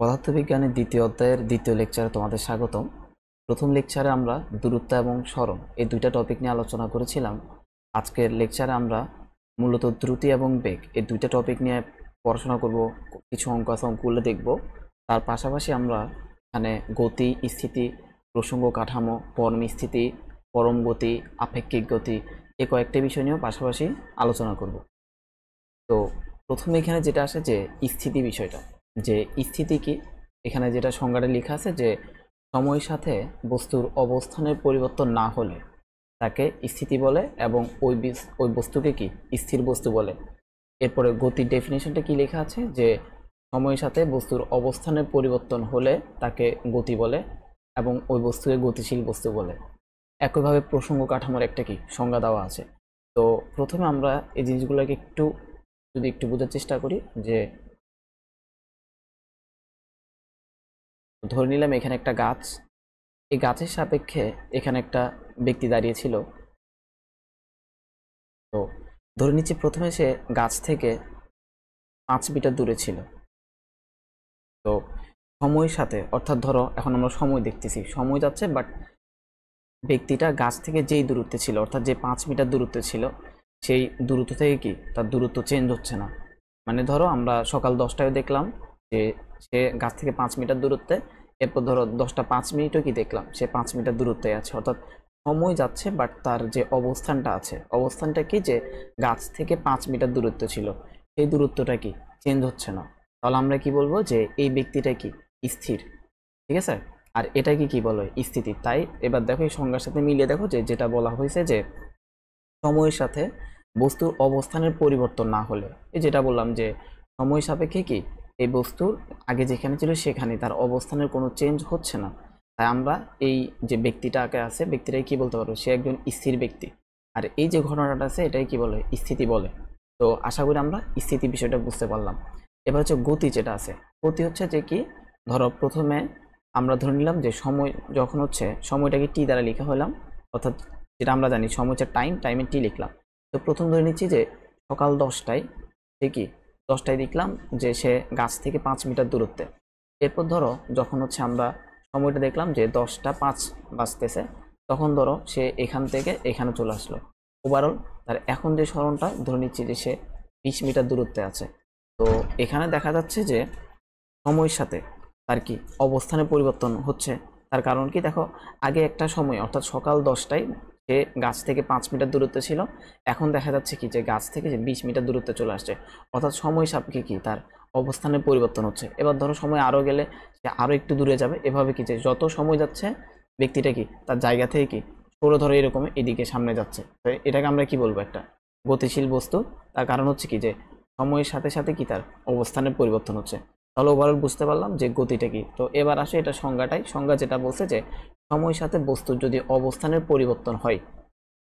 পদার্থবিজ্ঞানের দ্বিতীয় অধ্যায়ের দ্বিতীয় লেকচারে তোমাদের স্বাগতম। প্রথম লেকচারে আমরা দূরত্ব এবং সরণ এই দুইটা টপিক নিয়ে আলোচনা করেছিলাম। আজকের লেকচারে আমরা মূলত দ্রুতি এবং বেগ এই দুইটা টপিক নিয়ে পড়াশোনা করব, কিছু অঙ্কগুলো দেখব। তার পাশাপাশি আমরা এখানে গতি, স্থিতি, প্রসঙ্গ কাঠামো, পরম স্থিতি, পরম গতি, আপেক্ষিক গতি এই কয়েকটা বিষয় নিয়েও পাশাপাশি আলোচনা করব। তো প্রথমে এখানে যেটা আসে যে স্থিতি বিষয়টা, যে স্থিতি কি, এখানে যেটা সংজ্ঞাটা লেখা আছে যে সময়ের সাথে বস্তুর অবস্থানের পরিবর্তন না হলে তাকে স্থিতি বলে এবং ওই বস্তুকে কি স্থির বস্তু বলে। এরপরে গতির ডেফিনেশনটা কি লেখা আছে যে সময়ের সাথে বস্তুর অবস্থানের পরিবর্তন হলে তাকে গতি বলে এবং ওই বস্তুকে গতিশীল বস্তু বলে। একইভাবে প্রসঙ্গ কাঠামোর একটা কি সংজ্ঞা দেওয়া আছে। তো প্রথমে আমরা এই জিনিসগুলোকে একটু বোঝার চেষ্টা করি। যে ধরে নিলাম এখানে একটা গাছ, এই গাছের সাপেক্ষে এখানে একটা ব্যক্তি দাঁড়িয়ে ছিল। তো ধরে নিচ্ছি প্রথমে সে গাছ থেকে 5 মিটার দূরে ছিল। তো সময়ের সাথে, অর্থাৎ ধরো এখন আমরা সময় দেখতেছি, সময় যাচ্ছে, বাট ব্যক্তিটা গাছ থেকে যেই দূরত্বে ছিল, অর্থাৎ যে 5 মিটার দূরত্বে ছিল, সেই দূরত্ব থেকে কি তার দূরত্ব চেঞ্জ হচ্ছে না। মানে ধরো আমরা সকাল 10টায় দেখলাম যে সে গাছ থেকে 5 মিটার দূরত্বে, এরপর ধরো 10টা 5 মিনিটও কি দেখলাম সে 5 মিটার দূরত্বে আছে। অর্থাৎ সময় যাচ্ছে, বাট তার যে অবস্থানটা আছে, অবস্থানটা কি, যে গাছ থেকে 5 মিটার দূরত্ব ছিল, সেই দূরত্বটা কি চেঞ্জ হচ্ছে না। তাহলে আমরা কি বলবো যে এই ব্যক্তিটা কি স্থির। ঠিক আছে, আর এটাকে কি বলে স্থিতি। তাই এবার দেখো এই সংজ্ঞার সাথে মিলিয়ে দেখো যে যেটা বলা হয়েছে যে সময়ের সাথে বস্তুর অবস্থানের পরিবর্তন না হলে, এই যেটা বললাম যে সময় সাপেক্ষে কি এই বস্তুর আগে যেখানে ছিল সেখানে তার অবস্থানের কোনো চেঞ্জ হচ্ছে না। তাই আমরা এই যে ব্যক্তিটাকে আছে, ব্যক্তিটাকে কি বলতে পারবো, সে একজন স্থির ব্যক্তি। আর এই যে ঘটনাটা আছে এটাই কি বলে, স্থিতি বলে। তো আশা করি আমরা স্থিতি বিষয়টা বুঝতে পারলাম। এবার হচ্ছে গতি যেটা আছে, গতি হচ্ছে যে কি, ধরো প্রথমে আমরা ধরে নিলাম যে সময় যখন হচ্ছে, সময়টাকে টি দ্বারা লেখা হলাম, অর্থাৎ যেটা আমরা জানি সময় হচ্ছে টাইমের টি লিখলাম। তো প্রথম ধরে নিচ্ছি যে সকাল 10টায় সে কি 10টায় দেখলাম যে সে গাছ থেকে 5 মিটার দূরত্বে। এরপর ধরো যখন হচ্ছে আমরা সময়টা দেখলাম যে 10টা 5 বাজতেছে, তখন ধরো সে এখান থেকে এখানে চলে আসলো। ওভারঅল তার এখন যে সরণটা ধরে নিচ্ছি যে সে 20 মিটার দূরত্বে আছে। তো এখানে দেখা যাচ্ছে যে সময়ের সাথে তার কি অবস্থানে পরিবর্তন হচ্ছে। তার কারণ কি, দেখো আগে একটা সময় অর্থাৎ সকাল 10টায় সে গাছ থেকে 5 মিটার দূরত্বে ছিল, এখন দেখা যাচ্ছে কি যে গাছ থেকে যে 20 মিটার দূরত্বে চলে আসছে। অর্থাৎ সময় সাপেক্ষে কি তার অবস্থানের পরিবর্তন হচ্ছে। এবার ধরো সময় আরও গেলে সে আরও একটু দূরে যাবে। এভাবে কি যে যত সময় যাচ্ছে ব্যক্তিটা কি তার জায়গা থেকে কি সরে ধরে এরকম এদিকে সামনে যাচ্ছে। তো এটাকে আমরা কি বলবো, একটা গতিশীল বস্তু। তার কারণ হচ্ছে কি যে সময়ের সাথে সাথে কি তার অবস্থানের পরিবর্তন হচ্ছে। তাহলে ওভারঅল বুঝতে পারলাম যে গতিটা কি। তো এবার আসে এটা সংজ্ঞা যেটা বলছে যে সময়ের সাথে বস্তুর যদি অবস্থানের পরিবর্তন হয়,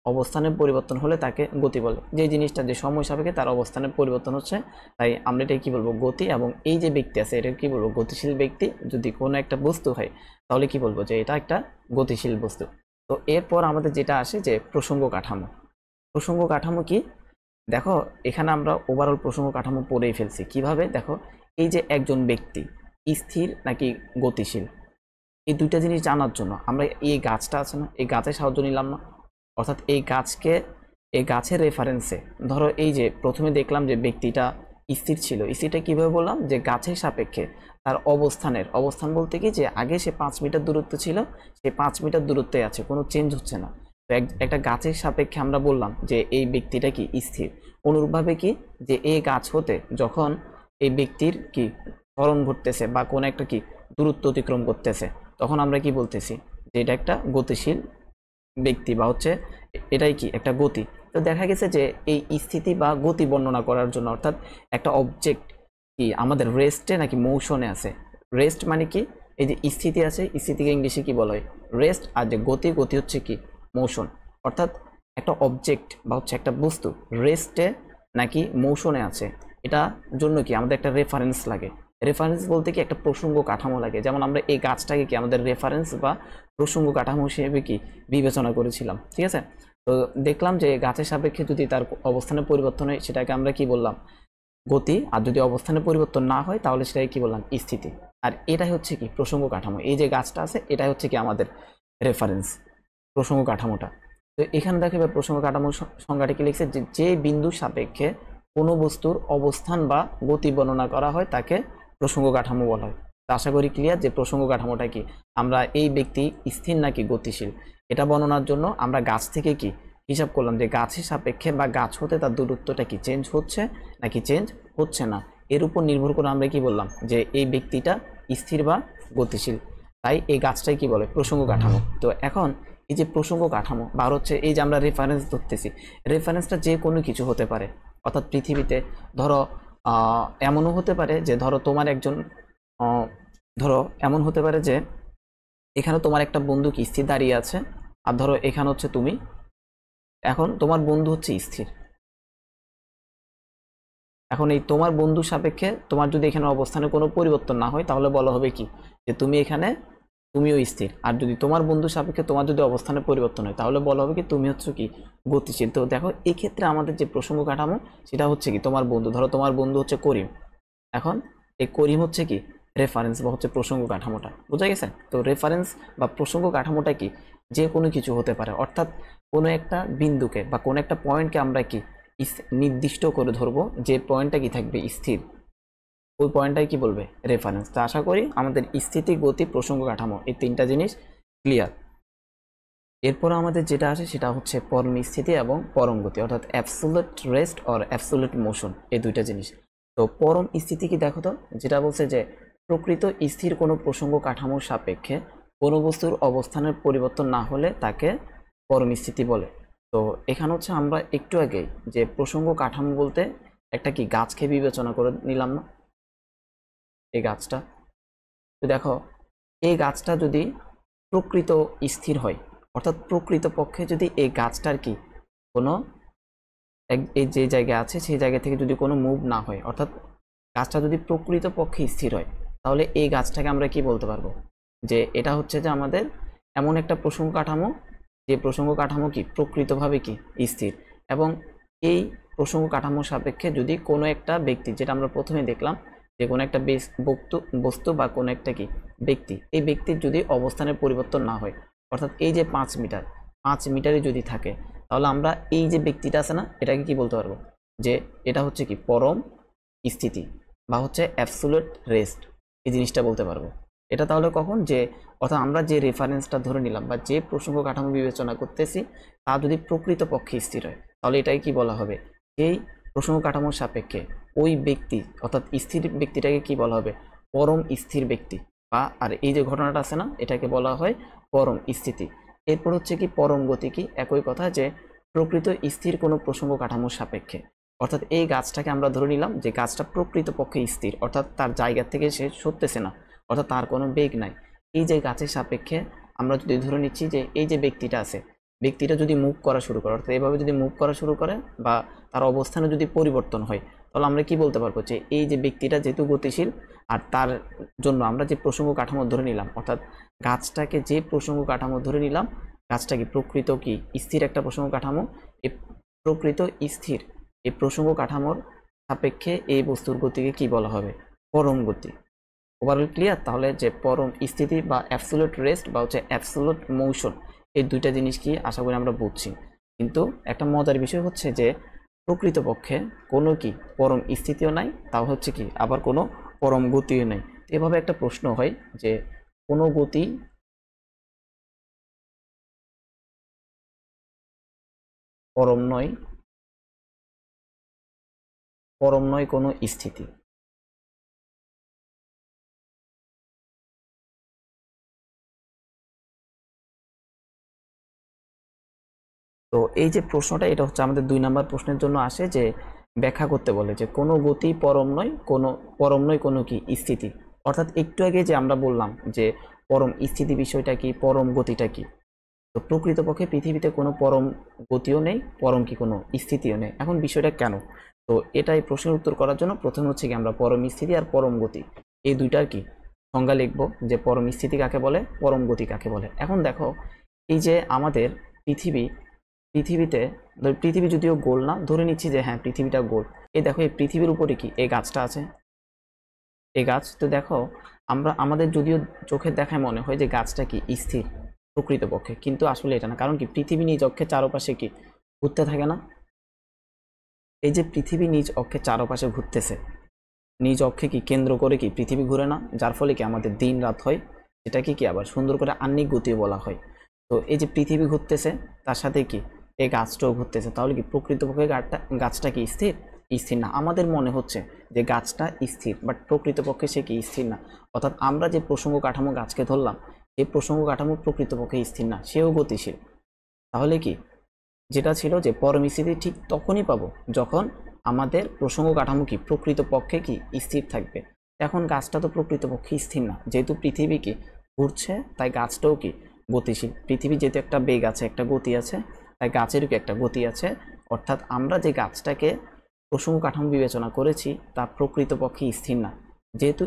অবস্থানের পরিবর্তন হলে তাকে গতি বলে। যে জিনিসটা যে সময় সাপেক্ষে তার অবস্থানের পরিবর্তন হচ্ছে, তাই আমরা এটাকে কি বলবো, গতি। এবং এই যে ব্যক্তি আছে এটা কি বলবো, গতিশীল ব্যক্তি। যদি কোনো একটা বস্তু হয় তাহলে কি বলবো, যে এটা একটা গতিশীল বস্তু। তো এরপর আমাদের যেটা আসে যে প্রসঙ্গ কাঠামো। প্রসঙ্গ কাঠামো কি, দেখো এখানে আমরা ওভারঅল প্রসঙ্গ কাঠামো পড়েই ফেলছি। কিভাবে, দেখো এই যে একজন ব্যক্তি স্থির নাকি গতিশীল, এই দুইটা জিনিস জানার জন্য আমরা এই গাছটা আছে না, এই গাছের সাহায্য নিলাম না। অর্থাৎ এই গাছের রেফারেন্সে ধরো এই যে প্রথমে দেখলাম যে ব্যক্তিটা স্থির ছিল, স্থিরটা কিভাবে বললাম, যে গাছের সাপেক্ষে তার অবস্থান বলতে কি, যে আগে সে 5 মিটার দূরত্বে ছিল, সে 5 মিটার দূরত্বে আছে, কোনো চেঞ্জ হচ্ছে না। তো একটা গাছের সাপেক্ষে আমরা বললাম যে এই ব্যক্তিটা কি স্থির। অনুরূপভাবে কি, যে এই গাছ হতে যখন এই ব্যক্তির কি ত্বরণ ঘটতেছে বা কোনো একটা কি দূরত্ব অতিক্রম করতেছে, তখন আমরা কি বলতেছি, যে এটা একটা গতিশীল ব্যক্তি বা হচ্ছে এটাই কি একটা গতি। তো দেখা গেছে যে এই স্থিতি বা গতি বর্ণনা করার জন্য, অর্থাৎ একটা অবজেক্ট কি আমাদের রেস্টে নাকি মোশনে আছে। রেস্ট মানে কি, এই যে স্থিতি আছে, স্থিতিকে ইংলিশে কি বলা হয়, রেস্ট। আর যে গতি হচ্ছে কি মোশন। অর্থাৎ একটা অবজেক্ট বা হচ্ছে একটা বস্তু রেস্টে নাকি মোশনে আছে, এটা জন্য কি আমাদের একটা রেফারেন্স লাগে। রেফারেন্স বলতে কি একটা প্রসঙ্গ কাঠামো লাগে। যেমন আমরা এই গাছটাকে কি আমাদের রেফারেন্স বা প্রসঙ্গ কাঠামো হিসেবে কি বিবেচনা করেছিলাম। ঠিক আছে, তো দেখলাম যে গাছের সাপেক্ষে যদি তার অবস্থানের পরিবর্তন হয়, সেটাকে আমরা কি বললাম, গতি, আর যদি অবস্থানের পরিবর্তন না হয় তাহলে সেটাকে কি বললাম, স্থিতি। আর এটাই হচ্ছে কি প্রসঙ্গ কাঠামো। এই যে গাছটা আছে এটাই হচ্ছে কি আমাদের রেফারেন্স, প্রসঙ্গ কাঠামোটা। তো এখানে দেখো এবার প্রসঙ্গ কাঠামোর সংজ্ঞাটা কি লিখছে, যে যে বিন্দুর সাপেক্ষে কোনো বস্তুর অবস্থান বা গতি বর্ণনা করা হয় তাকে প্রসঙ্গ কাঠামো বলা হয়। তো আশা করি ক্লিয়ার যে প্রসঙ্গ কাঠামোটা কি। আমরা এই ব্যক্তি স্থির নাকি গতিশীল এটা বর্ণনার জন্য আমরা গাছ থেকে কি হিসাব করলাম, যে গাছের সাপেক্ষে বা গাছ হতে তার দূরত্বটা কি চেঞ্জ হচ্ছে নাকি চেঞ্জ হচ্ছে না, এর উপর নির্ভর করে আমরা কি বললাম যে এই ব্যক্তিটা স্থির বা গতিশীল। তাই এই গাছটাই কি বলে, প্রসঙ্গ কাঠামো। তো এখন এই যে প্রসঙ্গ কাঠামো বা হচ্ছে এই যে আমরা রেফারেন্স ধরতেছি, রেফারেন্সটা যে কোনো কিছু হতে পারে। অর্থাৎ পৃথিবীতে ধরো এমনও হতে পারে যে ধরো তোমার একজন ধরো এমন হতে পারে যে এখানে তোমার একটা বন্ধু কি স্থির দাঁড়িয়ে আছে, আর ধরো এখানে হচ্ছে তুমি, এখন তোমার বন্ধু হচ্ছে স্থির। এখন এই তোমার বন্ধুর সাপেক্ষে তোমার যদি এখানে অবস্থানে কোনো পরিবর্তন না হয় তাহলে বলা হবে কি যে তুমি এখানে তুমিও স্থির। আর যদি তোমার বন্ধুর সাপেক্ষে তোমার যদি অবস্থানে পরিবর্তন হয় তাহলে বলা হবে কি তুমি হচ্ছে কি গতিশীল। তো দেখো এই ক্ষেত্রে আমাদের যে প্রসঙ্গ কাঠামো সেটা হচ্ছে কি তোমার বন্ধু, ধরো তোমার বন্ধু হচ্ছে করিম, এখন এই করিম হচ্ছে কি রেফারেন্স বা হচ্ছে প্রসঙ্গ কাঠামোটা, বুঝা গেছে? তো রেফারেন্স বা প্রসঙ্গ কাঠামোটা কি যে কোনো কিছু হতে পারে। অর্থাৎ কোনো একটা বিন্দুকে বা কোনো একটা পয়েন্টকে আমরা কি নির্দিষ্ট করে ধরবো, যে পয়েন্টটা কি থাকবে স্থির, ওই পয়েন্টটাই কি বলবে রেফারেন্স। তো আশা করি আমাদের স্থিতি, গতি, প্রসঙ্গ কাঠামো এই তিনটা জিনিস ক্লিয়ার। এরপর আমাদের যেটা আসে সেটা হচ্ছে পরম স্থিতি এবং পরম গতি, অর্থাৎ absolute rest or absolute motion, এই দুইটা জিনিস। তো পরম স্থিতি কি দেখো তো, যেটা বলছে যে প্রকৃত স্থির কোনো প্রসঙ্গ কাঠামোর সাপেক্ষে কোনো বস্তুর অবস্থানের পরিবর্তন না হলে তাকে পরম স্থিতি বলে। তো এখানে হচ্ছে আমরা একটু আগে যে প্রসঙ্গ কাঠামো বলতে একটা কি গাছকে বিবেচনা করে নিলাম না, এই গাছটা। তো দেখো এই গাছটা যদি প্রকৃত স্থির হয়, অর্থাৎ প্রকৃত পক্ষে যদি এই গাছটার কি কোনো এই যে জায়গায় আছে সেই জায়গা থেকে যদি কোনো মুভ না হয়, অর্থাৎ গাছটা যদি প্রকৃত পক্ষে স্থির হয়, তাহলে এই গাছটাকে আমরা কি বলতে পারবো যে এটা হচ্ছে যে আমাদের এমন একটা প্রসঙ্গ কাঠামো, যে প্রসঙ্গ কাঠামো কি প্রকৃতভাবে কি স্থির। এবং এই প্রসঙ্গ কাঠামোর সাপেক্ষে যদি কোনো একটা ব্যক্তি, যেটা আমরা প্রথমে দেখলাম যে কোনো একটা বস্তু বা কোনো একটা কি ব্যক্তি, এই ব্যক্তির যদি অবস্থানের পরিবর্তন না হয়, অর্থাৎ এই যে 5 মিটারে যদি থাকে, তাহলে আমরা এই যে ব্যক্তিটা আছে না এটাকে কি বলতে পারবো যে এটা হচ্ছে কি পরম স্থিতি বা হচ্ছে অ্যাবসোলিউট রেস্ট, এই জিনিসটা বলতে পারবো। এটা তাহলে কখন, যে অর্থাৎ আমরা যে রেফারেন্সটা ধরে নিলাম বা যে প্রসঙ্গ কাঠামো বিবেচনা করতেছি তা যদি প্রকৃত পক্ষে স্থির হয়, তাহলে এটাই কি বলা হবে, এই প্রসঙ্গ কাঠামোর সাপেক্ষে ওই ব্যক্তি অর্থাৎ স্থির ব্যক্তিটাকে কি বলা হবে, পরম স্থির ব্যক্তি। বা আর এই যে ঘটনাটা আছে না এটাকে বলা হয় পরম স্থিতি। এরপর হচ্ছে কি পরম গতি, কি একই কথা, যে প্রকৃত স্থির কোনো প্রসঙ্গ কাঠামোর সাপেক্ষে। অর্থাৎ এই গাছটাকে আমরা ধরে নিলাম যে গাছটা প্রকৃত পক্ষে স্থির, অর্থাৎ তার জায়গা থেকে সে সরতেছে না, অর্থাৎ তার কোনো বেগ নাই। এই যে গাছের সাপেক্ষে আমরা যদি ধরে নিচ্ছি যে এই যে ব্যক্তিটা আছে, ব্যক্তিটা যদি মুভ করা শুরু করে, অর্থাৎ এভাবে যদি মুভ করা শুরু করে বা তার অবস্থানে যদি পরিবর্তন হয়, তাহলে আমরা কি বলতে পারবো যে এই যে ব্যক্তিটা যেহেতু গতিশীল, আর তার জন্য আমরা যে প্রসঙ্গ কাঠামো ধরে নিলাম, অর্থাৎ গাছটাকে যে প্রসঙ্গ কাঠামো ধরে নিলাম, গাছটা কি প্রকৃত কি স্থির একটা প্রসঙ্গ কাঠামো, এই প্রকৃত স্থির এই প্রসঙ্গ কাঠামোর সাপেক্ষে এই বস্তুর গতিকে কি বলা হবে, পরম গতি। Overall clear? তাহলে যে পরম স্থিতি বা অ্যাবসোলিউট রেস্ট বা হচ্ছে অ্যাবসোলিউট মোশন, এই দুইটা জিনিস কি আশা করি আমরা বুঝছি। কিন্তু একটা মজার বিষয় হচ্ছে যে প্রকৃতপক্ষে কোনো কি পরম স্থিতিও নাই, তাও হচ্ছে কি আবার কোনো পরম গতিও নেই। এভাবে একটা প্রশ্ন হয় যে কোনো গতি পরম নয়, পরম নয় কোনো স্থিতি। তো এই যে প্রশ্নটা এটা হচ্ছে আমাদের 2 নম্বর প্রশ্নের জন্য আসে, যে ব্যাখ্যা করতে বলে যে কোনো গতি পরম নয় কোনো কি স্থিতি। অর্থাৎ একটু আগে যে আমরা বললাম যে পরম স্থিতি বিষয়টা কি, পরম গতিটা কি। তো প্রকৃতপক্ষে পৃথিবীতে কোনো পরম গতিও নেই, পরম কি কোনো স্থিতিও নেই। এখন বিষয়টা কেন, তো এটাই প্রশ্নের উত্তর করার জন্য প্রথমে হচ্ছে কি আমরা পরম স্থিতি আর পরম গতি এই দুইটার কি সংজ্ঞা লিখবো, যে পরম স্থিতি কাকে বলে, পরম গতি কাকে বলে। এখন দেখো এই যে আমাদের পৃথিবী পৃথিবীতে, পৃথিবী যদিও গোল না, ধরে নিচ্ছি যে হ্যাঁ পৃথিবীটা গোল। এই দেখো এই পৃথিবীর উপরে কি এই গাছটা আছে, এই গাছ। তো দেখো আমরা আমাদের যদিও চোখে দেখায় মনে হয় যে গাছটা কি স্থির প্রকৃতপক্ষে, কিন্তু আসলে এটা না। কারণ কি পৃথিবী নিজ অক্ষের চারপাশে কি ঘুরতে থাকে না? এই যে পৃথিবী নিজ অক্ষের চারপাশে ঘুরতেছে, নিজ অক্ষে কি কেন্দ্র করে কি পৃথিবী ঘুরে না? যার ফলে কি আমাদের দিন রাত হয়, এটাকে কি আবার সুন্দর করে আহ্নিক গতিও বলা হয়। তো এই যে পৃথিবী ঘুরতেছে, তার সাথে কি এই গাছটাও ঘুরতেছে, তাহলে কি প্রকৃতপক্ষে গাছটা কি স্থির? স্থির না। আমাদের মনে হচ্ছে যে গাছটা স্থির, বাট প্রকৃতপক্ষে সে কি স্থির না। অর্থাৎ আমরা যে প্রসঙ্গ কাঠামো গাছকে ধরলাম, এই প্রসঙ্গ কাঠামো প্রকৃতপক্ষে স্থির না, সেও গতিশীল। তাহলে কি যেটা ছিল যে পরম স্থিতি ঠিক তখনই পাবো যখন আমাদের প্রসঙ্গ কাঠামো কি প্রকৃতপক্ষে কি স্থির থাকবে। এখন গাছটা তো প্রকৃতপক্ষে স্থির না, যেহেতু পৃথিবী কি ঘুরছে তাই গাছটাও কি গতিশীল। পৃথিবী যেহেতু একটা বেগ আছে, একটা গতি আছে, তাই গাছেরও কি একটা গতি আছে। অর্থাৎ আমরা যে গাছটাকে প্রসঙ্গ কাঠামো বিবেচনা করেছি তা প্রকৃতপক্ষে স্থির না, যেহেতু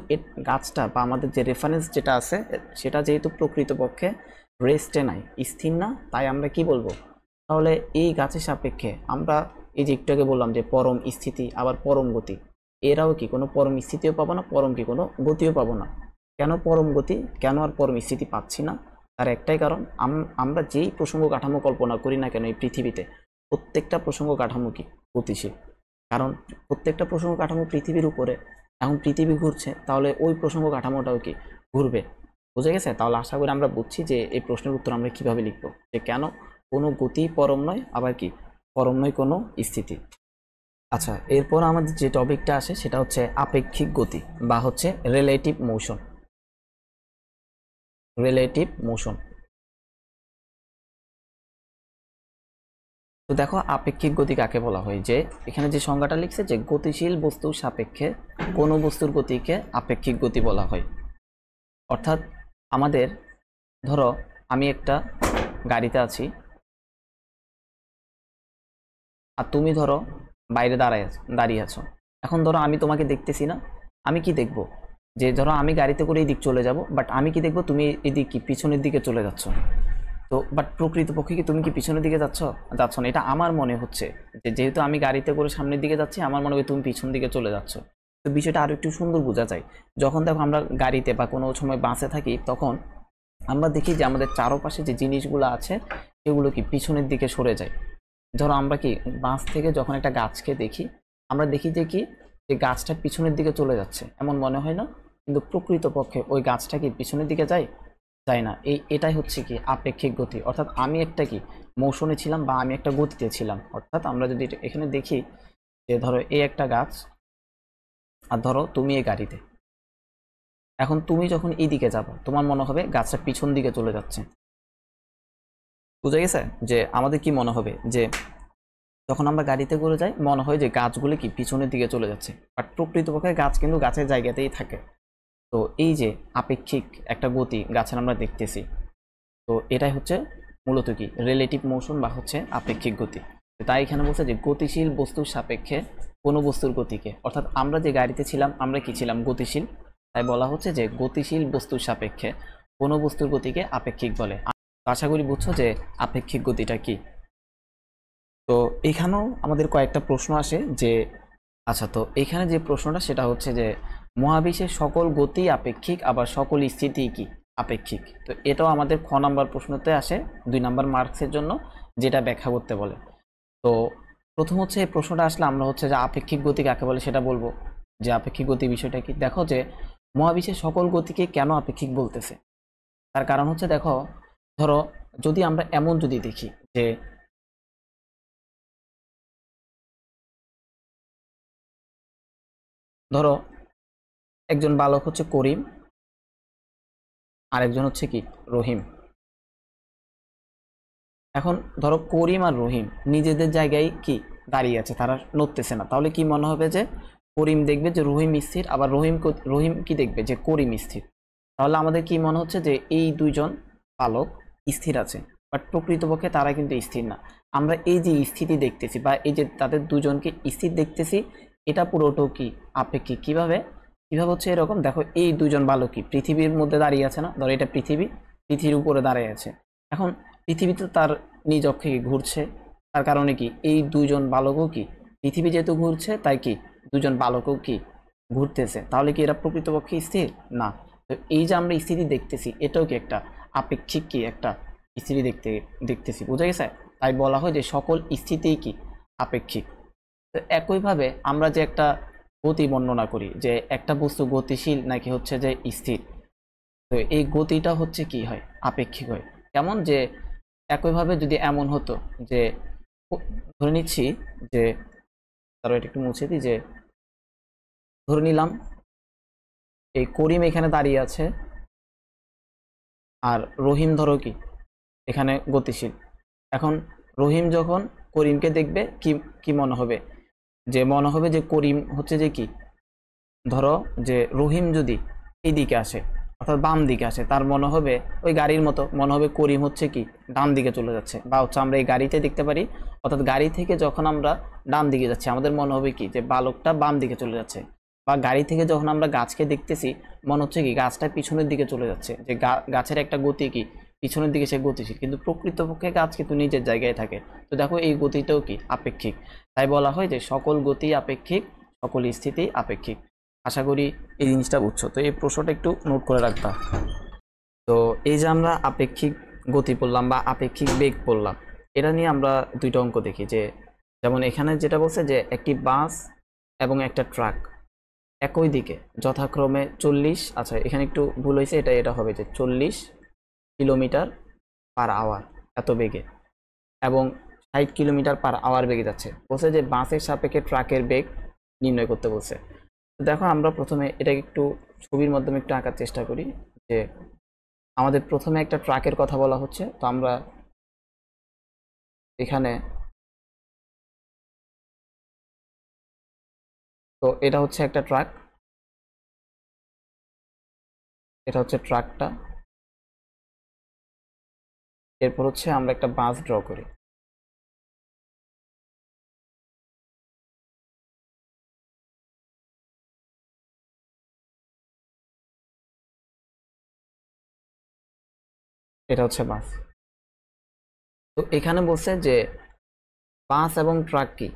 গাছটা বা আমাদের যে রেফারেন্স যেটা আছে সেটা যেহেতু প্রকৃতপক্ষে রেস্টে নাই, স্থির না, তাই আমরা কি বলবো? তাহলে এই গাছের সাপেক্ষে আমরা এই যে একটু আগে বললাম যে পরম স্থিতি আবার পরম গতি, এরাও কি কোনো পরম স্থিতিও পাবো না, পরম কি কোনো গতিও পাবো না। কেন পরম গতি, কেন আর পরম স্থিতি পাচ্ছি না? তার একটাই কারণ, আমরা যেই প্রসঙ্গ কাঠামো কল্পনা করি না কেন এই পৃথিবীতে, প্রত্যেকটা প্রসঙ্গ কাঠামো কি গতিশীল। কারণ প্রত্যেকটা প্রসঙ্গ কাঠামো পৃথিবীর উপরে, এখন পৃথিবী ঘুরছে, তাহলে ওই প্রসঙ্গ কাঠামোটাও কি ঘুরবে। বুঝে গেছে? তাহলে আশা করি আমরা বুঝছি যে এই প্রশ্নের উত্তর আমরা কিভাবে লিখবো, যে কেন কোনো গতি পরম নয়, আবার কি পরম নয় কোনো স্থিতি। আচ্ছা, এরপর আমাদের যে টপিকটা আসে সেটা হচ্ছে আপেক্ষিক গতি বা হচ্ছে রিলেটিভ মোশন। Relative motion. তো দেখো আপেক্ষিক গতি কাকে বলা হয়, যে এখানে যে সংজ্ঞাটা লিখছে যে গতিশীল বস্তুর সাপেক্ষে কোনো বস্তুর গতিকে আপেক্ষিক গতি বলা হয়। অর্থাৎ আমাদের ধরো আমি একটা গাড়িতে আছি, আর তুমি ধরো বাইরে দাঁড়িয়ে আছো। এখন ধরো আমি তোমাকে দেখতেছি না, আমি কি দেখবো? যে ধরো আমি গাড়িতে করে এই দিক চলে যাব, বাট আমি কি দেখবো? তুমি এদিক কি পিছনের দিকে চলে যাচ্ছ। তো বাট প্রকৃতপক্ষে কি তুমি কি পিছনের দিকে যাচ্ছ না, এটা আমার মনে হচ্ছে যে যেহেতু আমি গাড়িতে করে সামনের দিকে যাচ্ছি, আমার মনে হয় তুমি পিছন দিকে চলে যাচ্ছ। তো বিষয়টা আরো একটু সুন্দর বোঝা যায় যখন দেখো আমরা গাড়িতে বা কোনো সময় বাসে থাকি, তখন আমরা দেখি যে আমাদের চারপাশে যে জিনিসগুলো আছে সেগুলো কি পিছনের দিকে সরে যায়। ধরো আমরা কি বাস থেকে যখন একটা গাছকে দেখি, আমরা দেখি যে কি যে গাছটা পিছনের দিকে চলে যাচ্ছে, এমন মনে হয় না? কিন্তু প্রকৃতপক্ষে ওই গাছটা কি পিছনের দিকে যায় না। এটাই হচ্ছে কি আপেক্ষিক গতি। অর্থাৎ আমি একটা কি মোশনে ছিলাম বা আমি একটা গতিতে ছিলাম। অর্থাৎ আমরা যদি এখানে দেখি যে ধরো এই একটা গাছ, আর ধরো তুমি এই গাড়িতে, এখন তুমি যখন এই দিকে যাবো তোমার মনে হবে গাছটা পিছন দিকে চলে যাচ্ছে। বুঝে গেছে যে আমাদের কি মনে হবে, যে যখন আমরা গাড়িতে করে যাই মনে হয় যে গাছগুলি কি পিছনের দিকে চলে যাচ্ছে, বাট প্রকৃতপক্ষে গাছ কিন্তু গাছের জায়গাতেই থাকে। তো এই যে আপেক্ষিক একটা গতি গাছের আমরা দেখতেছি, তো এটাই হচ্ছে মূলত কি রিলেটিভ মোশন বা হচ্ছে আপেক্ষিক গতি। তাই এখানে বলছে যে গতিশীল বস্তুর সাপেক্ষে কোনো বস্তুর গতিকে, অর্থাৎ আমরা যে গাড়িতে ছিলাম আমরা কি ছিলাম গতিশীল, তাই বলা হচ্ছে যে গতিশীল বস্তুর সাপেক্ষে কোনো বস্তুর গতিকে আপেক্ষিক বলে। আশা করি বুঝছো যে আপেক্ষিক গতিটা কি। তো এখানেও আমাদের কয়েকটা প্রশ্ন আসে যে আচ্ছা, তো এখানে যে প্রশ্নটা সেটা হচ্ছে যে মহাবিশ্বের সকল গতি আপেক্ষিক আবার সকল স্থিতি কি আপেক্ষিক। তো এটাও আমাদের খ নাম্বার প্রশ্নতে আসে 2 নাম্বার মার্কসের জন্য, যেটা ব্যাখ্যা করতে বলে। তো প্রথম হচ্ছে এই প্রশ্নটা আসলে আমরা হচ্ছে যে আপেক্ষিক গতি কাকে বলে সেটা বলবো, যে আপেক্ষিক গতি বিষয়টা কি। দেখো যে মহাবিশ্বের সকল গতিকে কেন আপেক্ষিক বলতেছে, তার কারণ হচ্ছে দেখো ধরো যদি আমরা এমন যদি দেখি যে ধরো একজন বালক হচ্ছে করিম, আর একজন হচ্ছে কি রহিম। এখন ধরো করিম আর রহিম নিজেদের জায়গায় কি দাঁড়িয়ে আছে, তারা নড়তেছে না, তাহলে কি মনে হবে যে করিম দেখবে যে রহিম স্থির, আবার রহিম কি দেখবে যে করিম স্থির। তাহলে আমাদের কি মনে হচ্ছে যে এই দুইজন বালক স্থির আছে, বাট প্রকৃতপক্ষে তারা কিন্তু স্থির না। আমরা এই যে স্থিতি দেখতেছি বা এই যে তাদের দুজনকে স্থির দেখতেছি, এটা পুরোটাও কি আপেক্ষিক। কিভাবে কিভাবে হচ্ছে এরকম, দেখো এই দুজন বালক কি পৃথিবীর মধ্যে দাঁড়িয়ে আছে না, ধরো এটা পৃথিবীর উপরে দাঁড়িয়ে আছে। এখন পৃথিবী তো তার নিজ অক্ষে ঘুরছে, তার কারণে কি এই দুইজন বালকও কি পৃথিবী যেহেতু ঘুরছে তাই কি দুজন বালকও কি ঘুরতেছে, তাহলে কি এরা প্রকৃতপক্ষে স্থির না। তো এই যে আমরা স্থিতি দেখতেছি এটাও কি একটা আপেক্ষিক কি একটা স্থিতি দেখতেছি, বোঝা গেছে। তাই বলা হয় যে সকল স্থিতিই কি আপেক্ষিক। তো একইভাবে আমরা যে একটা গতি বর্ণনা করি যে একটা বস্তু গতিশীল নাকি হচ্ছে যে স্থির, তো এই গতিটা হচ্ছে কি হয় আপেক্ষিক হয়। কেমন যে একইভাবে যদি এমন হতো যে ধরে নিচ্ছি যে তারও এটা একটু মুছে দিই, যে ধরে নিলাম এই করিম এখানে দাঁড়িয়ে আছে আর রহিম ধরো কি এখানে গতিশীল। এখন রহিম যখন করিমকে দেখবে কি কি মনে হবে, যে মনে হবে যে করিম হচ্ছে যে কি, ধরো যে রহিম যদি এই দিকে আসে অর্থাৎ বাম দিকে আসে, তার মনে হবে ওই গাড়ির মতো মনে হবে করিম হচ্ছে কি ডান দিকে চলে যাচ্ছে, বা হচ্ছে আমরা এই গাড়িতে দেখতে পারি অর্থাৎ গাড়ি থেকে যখন আমরা ডান দিকে যাচ্ছি আমাদের মনে হবে কি যে বালকটা বাম দিকে চলে যাচ্ছে, বা গাড়ি থেকে যখন আমরা গাছকে দেখতেছি মনে হচ্ছে কি গাছটা পিছনের দিকে চলে যাচ্ছে, যে গাছের একটা গতি কি পিছনের দিকে সে গতিশীল, কিন্তু প্রকৃতপক্ষে গাছ কিন্তু নিজের জায়গায় থাকে। তো দেখো এই গতিটাও কি আপেক্ষিক। তাই বলা হয় যে সকল গতি আপেক্ষিক, সকল স্থিতি আপেক্ষিক। আশা করি এই জিনিসটা বুঝছো। তো এই প্রশ্নটা একটু নোট করে রাখবা। তো এই যে আমরা আপেক্ষিক গতি পড়লাম বা আপেক্ষিক বেগ পড়লাম, এটা নিয়ে আমরা দুইটা অঙ্ক দেখি। যে যেমন এখানে যেটা বলছে যে একটি বাস এবং একটা ট্রাক একই দিকে যথাক্রমে 40, আচ্ছা এখানে একটু ভুল হয়েছে, এটা হবে যে 40 কিলোমিটার পার আওয়ার এত বেগে এবং 60 কিলোমিটার পার আওয়ার বেগে যাচ্ছে। বলছে যে বাসের সাপেক্ষে ট্রাকের বেগ নির্ণয় করতে বলছে। তো দেখো আমরা প্রথমে এটাকে একটু ছবির মাধ্যমে একটু আঁকার চেষ্টা করি। যে আমাদের প্রথমে একটা ট্রাকের কথা বলা হচ্ছে, তো আমরা এখানে, তো এটা হচ্ছে একটা ট্রাক, এটা হচ্ছে ট্রাকটা। এরপর হচ্ছে আমরা একটা বাস ড্র করি। এটা হচ্ছে বাস। তো এখানে বলছে যে বাস এবং ট্রাক কি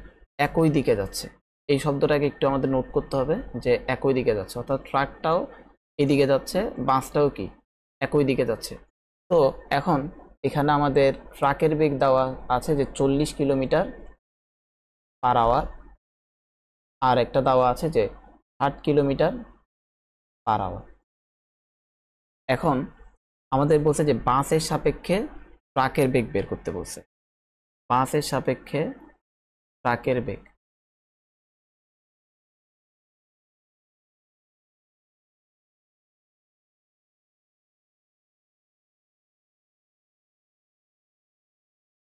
একই দিকে যাচ্ছে। এই শব্দটাকে একটু আমাদের নোট করতে হবে যে একই দিকে যাচ্ছে, অর্থাৎ ট্রাকটাও এদিকে যাচ্ছে, বাসটাও কি একই দিকে যাচ্ছে। তো এখন এখানে আমাদের ট্রাকের বেগ দেওয়া আছে যে 40 কিলোমিটার পার আওয়ার, আর একটা দেওয়া আছে যে 60 কিলোমিটার পার আওয়ার। এখন আমাদের বলছে যে বাসের সাপেক্ষে ট্রাকের বেগ বের করতে বলছে, বাসের সাপেক্ষে ট্রাকের বেগ।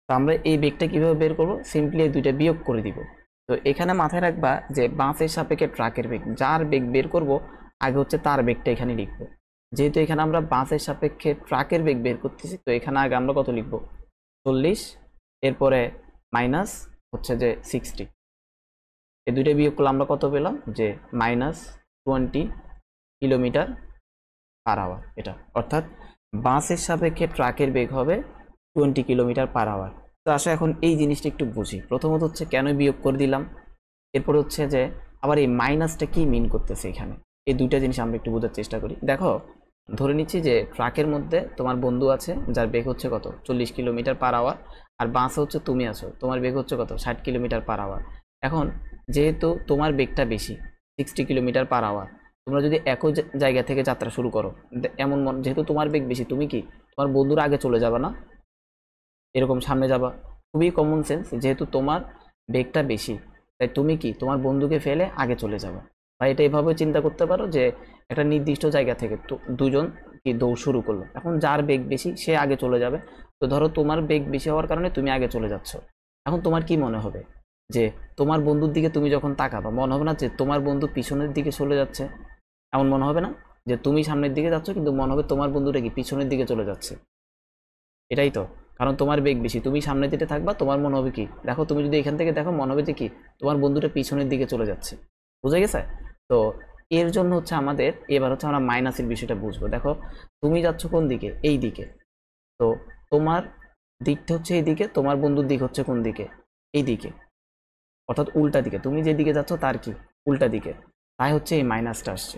তো আমরা এই বেগটা কিভাবে বের করব, সিম্পলি এই দুইটা বিয়োগ করে দিব। তো এখানে মাথায় রাখবা যে বাসের সাপেক্ষে ট্রাকের বেগ, যার বেগ বের করব আগে হচ্ছে তার বেগটা এখানে লিখবো। যেহেতু এখানে আমরা বাসের সাপেক্ষে ট্রাকের বেগ বের করতেছি, তো এখানে আগে আমরা কত লিখবো 40, এরপরে মাইনাস হচ্ছে যে 60, এই দুইটা বিয়োগ করলে আমরা কত পেলাম যে -20 কিলোমিটার পার আওয়ার। এটা অর্থাৎ বাসের সাপেক্ষে ট্রাকের বেগ হবে 20 কিলোমিটার পার আওয়ার। তো আসলে এখন এই জিনিসটা একটু বুঝি। প্রথমত হচ্ছে কেন বিয়োগ করে দিলাম, এরপর হচ্ছে যে আবার এই মাইনাসটা কি মিন করতেছে এখানে, এই দুইটা জিনিস আমরা একটু বোঝার চেষ্টা করি। দেখো ধরে নিচ্ছি যে ট্রাকের মধ্যে তোমার বন্ধু আছে যার বেগ হচ্ছে কত 40 কিলোমিটার পার আওয়ার, আর বাসে হচ্ছে তুমি আছো, তোমার বেগ হচ্ছে কত 60 কিলোমিটার পার আওয়ার। এখন যেহেতু তোমার বেগটা বেশি 60 কিলোমিটার পার আওয়ার, তোমরা যদি একই জায়গা থেকে যাত্রা শুরু করো, এমন যেহেতু তোমার বেগ বেশি, তুমি কি তোমার বন্ধুর আগে চলে যাবে না, এরকম সামনে যাবা। খুবই কমন সেন্স, যেহেতু তোমার বেগটা বেশি তাই তুমি কি তোমার বন্ধুকে ফেলে আগে চলে যাবে। বা এটা এভাবে চিন্তা করতে পারো যে একটা নির্দিষ্ট জায়গা থেকে দুজন কি দৌড় শুরু করলো, এখন যার বেগ বেশি সে আগে চলে যাবে। তো ধরো তোমার বেগ বেশি হওয়ার কারণে তুমি আগে চলে যাচ্ছ। এখন তোমার কি মনে হবে যে তোমার বন্ধুর দিকে তুমি যখন তাকাবা মনে হবে না যে তোমার বন্ধু পিছনের দিকে চলে যাচ্ছে, এমন মনে হবে না যে তুমি সামনের দিকে যাচ্ছ কিন্তু মনে হবে তোমার বন্ধুটা কি পিছনের দিকে চলে যাচ্ছে। এটাই তো, কারণ তোমার বেগ বেশি, তুমি সামনে দিকে থাকবা, তোমার মনে হবে কি, দেখো তুমি যদি এখান থেকে দেখো মনে হবে যে কি তোমার বন্ধুটা পিছনের দিকে চলে যাচ্ছে। বুঝে গেছে? তো এর জন্য হচ্ছে আমাদের এবার হচ্ছে আমরা মাইনাসের বিষয়টা বুঝবো। দেখো তুমি যাচ্ছ কোন দিকে, এই দিকে, তো তোমার দিকটা হচ্ছে এইদিকে, তোমার বন্ধুর দিক হচ্ছে কোন দিকে, এই দিকে, অর্থাৎ উল্টা দিকে, তুমি যেদিকে যাচ্ছ তার কি উল্টা দিকে, তাই হচ্ছে এই মাইনাসটা আসছে।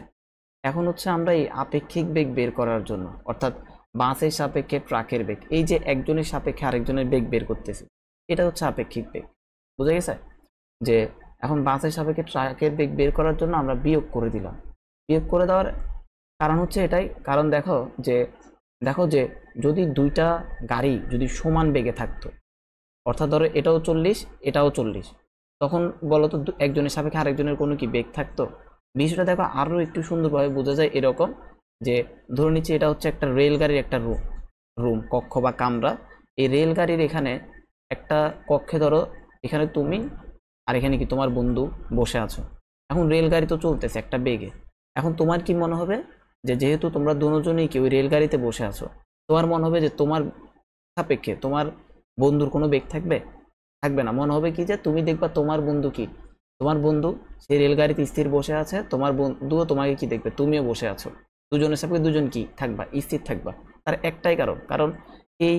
এখন হচ্ছে আমরা এই আপেক্ষিক বেগ বের করার জন্য, অর্থাৎ বাসের সাপেক্ষে ট্রাকের বেগ, এই যে একজনের সাপেক্ষে আরেকজনের বেগ বের করতেছি, এটা হচ্ছে আপেক্ষিক বেগ। বুঝা গেছে? যে এখন বাসের সাপেক্ষে ট্রাকের বেগ বের করার জন্য আমরা বিয়োগ করে দিলাম। বিয়োগ করে দেওয়ার কারণ হচ্ছে এটাই, কারণ দেখো যে যদি দুইটা গাড়ি যদি সমান বেগে থাকতো, অর্থাৎ ধরো এটাও 40 এটাও 40, তখন বলো তো একজনের সাপেক্ষে আরেকজনের কোনো কি বেগ থাকতো? বিষয়টা দেখো আরো একটু সুন্দরভাবে বোঝা যায় এরকম, যে ধরে নিচ্ছি এটা হচ্ছে একটা রেলগাড়ির একটা রুম কক্ষ বা কামরা। এই রেলগাড়ির এখানে একটা কক্ষে ধরো এখানে তুমি আর এখানে কি তোমার বন্ধু বসে আছো। এখন রেলগাড়ি তো চলতেছে একটা বেগে। এখন তোমার কি মনে হবে যে যেহেতু তোমরা দুজনেই কি ওই রেলগাড়িতে বসে আছো, তোমার মনে হবে যে তোমার সাপেক্ষে তোমার বন্ধুর কোনো বেগ থাকবে? থাকবে না। মনে হবে কি যে তুমি দেখবা তোমার বন্ধু কি, তোমার বন্ধু সেই রেলগাড়িতে স্থির বসে আছে, তোমার বন্ধুও তোমাকে কি দেখবে, তুমিও বসে আছো। দুজনের সাপেক্ষে দুজন কি থাকবা, স্থির থাকবা। তার একটাই কারণ এই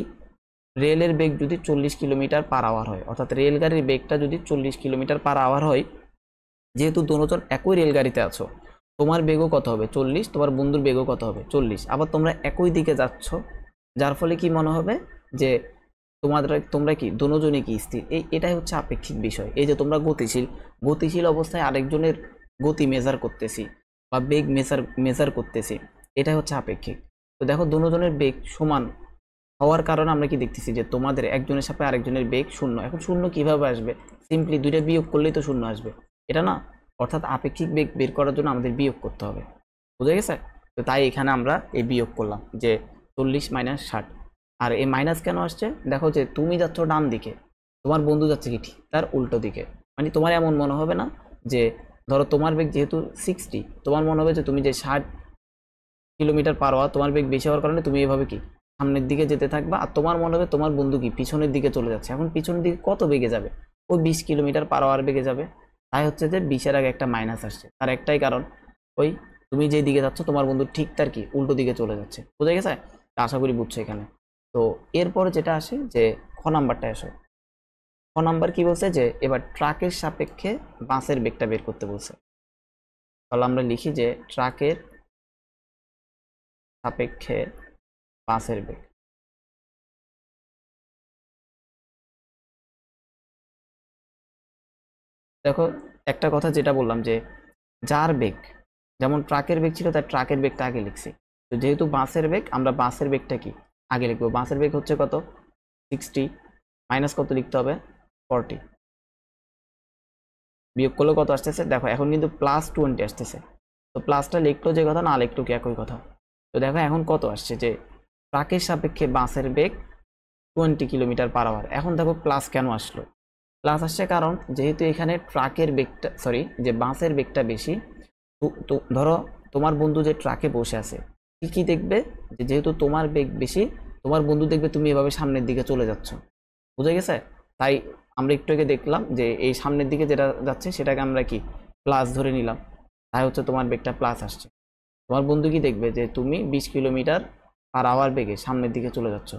রেলের বেগ যদি 40 কিলোমিটার/আওয়ার হয়, অর্থাৎ রেলগাড়ির বেগটা যদি 40 কিলোমিটার/আওয়ার হয়, যেহেতু দুজন একই রেলগাড়িতে আছো, তোমার বেগও কত হবে 40, তোমার বন্ধুর বেগও কত হবে 40, আবার তোমরা একই দিকে যাচ্ছ, যার ফলে কি মনে হবে যে তোমরা কি দুজনই কি স্থির। এটাই হচ্ছে আপেক্ষিক বিষয়। এই যে তোমরা গতিশীল অবস্থায় আরেকজনের গতি মেজার করতেছি বা বেগ মেজার করতেছি, এটাই হচ্ছে আপেক্ষিক। তো দেখো দুজনের বেগ সমান হওয়ার কারণে আমরা কি দেখতেছি যে তোমাদের একজনের সাথে আরেকজনের বেগ শূন্য। এখন শূন্য কিভাবে আসবে? সিম্পলি দুইটা বিয়োগ করলেই তো শূন্য আসবে, এটা না? অর্থাৎ আপেক্ষিক বেগ বের করার জন্য আমাদের বিয়োগ করতে হবে। বুঝা গেছে? তো তাই এখানে আমরা এই বিয়োগ করলাম যে 40 - 60। আর এই মাইনাস কেন আসছে? দেখো যে তুমি যাচ্ছ ডান দিকে, তোমার বন্ধু যাচ্ছে কি ঠিক তার উল্টো দিকে। মানে তোমার এমন মনে হবে না যে ধরো তোমার বেগ যেহেতু 60, তোমার মনে হবে যে তুমি যে 60 কিলোমিটার/আওয়ার, তোমার বেগ বেশি হওয়ার কারণে তুমি এভাবে কি সামনের দিকে যেতে থাকবা, আর তোমার মনে হবে তোমার বন্ধু কি পিছনের দিকে চলে যাচ্ছে। এখন পিছনের দিকে কত বেগে যাবে? ওই 20 কিলোমিটার/আওয়ার বেগে যাবে। তাই হচ্ছে যে 20-এর আগে একটা মাইনাস আসছে। তার একটাই কারণ, ওই তুমি যে দিকে যাচ্ছ তোমার বন্ধু ঠিক তার কি উল্টো দিকে চলে যাচ্ছে। বুঝা গেছে? আশা করি বুঝছো এখানে। তো এরপরে যেটা আসে যে খ নাম্বারটা আসে। খ নাম্বার কি বলছে যে এবার ট্রাকের সাপেক্ষে বাসের বেগটা বের করতে বলছে। তাহলে আমরা লিখি যে ট্রাকের সাপেক্ষে বাসের বেগ। দেখো একটা কথা যেটা বললাম যে যার বেগ, যেমন ট্রাকের বেগ ছিল তার ট্রাকের বেগটা আগে লিখছি। তো যেহেতু বাসের বেগ, আমরা বাসের বেগটা কি আগে লিখবো। বাসের বেগ হচ্ছে কত? 60 মাইনাস কত লিখতে হবে? 40। বিয়োগ করলে কত আসতেছে? দেখো এখন কিন্তু +20 আসতেছে। তো প্লাসটা লিখলো যে কথা, না লিখলো কি একই কথা। তো দেখো এখন কত আসছে যে ট্রাকের সাপেক্ষে বাসের বেগ 20 কিলোমিটার/আওয়ার। এখন দেখো প্লাস কেন আসলো? প্লাস আসছে কারণ যেহেতু এখানে ট্রাকের বেগটা, সরি, যে বাসের বেগটা বেশি। তো ধরো তোমার বন্ধু যে ট্রাকে বসে আছে, কি কি দেখবে যে যেহেতু তোমার বেগ বেশি, তোমার বন্ধু দেখবে তুমি এভাবে সামনের দিকে চলে যাচ্ছ। বুঝে গেছে? তাই আমরা একটু আগে দেখলাম যে এই সামনের দিকে যেটা যাচ্ছে সেটাকে আমরা কি প্লাস ধরে নিলাম, তাই হচ্ছে তোমার বেগটা প্লাস আসছে। তোমার বন্ধু কি দেখবে যে তুমি 20 কিলোমিটার/আওয়ার বেগে সামনের দিকে চলে যাচ্ছ।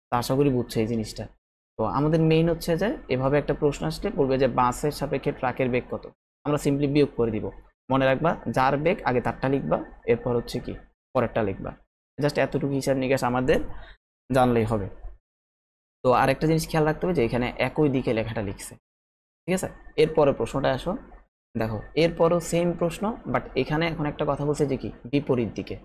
তা আশা করি বুঝছো এই জিনিসটা। তো আমাদের মেইন হচ্ছে যে এভাবে একটা প্রশ্ন আসলে বলবে যে বাসের সাপেক্ষে ট্রাকের বেগ কত, আমরা সিম্পলি বিয়োগ করে দিব। মনে রাখবা যার বেগ আগে তারটা লিখবা, এরপর হচ্ছে কি পরেরটা লিখবা। জাস্ট এতটুকু হিসাব নিকাশ আমাদের জানলেই হবে। তো আরেকটা জিনিস খেয়াল রাখতে হবে যে এখানে একই দিকে লেখাটা লিখছে, ঠিক আছে? এরপরে প্রশ্নটা আসো। দেখো এরপরও সেম প্রশ্ন, বাট এখানে এখন একটা কথা বলছে যে কি বিপরীত দিকে।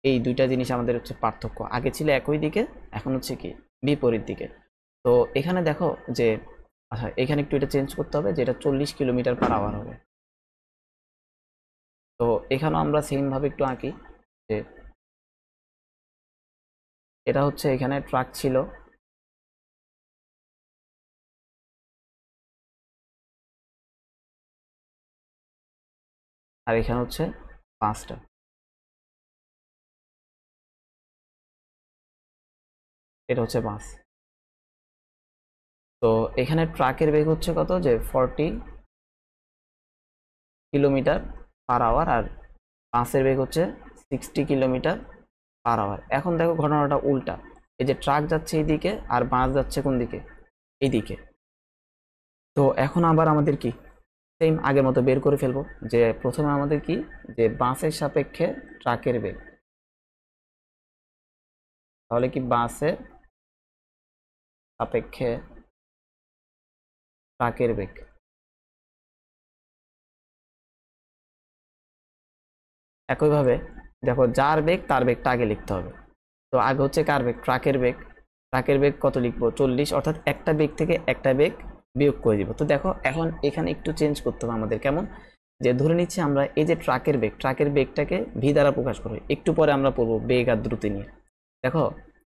এই দুইটা জিনিস আমাদের হচ্ছে পার্থক্য। আগে ছিল একই দিকে, এখন হচ্ছে কি বিপরীত দিকে। তো এখানে দেখো যে আচ্ছা এখানে একটু এটা চেঞ্জ করতে হবে, যে এটা 40 কিলোমিটার/আওয়ার হবে। তো এখানেও আমরা সেম ভাবে একটু আঁকি যে এটা হচ্ছে এখানে ট্রাক ছিল, আর এখানে হচ্ছে পাঁচটা, এটা হচ্ছে বাস। তো এখানে ট্রাকের বেগ হচ্ছে কত, যে 40 কিলোমিটার/আওয়ার, আর বাসের বেগ হচ্ছে 60 কিলোমিটার/আওয়ার। এখন দেখো ঘটনাটা উল্টা। এই যে ট্রাক যাচ্ছে এইদিকে আর বাস যাচ্ছে কোন দিকে, এইদিকে। তো এখন আবার আমাদের কি সেম আগের মতো বের করে ফেলবো, যে প্রথমে আমাদের কি, যে বাসের সাপেক্ষে ট্রাকের বেগ। তাহলে কি বাসের সাপেক্ষে ট্রাকের বেগ। একইভাবে দেখো যার বেগ তার বেগটা আগে লিখতে হবে। তো আগে হচ্ছে কার বেগ, ট্রাকের বেগ। ট্রাকের বেগ কত লিখবো, 40, অর্থাৎ একটা বেগ থেকে একটা বেগ বিয়োগ করে দিব। তো দেখো এখন এখানে একটু চেঞ্জ করতে হবে আমাদের, কেমন, যে ধরে নিচ্ছি আমরা এই যে ট্রাকের বেগ, ট্রাকের বেগটাকে ভি দ্বারা প্রকাশ করি। একটু পরে আমরা পড়বো বেগ আর দ্রুতি নিয়ে। দেখো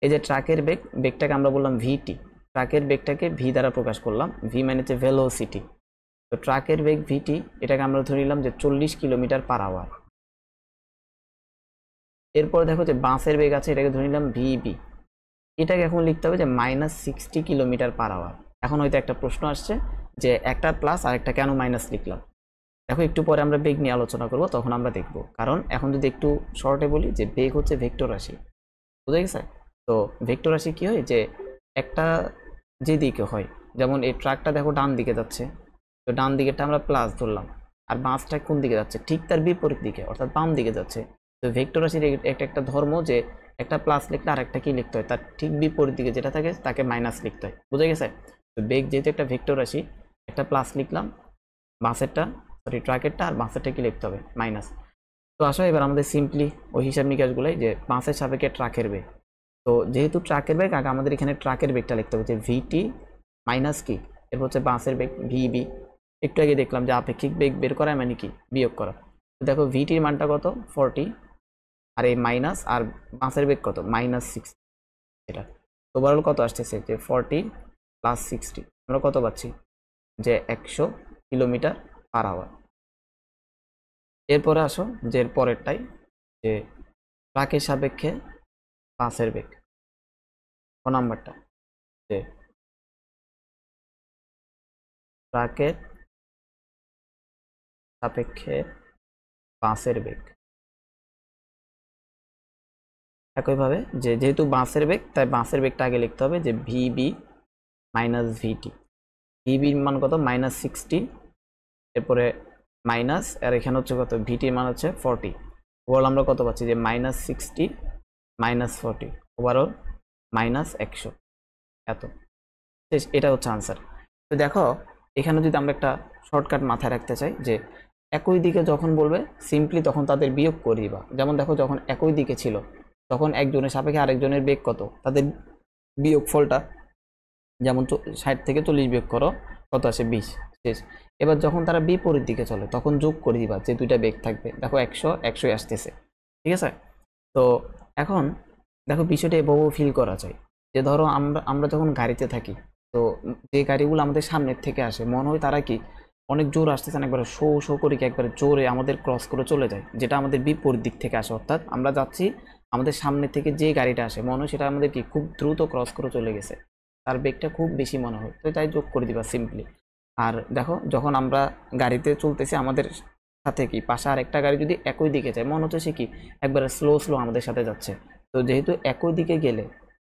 এই যে ট্রাকের বেগ, বেগটাকে আমরা বললাম ভিটি, ট্রাকের বেগটাকে ভি দ্বারা প্রকাশ করলাম, ভি মানে হচ্ছে ভেলোসিটি। তো ট্রাকের বেগ ভিটি, এটাকে আমরা ধরে নিলাম যে 40 কিলোমিটার/আওয়ার। এরপর দেখো যে বাসের বেগ আছে, এটাকে ধরে নিলাম ভিবি, এটাকে এখন লিখতে হবে যে -60 কিলোমিটার/আওয়ার। এখন হয়তো একটা প্রশ্ন আসছে যে একটা প্লাস আর একটা কেন মাইনাস লিখলাম। দেখো একটু পরে আমরা বেগ নিয়ে আলোচনা করব, তখন আমরা দেখব। কারণ এখন যদি একটু শর্টে বলি যে বেগ হচ্ছে ভেক্টর রাশি, বুঝে গেছে? তো ভেক্টর রাশি কি হয়, যে একটা যে দিকে হয়, যেমন এই ট্রাকটা দেখো ডান দিকে যাচ্ছে, তো ডান দিকেরটা আমরা প্লাস ধরলাম, আর বাসটা কোন দিকে যাচ্ছে, ঠিক তার বিপরীত দিকে অর্থাৎ বাম দিকে যাচ্ছে। তো ভেক্টর রাশির একটা ধর্ম যে একটা প্লাস লিখলে আর একটা কি লিখতে হয়, তার ঠিক বিপরীত দিকে যেটা থাকে তাকে মাইনাস লিখতে হয়, বুঝে গেছে? তো বেগ যেহেতু একটা ভেক্টর রাশি, একটা প্লাস লিখলাম বাসেরটা, সরি ট্রাকেরটা, আর বাসেরটা কি লিখতে হবে, মাইনাস। তো আসো এবার আমাদের সিম্পলি ওই হিসাব নিকাশগুলোই, যে বাসের সাপেক্ষে ট্রাকের বেগ। তো যেহেতু ট্রাকের বেগ, আগে আমাদের এখানে ট্রাকের বেগটা লিখতে হবে যে ভিটি মাইনাস কি, এরপর হচ্ছে বাসের বেগ ভিবি। একটু আগে দেখলাম যে আপেক্ষিক বেগ বের করা মানে কি, বিয়োগ করা। তো দেখো ভিটির মানটা কত, 40, আর এই মাইনাস, আর বাসের বেগ কত, -60। এটা তো ওভারঅল কত আসতেছে, যে 40 + 60, আমরা কত পাচ্ছি, যে 100 কিলোমিটার/আওয়ার। এরপরে আসো যে এর পরেরটাই, যে ট্রাকের সাপেক্ষে বাসের বেগ, ক নাম্বারটা, যে ট্রাকের সাপেক্ষে বাসের বেগ। একইভাবে যে যেহেতু বাসের বেগ, তাই বাসের বেগটা আগে লিখতে হবে যে ভিবি মাইনাস ভিটি। ভিবির মান কত, -60, এরপরে মাইনাস, আর এখানে হচ্ছে কত, ভিটির মান হচ্ছে 40। ওভারঅল আমরা কত পাচ্ছি, যে -60 -40, ওভারঅল -100। এত শেষ, এটা হচ্ছে আনসার। তো দেখো এখানে যদি আমরা একটা শর্টকাট মাথায় রাখতে চাই, যে একই দিকে যখন বলবে সিম্পলি তখন তাদের বিয়োগ করে দিবা। যেমন দেখো যখন একই দিকে ছিল, তখন একজনের সাপেক্ষে আরেকজনের বেগ কত, তাদের বিয়োগ ফলটা, যেমন 60 থেকে 40 বিয়োগ করো, কত আসে, 20, শেষ। এবার যখন তারা বিপরীত দিকে চলে, তখন যোগ করে দিবা, যে দুইটা বেগ থাকবে, দেখো 100 100 আসতেছে, ঠিক আছে? তো এখন দেখো বিষয়টা এভাবেও ফিল করা যায়, যে ধরো আমরা আমরা যখন গাড়িতে থাকি, তো যে গাড়িগুলো আমাদের সামনের থেকে আসে, মনে হয় তারা কি অনেক জোর আসতেছে না, একবারে শো শো করে কি একবারে জোরে আমাদের ক্রস করে চলে যায়, যেটা আমাদের বিপরীত দিক থেকে আসে। অর্থাৎ আমরা যাচ্ছি, আমাদের সামনে থেকে যে গাড়িটা আসে মনে হয় সেটা আমাদের কি খুব দ্রুত ক্রস করে চলে গেছে, তার বেগটা খুব বেশি মনে হয়, তো তাই যোগ করে দিবা সিম্পলি। আর দেখো যখন আমরা গাড়িতে চলতেছি, আমাদের সাথে কি পাশে আর একটা গাড়ি যদি একই দিকে যায়, মনে হচ্ছে সে কি একবারে স্লো স্লো আমাদের সাথে যাচ্ছে। তো যেহেতু একই দিকে গেলে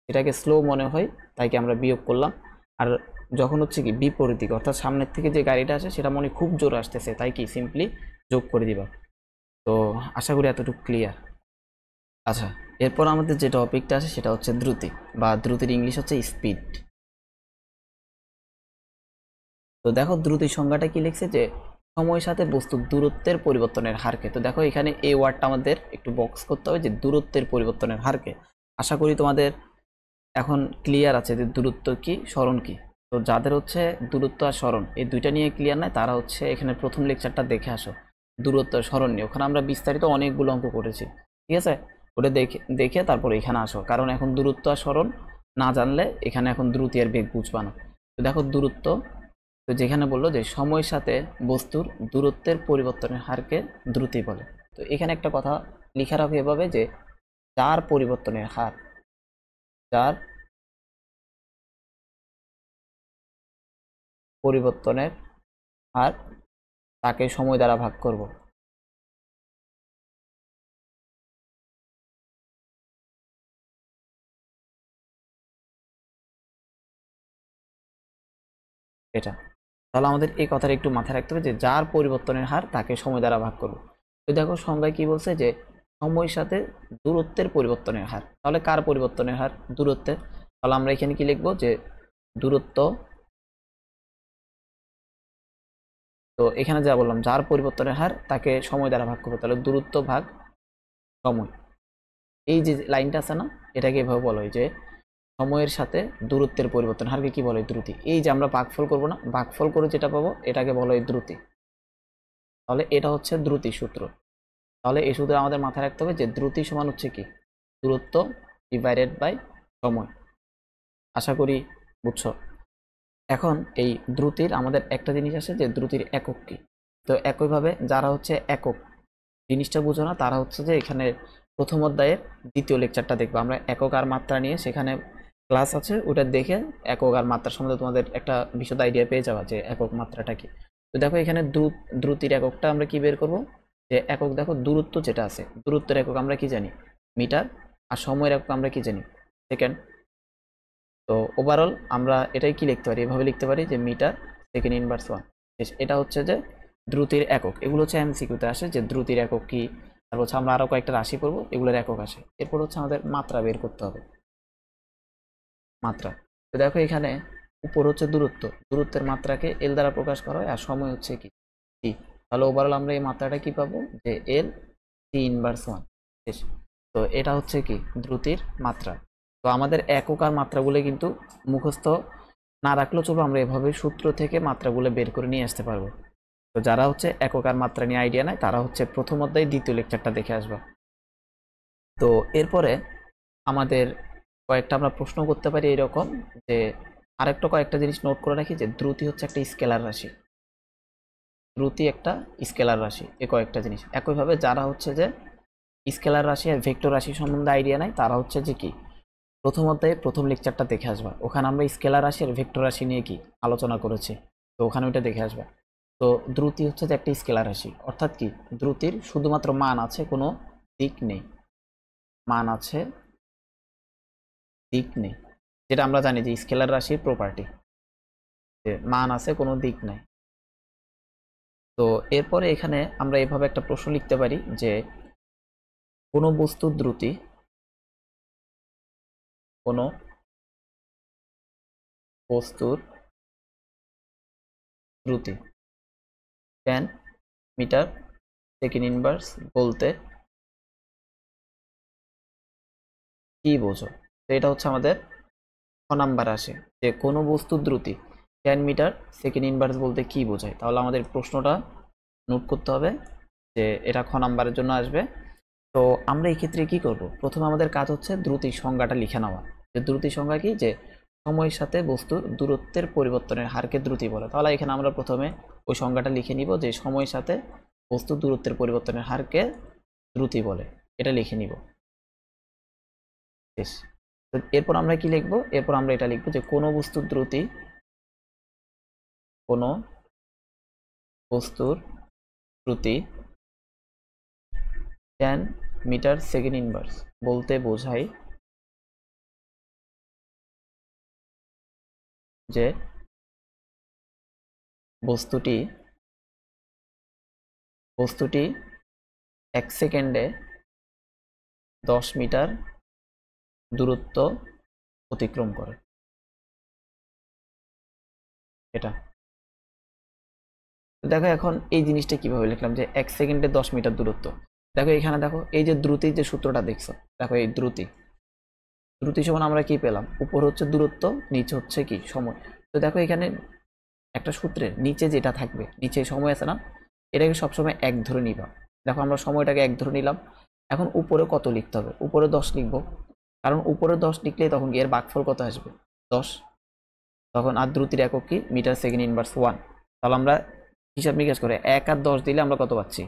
এটাকে স্লো মনে হয়, তাই কি আমরা বিয়োগ করলাম। আর যখন হচ্ছে কি বিপরীত দিকে, অর্থাৎ সামনের থেকে যে গাড়িটা আসে সেটা মনে খুব জোরে আসতেছে, তাই কি সিম্পলি যোগ করে দিবা। তো আশা করি এতটুকু ক্লিয়ার। আচ্ছা, এরপর আমাদের যে টপিকটা আছে সেটা হচ্ছে দ্রুতি, বা দ্রুতির ইংলিশ হচ্ছে স্পিড। তো দেখো দ্রুতির সংজ্ঞাটা কি লিখছে, যে সময়ের সাথে বস্তুর দূরত্বের পরিবর্তনের হারকে। তো দেখো এখানে এই ওয়ার্ডটা আমাদের একটু বক্স করতে হবে, যে দূরত্বের পরিবর্তনের হারকে। আশা করি তোমাদের এখন ক্লিয়ার আছে যে দূরত্ব কি, স্মরণ কি। তো যাদের হচ্ছে দূরত্ব আর স্মরণ এই দুইটা নিয়ে ক্লিয়ার নাই, তারা হচ্ছে এখানে প্রথম লেকচারটা দেখে আসো, দূরত্ব আর স্মরণ নিয়ে। ওখানে আমরা বিস্তারিত অনেকগুলো অঙ্ক করেছি, ঠিক আছে? ওটা দেখে দেখে তারপর এখানে আসো, কারণ এখন দূরত্ব আর স্মরণ না জানলে এখানে এখন দ্রুতি আর বেগ বুঝবা না। তো দেখো দূরত্ব, তো যেখানে বললো যে সময়ের সাথে বস্তুর দূরত্বের পরিবর্তনের হারকে দ্রুতি বলে। তো এখানে একটা কথা লিখে রাখো এভাবে, যে যার পরিবর্তনের হার, যার পরিবর্তনের হার, তাকে সময় দ্বারা ভাগ করব। এটা। তাহলে আমাদের এই কথাটা একটু মাথায় রাখতে হবে যে যার পরিবর্তনের হার তাকে সময় দ্বারা ভাগ করব। তো দেখো সংজ্ঞায় কি বলছে যে সময়ের সাথে দূরত্বের পরিবর্তনের হার। তাহলে কার পরিবর্তনের হার? দূরত্বের। তাহলে আমরা এখানে কি লিখবো যে দূরত্ব, তো এখানে যা বললাম যার পরিবর্তনের হার তাকে সময় দ্বারা ভাগ করবো, তাহলে দূরত্ব ভাগ সময়। এই যে লাইনটা আছে না, এটাকে এভাবে বলা হয় যে সময়ের সাথে দূরত্বের পরিবর্তন হারকে কি বলে? দ্রুতি। এই যে আমরা ভাগফল করব না, ভাগফল করে যেটা পাবো এটাকে বলা হয় দ্রুতি। তাহলে এটা হচ্ছে দ্রুতি সূত্র। তাহলে এই সূত্রে আমাদের মাথায় রাখতে হবে যে দ্রুতি সমান হচ্ছে কি? দূরত্ব ডিভাইডেড বাই সময়। আশা করি বুঝছো। এখন এই দ্রুতির আমাদের একটা জিনিস আছে যে দ্রুতির একক কি। তো একইভাবে যারা হচ্ছে একক জিনিসটা বুঝো না, তারা হচ্ছে যে এখানে প্রথম অধ্যায়ের দ্বিতীয় লেকচারটা দেখবো। আমরা একক আর মাত্রা নিয়ে সেখানে ক্লাস আছে, ওটা দেখে একক আর মাত্রার সম্বন্ধে তোমাদের একটা বিশদ আইডিয়া পেয়ে যাওয়া যে একক মাত্রাটা কি। তো দেখো এখানে দ্রুতির এককটা আমরা কি বের করব, যে একক দেখো দূরত্ব যেটা আছে, দূরত্বের একক আমরা কি জানি? মিটার। আর সময়ের একক আমরা কি জানি? সেকেন্ড। তো ওভারঅল আমরা এটাই কি লিখতে পারি? এভাবে লিখতে পারি যে মিটার সেকেন্ড ইনভার্স 1। এটা হচ্ছে যে দ্রুতির একক। এগুলো হচ্ছে এমসিকিউতে আসে যে দ্রুতির একক কি, তারপর হচ্ছে আমরা আরো কয়েকটা রাশি পড়বো, এগুলোর একক আসে। এরপর হচ্ছে আমাদের মাত্রা বের করতে হবে, মাত্রা। তো দেখো এখানে উপর হচ্ছে দূরত্ব, দূরত্বের মাত্রাকে এল দ্বারা প্রকাশ করা হয়, আর সময় হচ্ছে কি? টি। তাহলে ওভারঅল আমরা এই মাত্রাটা কি পাবো? যে এল টি ইনভার্স 1। তো এটা হচ্ছে কি? দ্রুতির মাত্রা। তো আমাদের একক আর মাত্রাগুলো কিন্তু মুখস্থ না রাখলেও চলবে, আমরা এভাবে সূত্র থেকে মাত্রাগুলো বের করে নিয়ে আসতে পারবো। তো যারা হচ্ছে একক আর মাত্রা নিয়ে আইডিয়া নাই, তারা হচ্ছে প্রথম অধ্যায় দ্বিতীয় লেকচারটা দেখে আসবা। তো এরপরে আমাদের কয়েকটা আমরা প্রশ্ন করতে পারি এরকম, যে আরেকটা কয়েকটা জিনিস নোট করে রাখি যে দ্রুতি হচ্ছে একটা স্কেলার রাশি। দ্রুতি একটা স্কেলার রাশি, এ কয়েকটা জিনিস। একইভাবে যারা হচ্ছে যে স্কেলার রাশি আর ভেক্টর রাশি সম্বন্ধে আইডিয়া নাই, তারা হচ্ছে যে কি প্রথম অধ্যায়ে প্রথম লেকচারটা দেখে আসবা। ওখানে আমরা স্কেলার রাশি আর ভেক্টর রাশি নিয়ে কি আলোচনা করেছি, তো ওখানে ওইটা দেখে আসবা। তো দ্রুতি হচ্ছে যে একটা স্কেলার রাশি, অর্থাৎ কি দ্রুতির শুধুমাত্র মান আছে, কোনো দিক নেই। মান আছে, দিক নেই, যেটা আমরা জানি যে স্কেলার রাশির প্রপার্টি, যে মান আছে কোনো দিক নাই। তো এরপরে এখানে আমরা এভাবে একটা প্রশ্ন লিখতে পারি যে কোনো বস্তুর দ্রুতি, কোনো বস্তুর দ্রুতি 10 মিটার সেকেন্ড ইনভার্স বলতে কি বোঝো? তো এটা হচ্ছে আমাদের ক নাম্বার আসে, যে কোনো বস্তুর দ্রুতি 10 মিটার সেকেন্ড ইনভার্স বলতে কি বোঝায়। তাহলে আমাদের প্রশ্নটা নোট করতে হবে যে এটা খ নাম্বারের জন্য আসবে। তো আমরা এই ক্ষেত্রে কি করব? প্রথমে আমাদের কাজ হচ্ছে দ্রুতির সংজ্ঞাটা লিখে নেওয়া, যে দ্রুতির সংজ্ঞা কি? যে সময়ের সাথে বস্তুর দূরত্বের পরিবর্তনের হারকে দ্রুতি বলে। তাহলে এখানে আমরা প্রথমে ওই সংজ্ঞাটা লিখে নিব যে সময়ের সাথে বস্তুর দূরত্বের পরিবর্তনের হারকে দ্রুতি বলে, এটা লিখে নিব। বেশ। তো এরপর আমরা কি লিখব? এরপর আমরা এটা লিখব যে কোনো বস্তুর দ্রুতি, কোনো বস্তুর দ্রুতি 10 মিটার সেকেন্ড ইনভার্স বলতে বোঝায় যে বস্তুটি 1 সেকেন্ডে 10 মিটার দূরত্ব অতিক্রম করে। এটা দেখো এখন এই জিনিসটা কিভাবে লিখলাম যে 1 সেকেন্ডে 10 মিটার দূরত্ব। দেখো এখানে দেখো এই যে দ্রুতির যে সূত্রটা দেখছো, দেখো এই দ্রুতি সমান আমরা কি পেলাম? উপর হচ্ছে দূরত্ব, নিচে হচ্ছে কি সময়। তো দেখো এখানে একটা সূত্রের নিচে যেটা থাকবে, নিচে সময় আছে না, এটাকে সবসময় 1 ধরে নিবা। দেখো আমরা সময়টাকে 1 ধরে নিলাম। এখন উপরে কত লিখতে হবে? উপরে 10 লিখবো, কারণ উপরে 10 লিখলে তখন এর ভাগফল কত আসবে? 10। তখন আর দ্রুতির একক কি? Metre second inverse 1। তাহলে আমরা হিসাব নিকাশ করে 1 আর 10 দিলে আমরা কত পাচ্ছি?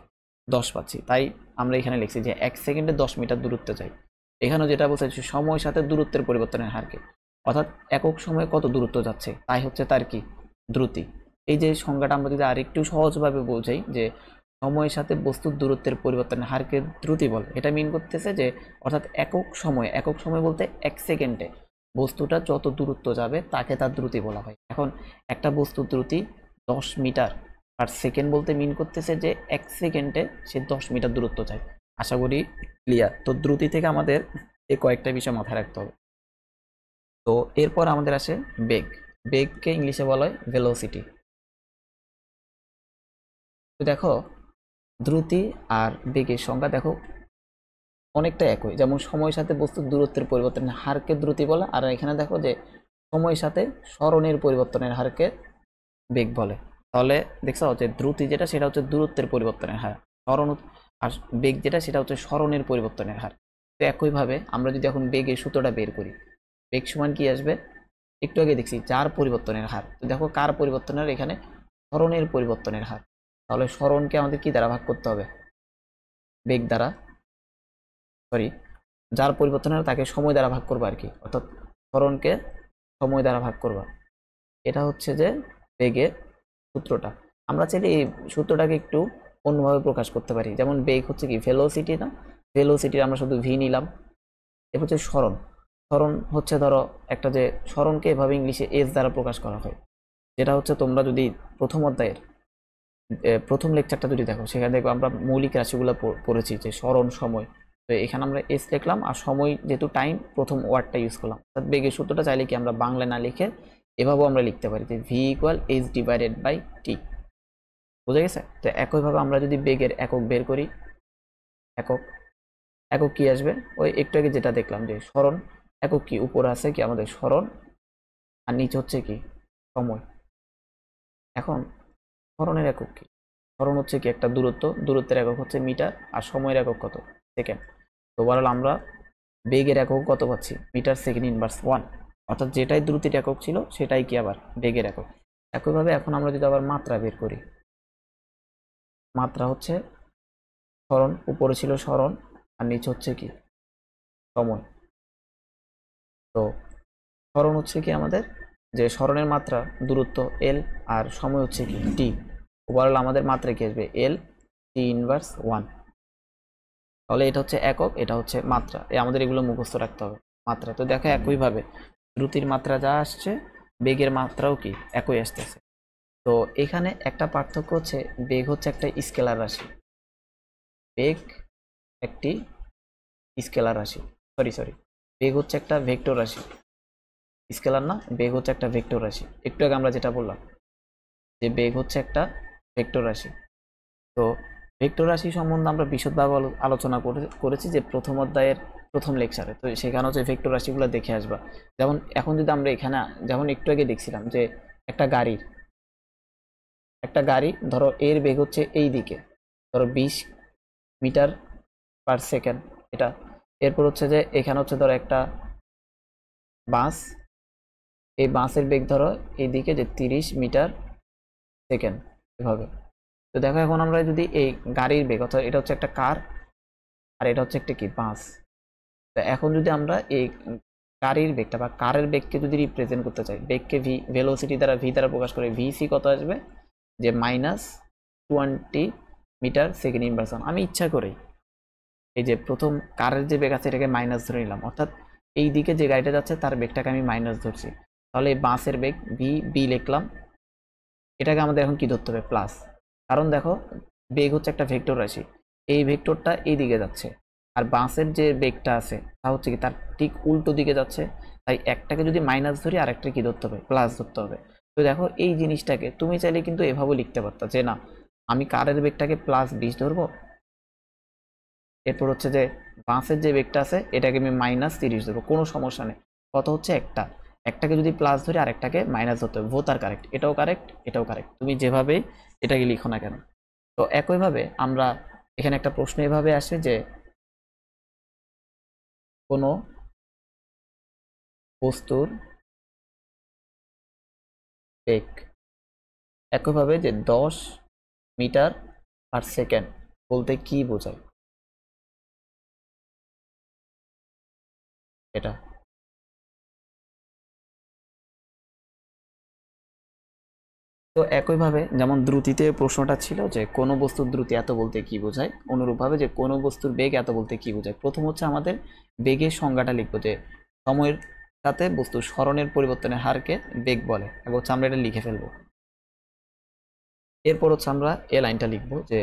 10 পাচ্ছি। তাই আমরা এখানে লিখছি যে 1 সেকেন্ডে 10 মিটার দূরত্বে যাই। এখানেও যেটা বলছে সময়ের সাথে দূরত্বের পরিবর্তনের হারকে, অর্থাৎ একক সময়ে কত দূরত্ব যাচ্ছে তাই হচ্ছে তার কি? দ্রুতি। এই যে সংজ্ঞাটা আমরা যদি আরেকটু সহজভাবে বোঝাই যে সময়ের সাথে বস্তুর দূরত্বের পরিবর্তনের হারকে দ্রুতি বলে, এটা মিন করতেছে যে অর্থাৎ একক সময় বলতে 1 সেকেন্ডে বস্তুটা যত দূরত্ব যাবে তাকে তার দ্রুতি বলা হয়। এখন একটা বস্তুর দ্রুতি 10 মিটার পার সেকেন্ড বলতে মিন করতেছে যে 1 সেকেন্ডে সে 10 মিটার দূরত্ব যায়। আশা করি ক্লিয়ার। তো দ্রুতি থেকে আমাদের এই কয়েকটা বিষয় মাথায় রাখতে হবে। তো এরপর আমাদের আসে বেগ। বেগকে ইংলিশে বলা হয় ভেলোসিটি। তো দেখো দ্রুতি আর বেগের সংজ্ঞা দেখো অনেকটা একই। যেমন সময়ের সাথে বস্তুর দূরত্বের পরিবর্তনের হারকে দ্রুতি বলে, আর এখানে দেখো যে সময়ের সাথে সরণের পরিবর্তনের হারকে বেগ বলে। তাহলে দেখছো যে দ্রুতি যেটা সেটা হচ্ছে দূরত্বের পরিবর্তনের হার, সরণ আর বেগ যেটা সেটা হচ্ছে সরণের পরিবর্তনের হার। তো একইভাবে আমরা যদি এখন বেগের সূত্রটা বের করি, বেগ সমান কি আসবে? একটু আগে দেখছি যার পরিবর্তনের হার। তো দেখো কার পরিবর্তনের, এখানে সরণের পরিবর্তনের হার। তাহলে সরণকে আমাদের কি দ্বারা ভাগ করতে হবে? বেগ দ্বারা, সরি, যার পরিবর্তন হয় তাকে সময় দ্বারা ভাগ করবো আর কি, অর্থাৎ সরণকে সময় দ্বারা ভাগ করবা। এটা হচ্ছে যে বেগের সূত্রটা। আমরা চাইলে এই সূত্রটাকে একটু অন্যভাবে প্রকাশ করতে পারি। যেমন বেগ হচ্ছে কি ভেলোসিটি, না ভেলোসিটির আমরা শুধু ভি নিলাম। এরপর হচ্ছে সরণ। সরণ হচ্ছে ধরো একটা যে সরণকে এভাবে ইংলিশে এস দ্বারা প্রকাশ করা হয়, যেটা হচ্ছে তোমরা যদি প্রথম অধ্যায়ের প্রথম লেকচারটা যদি দেখো সেখানে দেখবো আমরা মৌলিক রাশিগুলো পড়েছি যে সরণ সময়। তো এখানে আমরা এস লিখলাম আর সময় যেহেতু টাইম প্রথম ওয়ার্ডটা ইউজ করলাম। অর্থাৎ বেগের সূত্রটা চাইলে কি আমরা বাংলায় না লিখে এভাবেও আমরা লিখতে পারি যে V equal H divided by T. বুঝে গেছে? তো একইভাবে আমরা যদি বেগের একক বের করি, একক একক কি আসবে? ওই একটু আগে যেটা দেখলাম যে সরণ একক কি উপরে আছে কি আমাদের সরণ, আর নিচে হচ্ছে কি সময়। এখন সরণের একক কি? সরণ হচ্ছে কি একটা দূরত্ব, দূরত্বের একক হচ্ছে মিটার, আর সময়ের একক কত? সেকেন্ড। তো ওভারঅল আমরা বেগের একক কত পাচ্ছি? Metre second inverse 1। অর্থাৎ যেটাই দ্রুতির একক ছিল সেটাই কি আবার বেগের একক। একইভাবে এখন আমরা যদি আবার মাত্রা বের করি, মাত্রা হচ্ছে সরণ, উপরে ছিল সরণ আর নিচে হচ্ছে কি সময়। তো সরণ হচ্ছে কি আমাদের যে সরণের মাত্রা দূরত্ব এল, আর সময় হচ্ছে কি টি। ওভারঅল আমাদের মাত্রা কি আসবে? এল টি ইনভার্স 1। তাহলে এটা হচ্ছে একক, এটা হচ্ছে মাত্রা। আমাদের এগুলো মুখস্থ রাখতে হবে। মাত্রা তো দেখো একইভাবে দ্রুতির মাত্রা যা আসছে বেগের মাত্রাও কি একই আসতেছে। তো এখানে একটা পার্থক্য হচ্ছে বেগ হচ্ছে একটা স্কেলার রাশি, বেগ একটি স্কেলার রাশি, সরি বেগ হচ্ছে একটা ভেক্টর রাশি। স্কেলার না, বেগ হচ্ছে একটা ভেক্টর রাশি। একটু আগে আমরা যেটা বললাম যে বেগ হচ্ছে একটা ভেক্টর রাশি। তো ভেক্টর রাশি সম্বন্ধে আমরা বিশদভাবে আলোচনা করেছি যে প্রথম অধ্যায়ের প্রথম লেকচারে। তো সেখানে হচ্ছে ভেক্টর রাশিগুলো দেখে আসবা। যেমন এখন যদি আমরা এখানে যেমন একটু আগে দেখছিলাম যে একটা গাড়ি ধরো এর বেগ হচ্ছে এই দিকে, ধরো 20 মিটার পার সেকেন্ড এটা। এরপর হচ্ছে যে এখানে হচ্ছে ধরো একটা বাস, এই বাসের বেগ ধরো এইদিকে যে 30 মিটার সেকেন্ড এভাবে। তো দেখো এখন আমরা যদি এই গাড়ির বেগ, অর্থাৎ এটা হচ্ছে একটা কার আর এটা হচ্ছে একটা কি বাস। তো এখন যদি আমরা এই গাড়ির বেগটা বা কারের বেগকে যদি রিপ্রেজেন্ট করতে চাই, বেগকে ভেলোসিটি দ্বারা ভি দ্বারা প্রকাশ করে, ভিসি কত আসবে? যে -20 মিটার সেকেন্ড ইনভার্স 1। আমি ইচ্ছা করেই এই যে প্রথম কারের যে বেগ আছে এটাকে মাইনাস ধরে নিলাম, অর্থাৎ এই দিকে যে গাড়িটা যাচ্ছে তার বেগটাকে আমি মাইনাস ধরছি। তাহলে এই বাসের বেগ বি লিখলাম, এটাকে আমাদের এখন কি ধরতে হবে? প্লাস। কারণ দেখো বেগ হচ্ছে একটা ভেক্টর রাশি, এই ভেক্টরটা এই দিকে যাচ্ছে, আর বাসের যে বেগটা আছে তা হচ্ছে কি তার ঠিক উল্টো দিকে যাচ্ছে। তাই একটাকে যদি মাইনাস ধরি আর একটা কি ধরতে হবে? প্লাস ধরতে হবে। তো দেখো এই জিনিসটাকে তুমি চাইলে কিন্তু এভাবে লিখতে পারতা যে না আমি কারের বেগটাকে +20 ধরবো, এরপর হচ্ছে যে বাসের যে বেগটা আছে এটাকে আমি -30 ধরবো, কোনো সমস্যা নেই। কত হচ্ছে? একটাকে যদি প্লাস ধরে আর একটাকে মাইনাস ধরতে হবে। বোথ আর কারেক্ট, এটাও কারেক্ট এটাও কারেক্ট, তুমি যেভাবেই এটাকে লিখো না কেন। তো একইভাবে আমরা এখানে একটা প্রশ্ন এভাবে আসে যে কোনো বস্তুর বেগ একইভাবে যে 10 মিটার পার সেকেন্ড বলতে কি বোঝায়? এটা তো একইভাবে যেমন দ্রুতিতে প্রশ্নটা ছিল যে কোনো বস্তুর দ্রুতি এত বলতে কি বোঝায়, অনুরূপভাবে যে কোনো বস্তুর বেগ এত বলতে কি বোঝায়। প্রথম হচ্ছে আমাদের বেগের সংজ্ঞাটা লিখবো যে সময়ের সাথে বস্তুর সরণের পরিবর্তনের হারকে বেগ বলে। এবং হচ্ছে আমরা এটা লিখে ফেলবো। এরপর হচ্ছে আমরা এই লাইনটা লিখবো যে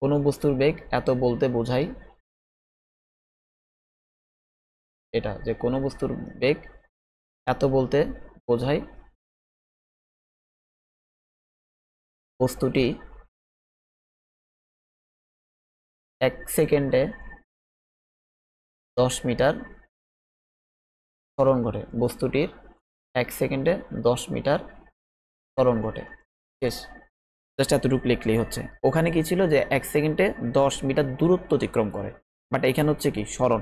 কোনো বস্তুর বেগ এত বলতে বোঝাই, এটা যে কোনো বস্তুর বেগ এত বলতে বোঝাই বস্তুটি 1 সেকেন্ডে 10 মিটার ত্বরণ ঘটে। বস্তুটির 1 সেকেন্ডে 10 মিটার ত্বরণ ঘটে। শেষ। জাস্ট এতটুকু লিখলেই হচ্ছে। ওখানে কি ছিল যে 1 সেকেন্ডে 10 মিটার দূরত্ব অতিক্রম করে, বাট এখানে হচ্ছে কি সরণ।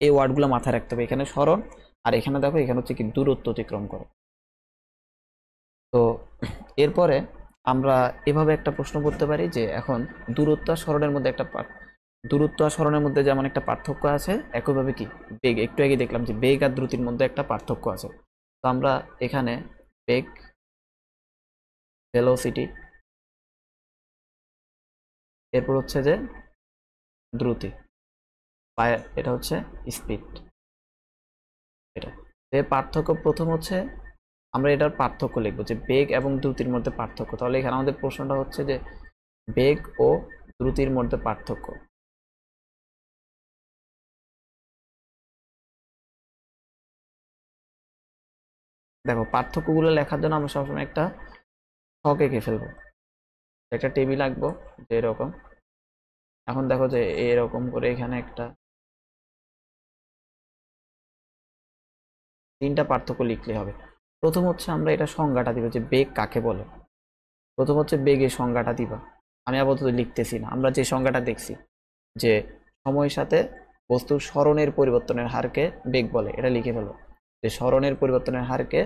এই ওয়ার্ডগুলো মাথায় রাখতে হবে। এখানে সরণ, আর এখানে দেখো এখানে হচ্ছে কি দূরত্ব অতিক্রম করে। তো এরপরে আমরা এভাবে একটা প্রশ্ন করতে পারি যে এখন দূরত্ব আর সরণের মধ্যে একটা দূরত্ব আর সরণের মধ্যে যেমন একটা পার্থক্য আছে, একইভাবে কি বেগ, একটু আগে দেখলাম যে বেগ আর দ্রুতির মধ্যে একটা পার্থক্য আছে। তো আমরা এখানে বেগ, ভেলোসিটি, এরপর হচ্ছে যে দ্রুতি, এটা হচ্ছে স্পিড। এটা এর পার্থক্য প্রথম হচ্ছে আমরা এটার পার্থক্য লিখবো যে বেগ এবং দ্রুতির মধ্যে পার্থক্য। তাহলে এখানে আমাদের প্রশ্নটা হচ্ছে যে বেগ ও দ্রুতির মধ্যে পার্থক্য। দেখো পার্থক্যগুলো লেখার জন্য আমরা সবসময় একটা ছক এঁকে ফেলবো, একটা টেবিল আঁকবো যে এরকম। এখন দেখো যে এরকম করে এখানে একটা 3টা পার্থক্য লিখলে হবে। প্রথম হচ্ছে আমরা এটা সংজ্ঞাটা দিব যে বেগ কাকে বলে। প্রথম হচ্ছে বেগের সংজ্ঞাটা দিবা। আমি আপাতত লিখতেছি না, আমরা যে সংজ্ঞাটা দেখছি যে সময়ের সাথে বস্তুর সরণের পরিবর্তনের হারকে বেগ বলে, এটা লিখে ফেলো যে সরণের পরিবর্তনের হারকে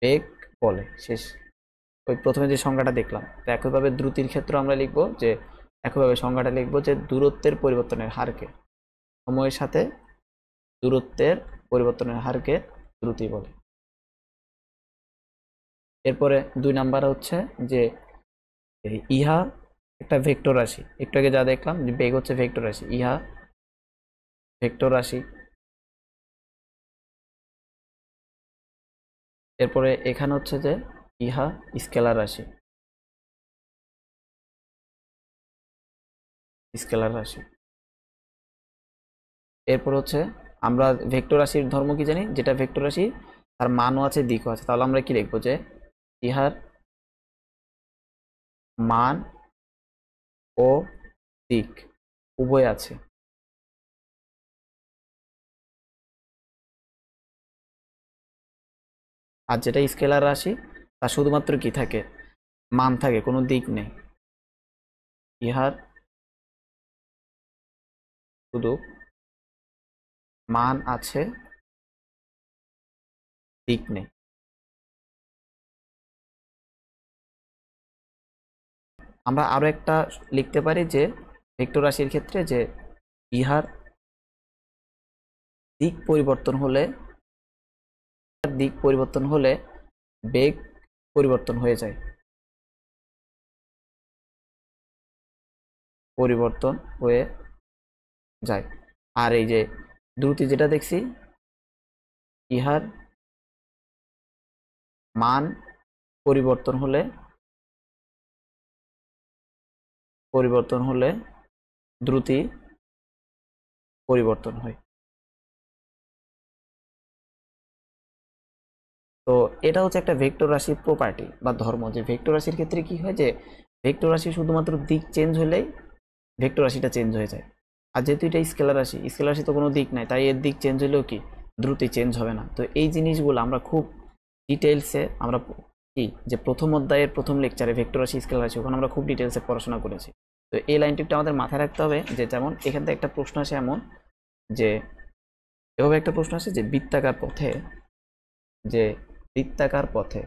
বেগ বলে। শেষ। ওই প্রথমে যে সংজ্ঞাটা দেখলাম, তো একইভাবে দ্রুতির ক্ষেত্রে আমরা লিখবো যে একইভাবে সংজ্ঞাটা লিখবো যে দূরত্বের পরিবর্তনের হারকে, সময়ের সাথে দূরত্বের পরিবর্তনের হারকে দ্রুতি বলে। এরপরে 2 নাম্বার হচ্ছে যে ইহা একটা ভেক্টর রাশি। একটু আগে যা দেখলাম যে বেগ হচ্ছে ভেক্টর রাশি, ইহা ভেক্টর রাশি। এরপরে এখানে হচ্ছে যে ইহা স্কেলার রাশি, স্কেলার রাশি। এরপর হচ্ছে আমরা ভেক্টর রাশির ধর্ম কি জানি, যেটা ভেক্টর রাশি তার মানও আছে দিকও আছে। তাহলে আমরা কি লিখবো যে ইহার মান ও দিক উভয় আছে। আর যেটা স্কেলার রাশি তার শুধুমাত্র কি থাকে, মান থাকে, কোনো দিক নেই। ইহার শুধু মান আছে, দিক নেই। আমরা আরো একটা লিখতে পারি যে ভেক্টর রাশির ক্ষেত্রে যে ইহার দিক পরিবর্তন হলে, দিক পরিবর্তন হলে বেগ পরিবর্তন হয়ে যায়, পরিবর্তন হয়ে যায়। আর এই যে দ্রুতি যেটা দেখছি, ইহার মান পরিবর্তন হলে, পরিবর্তন হলে দ্রুতি পরিবর্তন হয়। তো এটা হচ্ছে একটা ভেক্টর রাশির প্রপার্টি বা ধর্ম, যে ভেক্টর রাশির ক্ষেত্রে কি হয় যে ভেক্টর রাশি শুধুমাত্র দিক চেঞ্জ হলেই ভেক্টর রাশিটা চেঞ্জ হয়ে যায়। আর যেহেতু এটা স্কেলার রাশি, স্কেলার রাশি তো কোনো দিক নাই, তাই এর দিক চেঞ্জ হলেও কি দ্রুতি চেঞ্জ হবে না। তো এই জিনিসগুলো আমরা খুব ডিটেলসে আমরা কি যে প্রথম অধ্যায়ের প্রথম লেকচারে ভেক্টর রাশি স্কেলার রাশি ওখানে আমরা খুব ডিটেলসে পড়াশোনা করেছি। তো এই লাইনটি আমাদের মাথায় রাখতে হবে যে যেমন এখান থেকে একটা প্রশ্ন আসে এমন যে এভাবে একটা প্রশ্ন আসে যে বৃত্তাকার পথে, যে বৃত্তাকার পথে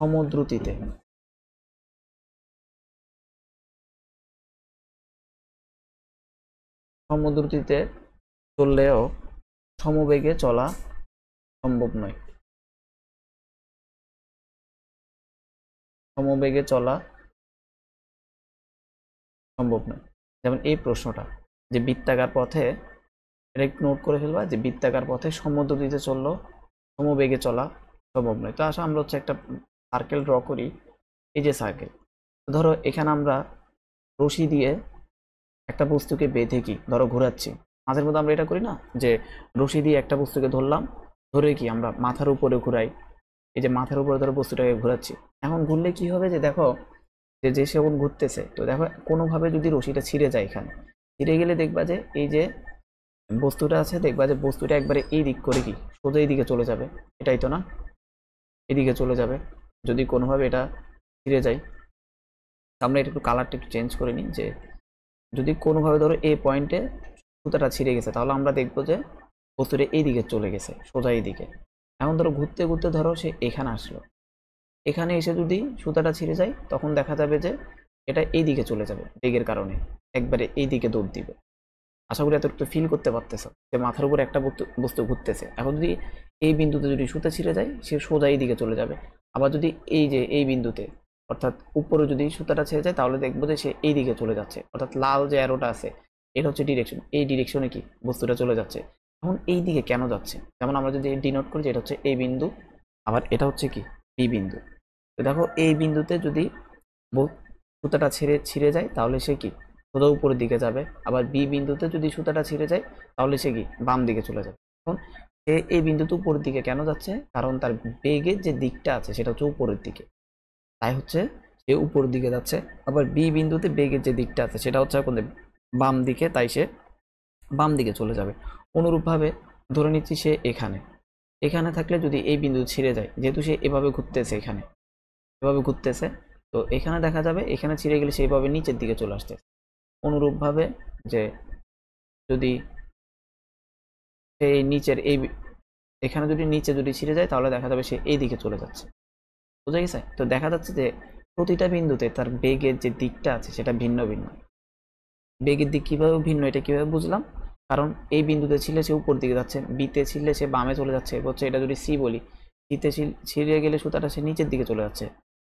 সমদ্রুতিতে, সমদ্রুতিতে চললেও সমবেগে চলা সম্ভব নয়, সমবেগে চলা সম্ভব নয়। যেমন এই প্রশ্নটা যে বৃত্তাকার পথে, এটা একটু নোট করে ফেলবা যে বৃত্তাকার পথে সমদ্রুতিতে চললো সমবেগে চলা সম্ভব নয়। তো আসলে আমরা হচ্ছে একটা সার্কেল ড্র করি, এই যে সার্কেল। ধরো এখানে আমরা রশি দিয়ে একটা বস্তুকে বেঁধে কি ধরো ঘোরাচ্ছি, মাঝের মধ্যে আমরা এটা করি না যে রশি দিয়ে একটা বস্তুকে ধরলাম, ধরে কি আমরা মাথার উপরে ঘুরাই, এই যে মাথার উপরে ধরো বস্তুটাকে ঘোরাচ্ছি। এখন ঘুরলে কি হবে যে দেখো যে যে সেগুন ঘুরতেছে, তো দেখো কোনোভাবে যদি রশিটা ছিঁড়ে যায়, এখানে ছিঁড়ে গেলে দেখবা যে এই যে বস্তুটা আছে, দেখবা যে বস্তুটা একবারে এই দিক করে কি সোজা এই দিকে চলে যাবে, এটাই তো না, এদিকে চলে যাবে যদি কোনোভাবে এটা ছিঁড়ে যায়। আমরা এটা একটু কালারটা একটু চেঞ্জ করে নিই, যে যদি কোনোভাবে ধরো এই পয়েন্টে সুতাটা ছিঁড়ে গেছে, তাহলে আমরা দেখবো যে বস্তুটা এই দিকে চলে গেছে সোজা এই দিকে। এখন ধরো ঘুরতে ঘুরতে ধরো সে এখানে আসলো, এখানে এসে যদি সুতাটা ছিঁড়ে যায় তখন দেখা যাবে যে এটা এই দিকে চলে যাবে বেগের কারণে, একবারে এই দিকে দৌড় দিবে। আশা করি এতটুকু ফিল করতে পারতেছ যে মাথার উপর একটা বস্তু ঘুরতেছে। এখন যদি এই বিন্দুতে যদি সুতা ছিঁড়ে যায় সে সোজা এই দিকে চলে যাবে। আবার যদি এই যে এই বিন্দুতে অর্থাৎ উপরে যদি সুতাটা ছিঁড়ে যায় তাহলে দেখবো যে সে এই দিকে চলে যাচ্ছে, অর্থাৎ লাল যে অ্যারোটা আছে এটা হচ্ছে ডিরেকশন, এই ডিরেকশনে কি বস্তুটা চলে যাচ্ছে। এখন এই দিকে কেন যাচ্ছে, যেমন আমরা যদি ডিনোট করি যে এটা হচ্ছে এই বিন্দু, আবার এটা হচ্ছে কি বি বিন্দু। তো দেখো এই বিন্দুতে যদি সুতাটা ছিঁড়ে যায় তাহলে সে কি সোজা উপরের দিকে যাবে, আবার বি বিন্দুতে যদি সুতাটা ছিঁড়ে যায় তাহলে সে কি বাম দিকে চলে যাবে। এখন সে এই বিন্দুতে উপরের দিকে কেন যাচ্ছে, কারণ তার বেগের যে দিকটা আছে সেটা হচ্ছে উপরের দিকে, তাই হচ্ছে সে উপরের দিকে যাচ্ছে। আবার বি বিন্দুতে বেগের যে দিকটা আছে সেটা হচ্ছে এখন বাম দিকে, তাই সে বাম দিকে চলে যাবে। অনুরূপভাবে ধরে নিচ্ছি সে এখানে থাকলে যদি এই বিন্দু ছিঁড়ে যায়, যেহেতু সে এভাবে ঘুরতেছে, এভাবে ঘুরতেছে, তো এখানে দেখা যাবে এখানে ছিঁড়ে গেলে সেইভাবে নিচের দিকে চলে আসতে। অনুরূপভাবে যে যদি সেই নিচের এই এখানে যদি নিচে যদি ছিঁড়ে যায় তাহলে দেখা যাবে সে এই দিকে চলে যাচ্ছে। বুঝা গেছে? তো দেখা যাচ্ছে যে প্রতিটা বিন্দুতে তার বেগের যে দিকটা আছে সেটা ভিন্ন ভিন্ন। বেগের দিক কিভাবে ভিন্ন এটা কিভাবে বুঝলাম, কারণ এই বিন্দুতে ছিলে সে উপর দিকে যাচ্ছে, বিতে ছিলে সে বামে চলে যাচ্ছে, হচ্ছে এটা যদি সি বলি, সিতে ছিঁড়ে গেলে সুতাটা সে নিচের দিকে চলে যাচ্ছে,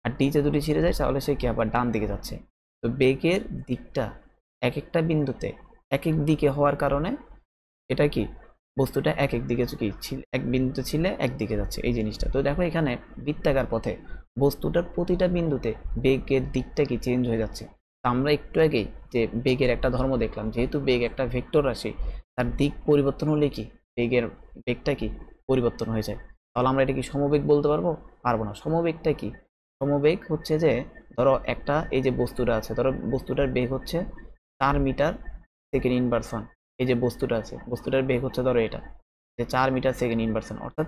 আর ডিতে যদি ছিঁড়ে যায় তাহলে সে কি আবার ডান দিকে যাচ্ছে। তো বেগের দিকটা এক একটা বিন্দুতে এক এক দিকে হওয়ার কারণে এটা কি বস্তুটা এক এক দিকে কি এক বিন্দুতে ছিলে একদিকে যাচ্ছে এই জিনিসটা। তো দেখো এখানে বৃত্তাকার পথে বস্তুটার প্রতিটা বিন্দুতে বেগের দিকটা কি চেঞ্জ হয়ে যাচ্ছে। আমরা একটু আগেই যে বেগের একটা ধর্ম দেখলাম, যেহেতু বেগ একটা ভেক্টর রাশি, তার দিক পরিবর্তন হলে কি বেগটা কি পরিবর্তন হয়ে যায়। তাহলে আমরা এটা কি সমবেগ বলতে পারবো? পারবো না। সমবেগটা কি? সমবেগ হচ্ছে যে ধরো একটা এই যে বস্তুটা আছে, ধরো বস্তুটার বেগ হচ্ছে 4 মিটার সেকেন্ড ইনভার্স 1। এই যে বস্তুটা আছে, বস্তুটার বেগ হচ্ছে ধরো এটা যে 4 মিটার সেকেন্ড ইনভার্স 1, অর্থাৎ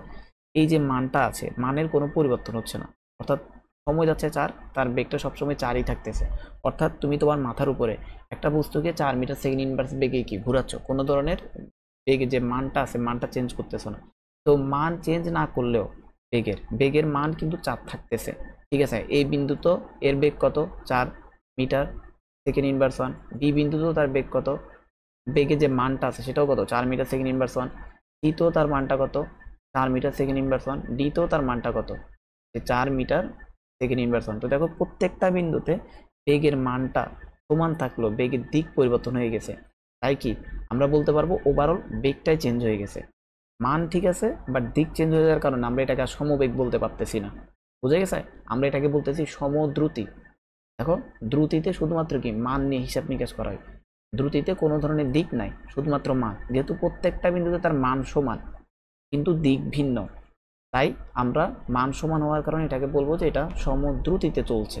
এই যে মানটা আছে মানের কোনো পরিবর্তন হচ্ছে না, অর্থাৎ সময় যাচ্ছে 4, তার বেগটা সবসময় 4ই থাকতেছে। অর্থাৎ তুমি তোমার মাথার উপরে একটা বস্তুকে 4 মিটার সেকেন্ড ইনভার্স বেগে কি ঘুরাচ্ছ, কোনো ধরনের বেগে যে মানটা আছে মানটা চেঞ্জ করতেছো না। তো মান চেঞ্জ না করলেও বেগের মান কিন্তু 4 থাকতেছে। ঠিক আছে, এই বিন্দু তো এর বেগ কত 4 মিটার সেকেন্ড ইনভার্স 1, বি বিন্দু তো তার বেগ কত, বেগে যে মানটা আছে সেটাও কত 4 মিটার সেকেন্ড ইনভার্স 1, সি তো তার মানটা কত 4 মিটার সেকেন্ড ইনভার্স 1, ডি তো তার মানটা কত 4 মিটার সেকেন্ড ইনভার্স 1। তো দেখো প্রত্যেকটা বিন্দুতে বেগের মানটা সমান থাকলেও বেগের দিক পরিবর্তন হয়ে গেছে, তাই কি আমরা বলতে পারবো ওভারঅল বেগটাই চেঞ্জ হয়ে গেছে। মান ঠিক আছে বাট দিক চেঞ্জ হয়ে যাওয়ার কারণে আমরা এটাকে আর সমবেগ বলতে পারতেছি না। বুঝে গেছে? আমরা এটাকে বলতেছি সমদ্রুতি। দেখো দ্রুতিতে শুধুমাত্র কি মান নিয়ে হিসাব নিকাশ করা হয়, দ্রুতিতে কোনো ধরনের দিক নাই, শুধুমাত্র মান। যেহেতু প্রত্যেকটা বিন্দুতে তার মান সমান কিন্তু দিক ভিন্ন, তাই আমরা মান সমান হওয়ার কারণে এটাকে বলবো যে এটা সমদ্রুতিতে চলছে।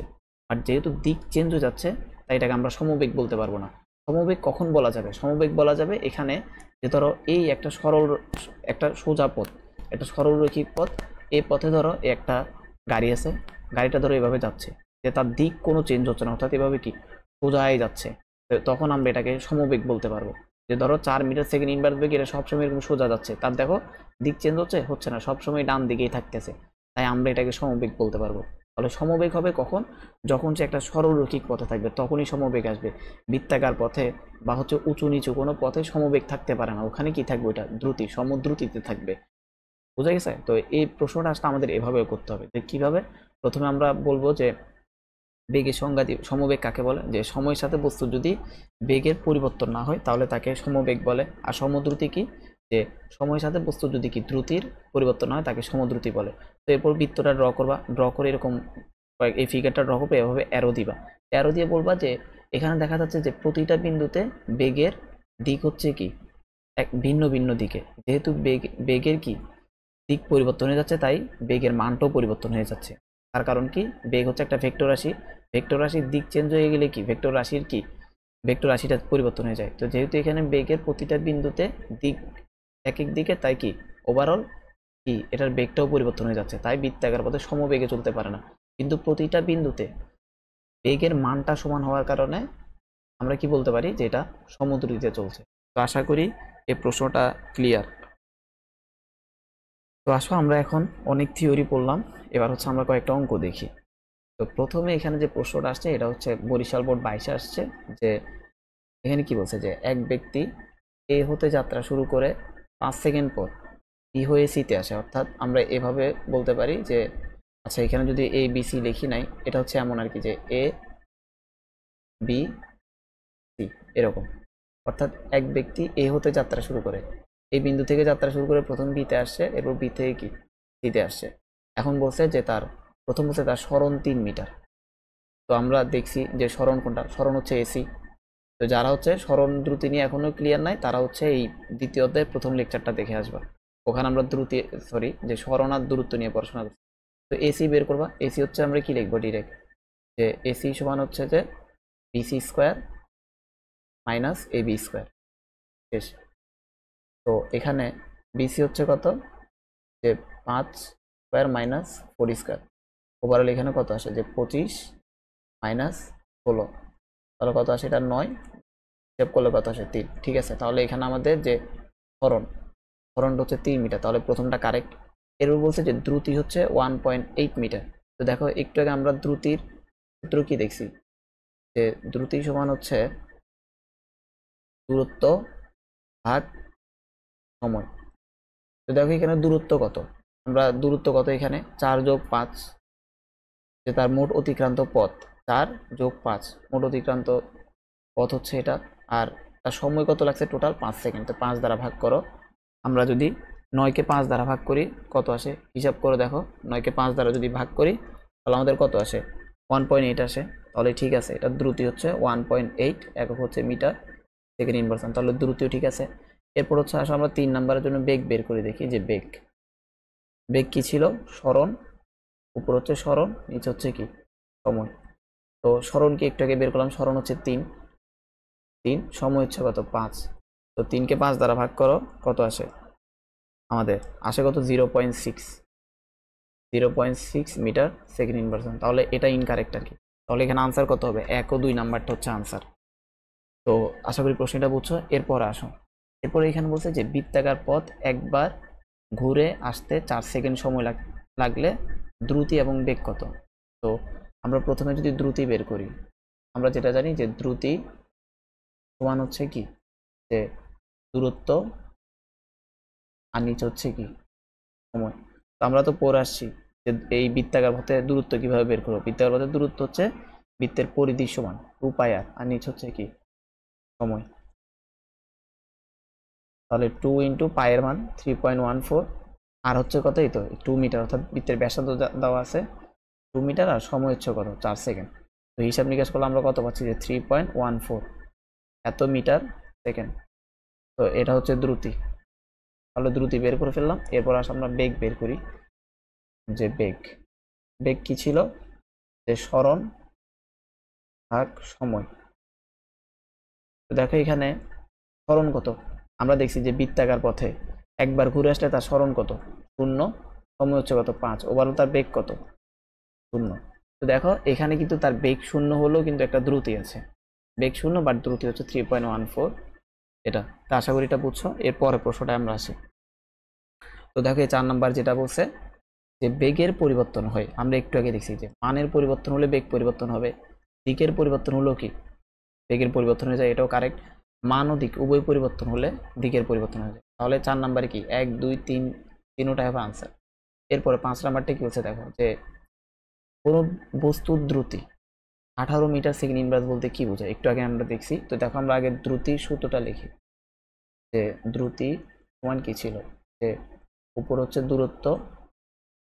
আর যেহেতু দিক চেঞ্জ হয়ে যাচ্ছে তাই এটাকে আমরা সমবেগ বলতে পারবো না। সমবেগ কখন বলা যাবে? সমবেগ বলা যাবে এখানে যে ধরো এই একটা সোজা পথ, একটা সরলরৈখিক পথ, এই পথে ধরো একটা গাড়ি আছে, গাড়িটা ধরো এভাবে যাচ্ছে, যে তার দিক কোনো চেঞ্জ হচ্ছে না, অর্থাৎ এভাবে কি সোজাই যাচ্ছে, তখন আমরা এটাকে সমবেগ বলতে পারবো। যে ধরো 4 মিটার সেকেন্ড ইনভার্স বেগ এটা সবসময় এরকম সোজা যাচ্ছে, তার দেখো দিক চেঞ্জ হচ্ছে না, সবসময় ডান দিকেই থাকতেছে, তাই আমরা এটাকে সমবেগ বলতে পারবো। তাহলে সমবেগ হবে কখন? যখন সে একটা সরলরৈখিক পথে থাকবে তখনই সমবেগ আসবে। বৃত্তাকার পথে বা হচ্ছে উঁচু নিচু কোনো পথে সমবেগ থাকতে পারে না, ওখানে কি থাকবে? ওটা দ্রুতি, সমদ্রুতিতে থাকবে। বুঝা গেছে? তো এই প্রশ্নটা আসলে আমাদের এভাবে করতে হবে যে কিভাবে। প্রথমে আমরা বলবো যে বেগের সংজ্ঞা দিব। সমবেগ কাকে বলে? যে সময়ের সাথে বস্তু যদি বেগের পরিবর্তন না হয় তাহলে তাকে সমবেগ বলে। আর সমদ্রুতি কি? যে সময়ের সাথে বস্তু যদি কি দ্রুতির পরিবর্তন হয় তাকে সমদ্রুতি বলে। তো এরপর বৃত্তটা ড্র করবা, ড্র করে এরকম এই ফিগারটা ড্র করবে, এভাবে অ্যারো দিবা। অ্যারো দিয়ে বলবা যে এখানে দেখা যাচ্ছে যে প্রতিটা বিন্দুতে বেগের দিক হচ্ছে কি এক ভিন্ন ভিন্ন দিকে। যেহেতু বেগের কি দিক পরিবর্তন হয়ে যাচ্ছে, তাই বেগের মানটাও পরিবর্তন হয়ে যাচ্ছে। তার কারণ কি? বেগ হচ্ছে একটা ভেক্টর রাশি, ভেক্টর রাশির দিক চেঞ্জ হয়ে গেলে কি ভেক্টর রাশির কি ভেক্টর রাশিটা পরিবর্তন হয়ে যায়। তো যেহেতু এখানে বেগের প্রতিটা বিন্দুতে দিক এক এক দিকে, তাই কি ওভারঅল কি এটার বেগটাও পরিবর্তন হয়ে যাচ্ছে, তাই বৃত্তাকার পথে সমবেগে চলতে পারে না। কিন্তু প্রতিটা বিন্দুতে বেগের মানটা সমান হওয়ার কারণে আমরা কি বলতে পারি যে এটা সমদ্রুতিতে চলছে। তো আশা করি এই প্রশ্নটা ক্লিয়ার। তো আসো আমরা এখন অনেক থিওরি পড়লাম, এবার হচ্ছে আমরা কয়েকটা অঙ্ক দেখি। তো প্রথমে এখানে যে প্রশ্নটা আসছে এটা হচ্ছে বরিশাল বোর্ড 22-এ আসছে। যে এখানে কি বলছে যে এক ব্যক্তি এ হতে যাত্রা শুরু করে 5 সেকেন্ড পর বি হয়ে সিতে আসে। অর্থাৎ আমরা এভাবে বলতে পারি যে আচ্ছা এখানে যদি এ বি সি লিখি নাই, এটা হচ্ছে এমন আর কি যে এ বি সি এরকম। অর্থাৎ এক ব্যক্তি এ হতে যাত্রা শুরু করে, এই বিন্দু থেকে যাত্রা শুরু করে প্রথম বিতে আসছে, এরপর বি থেকে কি সিতে আসছে। এখন বলছে যে তার প্রথম বলছে তার সরণ 3 মিটার। তো আমরা দেখছি যে সরণ কোনটা? সরণ হচ্ছে এসি। তো যারা হচ্ছে সরণ দ্রুতি নিয়ে এখনো ক্লিয়ার নাই তারা হচ্ছে এই দ্বিতীয় অধ্যায়ের প্রথম লেকচারটা দেখে আসবা। ওখানে আমরা দ্রুতি যে সরণ আর দূরত্ব নিয়ে পড়াশোনা করছি। তো এসি বের করবা। এসি হচ্ছে আমরা কি লিখবো ডিরেক্ট, যে এসি সমান হচ্ছে যে BC square minus A B square. শেষ। তো এখানে বিসি হচ্ছে কত? যে 5 স্কোয়ার মাইনাস 4 স্কোয়ার। ওভারঅল এখানে কত আসে? যে 25 মাইনাস 16, তাহলে কত আসে? এটা 9, সেভ করলে কত আসে? 3। ঠিক আছে, তাহলে এখানে আমাদের যে সরণটা হচ্ছে 3 মিটার, তাহলে প্রথমটা কারেক্ট। এরপর বলছে যে দ্রুতি হচ্ছে 1.8 মিটার। তো দেখো একটু আগে আমরা দ্রুতির সূত্র কি দেখছি, যে দ্রুতি সমান হচ্ছে দূরত্ব ভাগ সময়। তো দেখো এখানে দূরত্ব কত? আমরা দূরত্ব কত এখানে 4 যোগ 5, যে তার মোট অতিক্রান্ত পথ 4 যোগ 5, মোট অতিক্রান্ত পথ হচ্ছে এটা। আর তার সময় কত লাগছে? Total 5 second. তো 5 দ্বারা ভাগ করো। আমরা যদি 9-কে 5 দ্বারা ভাগ করি কত আসে? হিসাব করে দেখো, 9-কে 5 দ্বারা যদি ভাগ করি তাহলে আমাদের কত আসে? 1.8 আসে। তাহলে ঠিক আছে, এটা দ্রুতি হচ্ছে 1.8, একক হচ্ছে মিটার সেকেন্ড ইনভার্সন, তাহলে দ্রুতিও ঠিক আছে। এরপর হচ্ছে আসলে আমরা 3 নাম্বারের জন্য বেগ বের করে দেখি। যে বেগ কি ছিল? সরণ। উপর হচ্ছে সরণ, নিচে হচ্ছে কি সময়। তো সরণ কি একটু আগে বের করলাম, সরণ হচ্ছে 3, সময় হচ্ছে কত? 5। তো 3-কে 5 দ্বারা ভাগ করো, কত আসে? আমাদের আসে কত? 0.6 মিটার সেকেন্ড ইনভার্সন। তাহলে এটা ইনকারেক্ট আর কি। তাহলে এখানে আনসার কত হবে? 1 ও 2 নাম্বারটা হচ্ছে আনসার। তো আশা করি প্রশ্নটা বুঝছো। এরপর আসো, এরপর এখানে বলছে যে বৃত্তাকার পথ একবার ঘুরে আসতে 4 সেকেন্ড সময় লাগলে দ্রুতি এবং বেগ কত? তো আমরা প্রথমে যদি দ্রুতি বের করি, আমরা যেটা জানি যে দ্রুতি সমান হচ্ছে কি যে দূরত্ব আর নিচে হচ্ছে কি সময়। তো আমরা তো পড়ে আসছি যে এই বৃত্তাকার পথে দূরত্ব কিভাবে বের করবো। বৃত্তাকার পথে দূরত্ব হচ্ছে বৃত্তের পরিধি সমান 2πr, আর নিচে হচ্ছে কি সময়। তাহলে 2 ইন্টু পাই এর মান 3.14, আর হচ্ছে কত? এই তো 2 মিটার, অর্থাৎ বৃত্তের ব্যাসার্ধ দেওয়া আছে 2 মিটার, আর সময় হচ্ছে কত? 4 সেকেন্ড। তো হিসাব নিকাশ করলে আমরা কত পাচ্ছি? যে 3.14 এত মিটার সেকেন্ড। তো এটা হচ্ছে দ্রুতি। তাহলে দ্রুতি বের করে ফেললাম। এরপর আসলে আমরা বেগ বের করি। যে বেগ কি ছিল? যে সরণ ভাগ সময়। তো দেখো এখানে সরণ কত? আমরা দেখছি যে বৃত্তাকার পথে একবার ঘুরে আসলে তার সরণ কত? 0, সময় হচ্ছে কত? 5, ওভারঅল তার বেগ কত? 0। তো দেখো এখানে কিন্তু তার বেগ 0 হলেও কিন্তু একটা দ্রুতি আছে। বেগ 0 বাট দ্রুতি হচ্ছে 3.14, এটা। তা আশা করি এটা বুঝছো। এরপরে প্রশ্নটা আমরা আসি। তো দেখো এই 4 নাম্বার যেটা বলছে যে বেগের পরিবর্তন হয়, আমরা একটু আগে দেখছি যে মানের পরিবর্তন হলে বেগ পরিবর্তন হবে, দিকের পরিবর্তন হলেও কি বেগের পরিবর্তন হয়ে যায়, এটাও কারেক্ট। মান ও দিক উভয় পরিবর্তন হলে দিকের পরিবর্তন হয়ে যায়। তাহলে 4 নাম্বারে কি 1 2 3 তিনটাই হবে আনসার। এরপরে 5 নাম্বারটা কি বলছে দেখো, যে কোন বস্তুর দ্রুতি 18 মিটার সেকেন্ড ইনভার্স বলতে কি বোঝায় একটু আগে আমরা দেখছি। তো দেখো আমরা আগে দ্রুতির সূত্রটা লিখি, যে দ্রুতি সমান কি ছিল, যে উপর হচ্ছে দূরত্ব,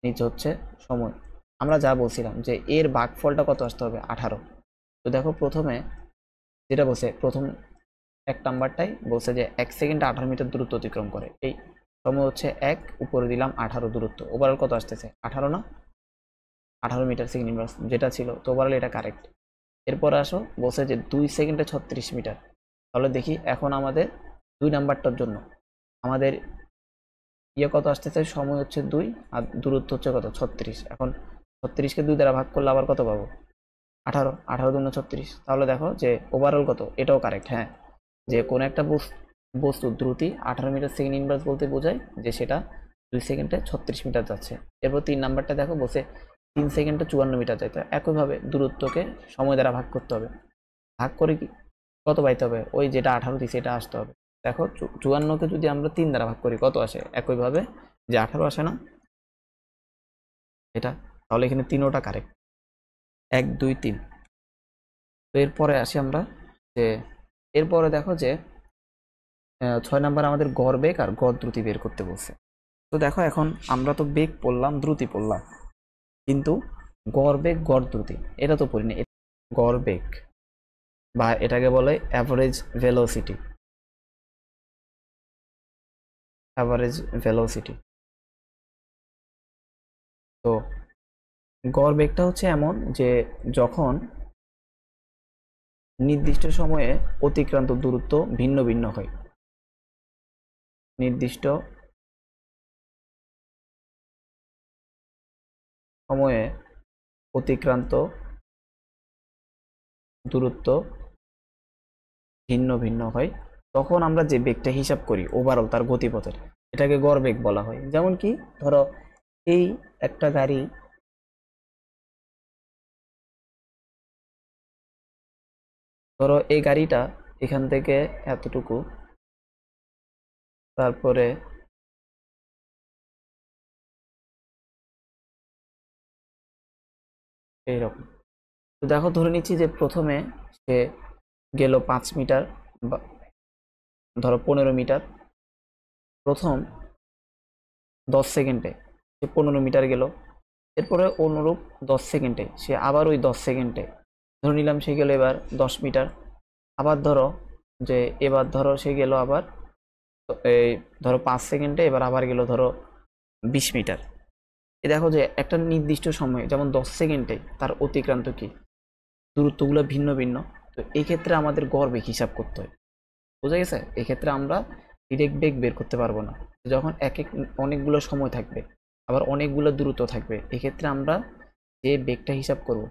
নিচে হচ্ছে সময়। আমরা যা বলছিলাম যে এর ভাগফলটা কত আসতে হবে, 18। তো দেখো প্রথমে যেটা বলছে, প্রথম এক নাম্বারটাই বলছে যে 1 সেকেন্ডে 18 মিটার দূরত্ব অতিক্রম করে। এই সময় হচ্ছে 1, উপরে দিলাম 18 দূরত্ব, ওভারঅল কত আসতেছে 18 না, 18 মিটার সেকেন্ড ইনভার্স যেটা ছিল। তো ওভারঅল এটা কারেক্ট। এরপর আসো বলছে যে 2 সেকেন্ডে 36 মিটার। তাহলে দেখি এখন আমাদের 2 নাম্বারটার জন্য আমাদের কত আসতেছে, সময় হচ্ছে 2 আর দূরত্ব হচ্ছে কত 36। এখন 36কে 2 দ্বারা ভাগ করলে আবার কত পাবো, 18, 18 দুগুণে 36। তাহলে দেখো যে ওভারঅল কত, এটাও কারেক্ট। হ্যাঁ, যে কোনো একটা বস্তুর দ্রুতি 18 মিটার সেকেন্ড ইনভার্স বলতে বোঝায় যে সেটা 2 সেকেন্ডে 36 মিটার যাচ্ছে। এরপর 3 নাম্বারটা দেখো বলছে 3 সেকেন্ডে 54 মিটার যায়। তো একইভাবে দূরত্বকে সময় দ্বারা ভাগ করতে হবে, ভাগ করে কি কত পাইতে হবে, ওই যেটা 18 দিছে এটা আসতে হবে। দেখো 54কে যদি আমরা 3 দ্বারা ভাগ করি কত আসে, একইভাবে যে 18 আসে না এটা। তাহলে এখানে 3টা কারেক্ট, 1 2 3। তো এরপরে আসি আমরা, যে এরপরে দেখো যে 6 নাম্বার আমাদের গড় বেগ আর গড় দ্রুতি বের করতে বলছে। তো দেখো এখন আমরা তো বেগ পড়লাম, দ্রুতি পড়লাম, কিন্তু গড় বেগ গড় দ্রুতি এটা তো পড়িনি। গড় বেগ বা এটাকে বলে অ্যাভারেজ ভেলোসিটি, অ্যাভারেজ ভেলোসিটি। তো গড় বেগটা হচ্ছে এমন যে যখন নির্দিষ্ট সময়ে অতিক্রান্ত দূরত্ব ভিন্ন ভিন্ন হয়, নির্দিষ্ট সময়ে অতিক্রান্ত দূরত্ব ভিন্ন ভিন্ন হয়, তখন আমরা যে বেগটা হিসাব করি ওভারঅল তার গতিপথের, এটাকে গড় বেগ বলা হয়। যেমন কি ধরো এই একটা গাড়ি, ধরো এই গাড়িটা এখান থেকে এতটুকু, তারপরে এইরকম। তো দেখো ধরে নিচ্ছি যে প্রথমে সে গেল 5 মিটার, বা ধরো 15 মিটার, প্রথম 10 সেকেন্ডে সে 15 মিটার গেল। এরপরে অনুরূপ 10 সেকেন্ডে সে আবার ওই 10 সেকেন্ডে ধরে নিলাম সে গেল এবার 10 মিটার। আবার ধরো যে এবার ধরো সে গেল আবার এই ধরো 5 সেকেন্ডে এবার আবার গেল ধরো 20 মিটার। এ দেখো যে একটা নির্দিষ্ট সময় যেমন 10 সেকেন্ডে তার অতিক্রান্ত কি দূরত্বগুলো ভিন্ন ভিন্ন। তো এই ক্ষেত্রে আমাদের গড় বেগ হিসাব করতে হয়, বুঝা গেছে। এক্ষেত্রে আমরা ডিরেক্ট বেগ বের করতে পারবো না, যখন এক এক অনেকগুলো সময় থাকবে আবার অনেকগুলো দূরত্ব থাকবে, এক্ষেত্রে আমরা যে বেগটা হিসাব করব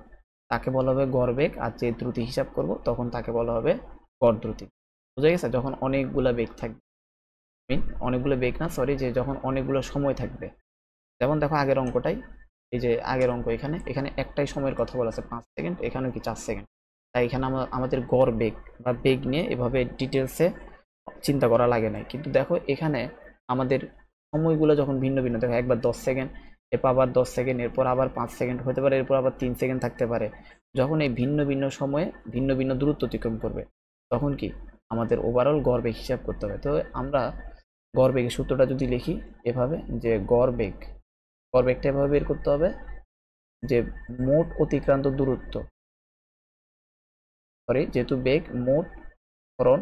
তাকে বলা হবে গড় বেগ, আর যে দ্রুতি হিসাব করব তখন তাকে বলা হবে গড় দ্রুতি। বুঝা গেছে, যখন অনেকগুলো বেগ থাকবে, অনেকগুলো বেগ না সরি, যে যখন অনেকগুলো সময় থাকবে। যেমন দেখো আগের অঙ্কটাই, এই যে আগের অঙ্ক, এখানে এখানে একটাই সময়ের কথা বলা আছে 5 সেকেন্ড, এখানে কি 4 সেকেন্ড। তাই এখানে আমাদের গড় বেগ বা বেগ নিয়ে এভাবে ডিটেলসে চিন্তা করা লাগে নাই। কিন্তু দেখো এখানে আমাদের সময়গুলো যখন ভিন্ন ভিন্ন, দেখো একবার 10 সেকেন্ড, এরপর আবার 10 সেকেন্ড, এরপর আবার 5 সেকেন্ড হতে পারে, এরপর আবার 3 সেকেন্ড থাকতে পারে। যখন এই ভিন্ন ভিন্ন সময়ে ভিন্ন ভিন্ন দূরত্ব অতিক্রম করবে তখন কি আমাদের ওভারঅল গড় বেগ হিসাব করতে হবে। তো আমরা গড় বেগের সূত্রটা যদি লিখি এভাবে, যে গড় বেগ, গড় বেগটা এভাবে বের করতে হবে যে মোট অতিক্রান্ত দূরত্ব, সরি যেহেতু বেগ মোট ত্বরণ,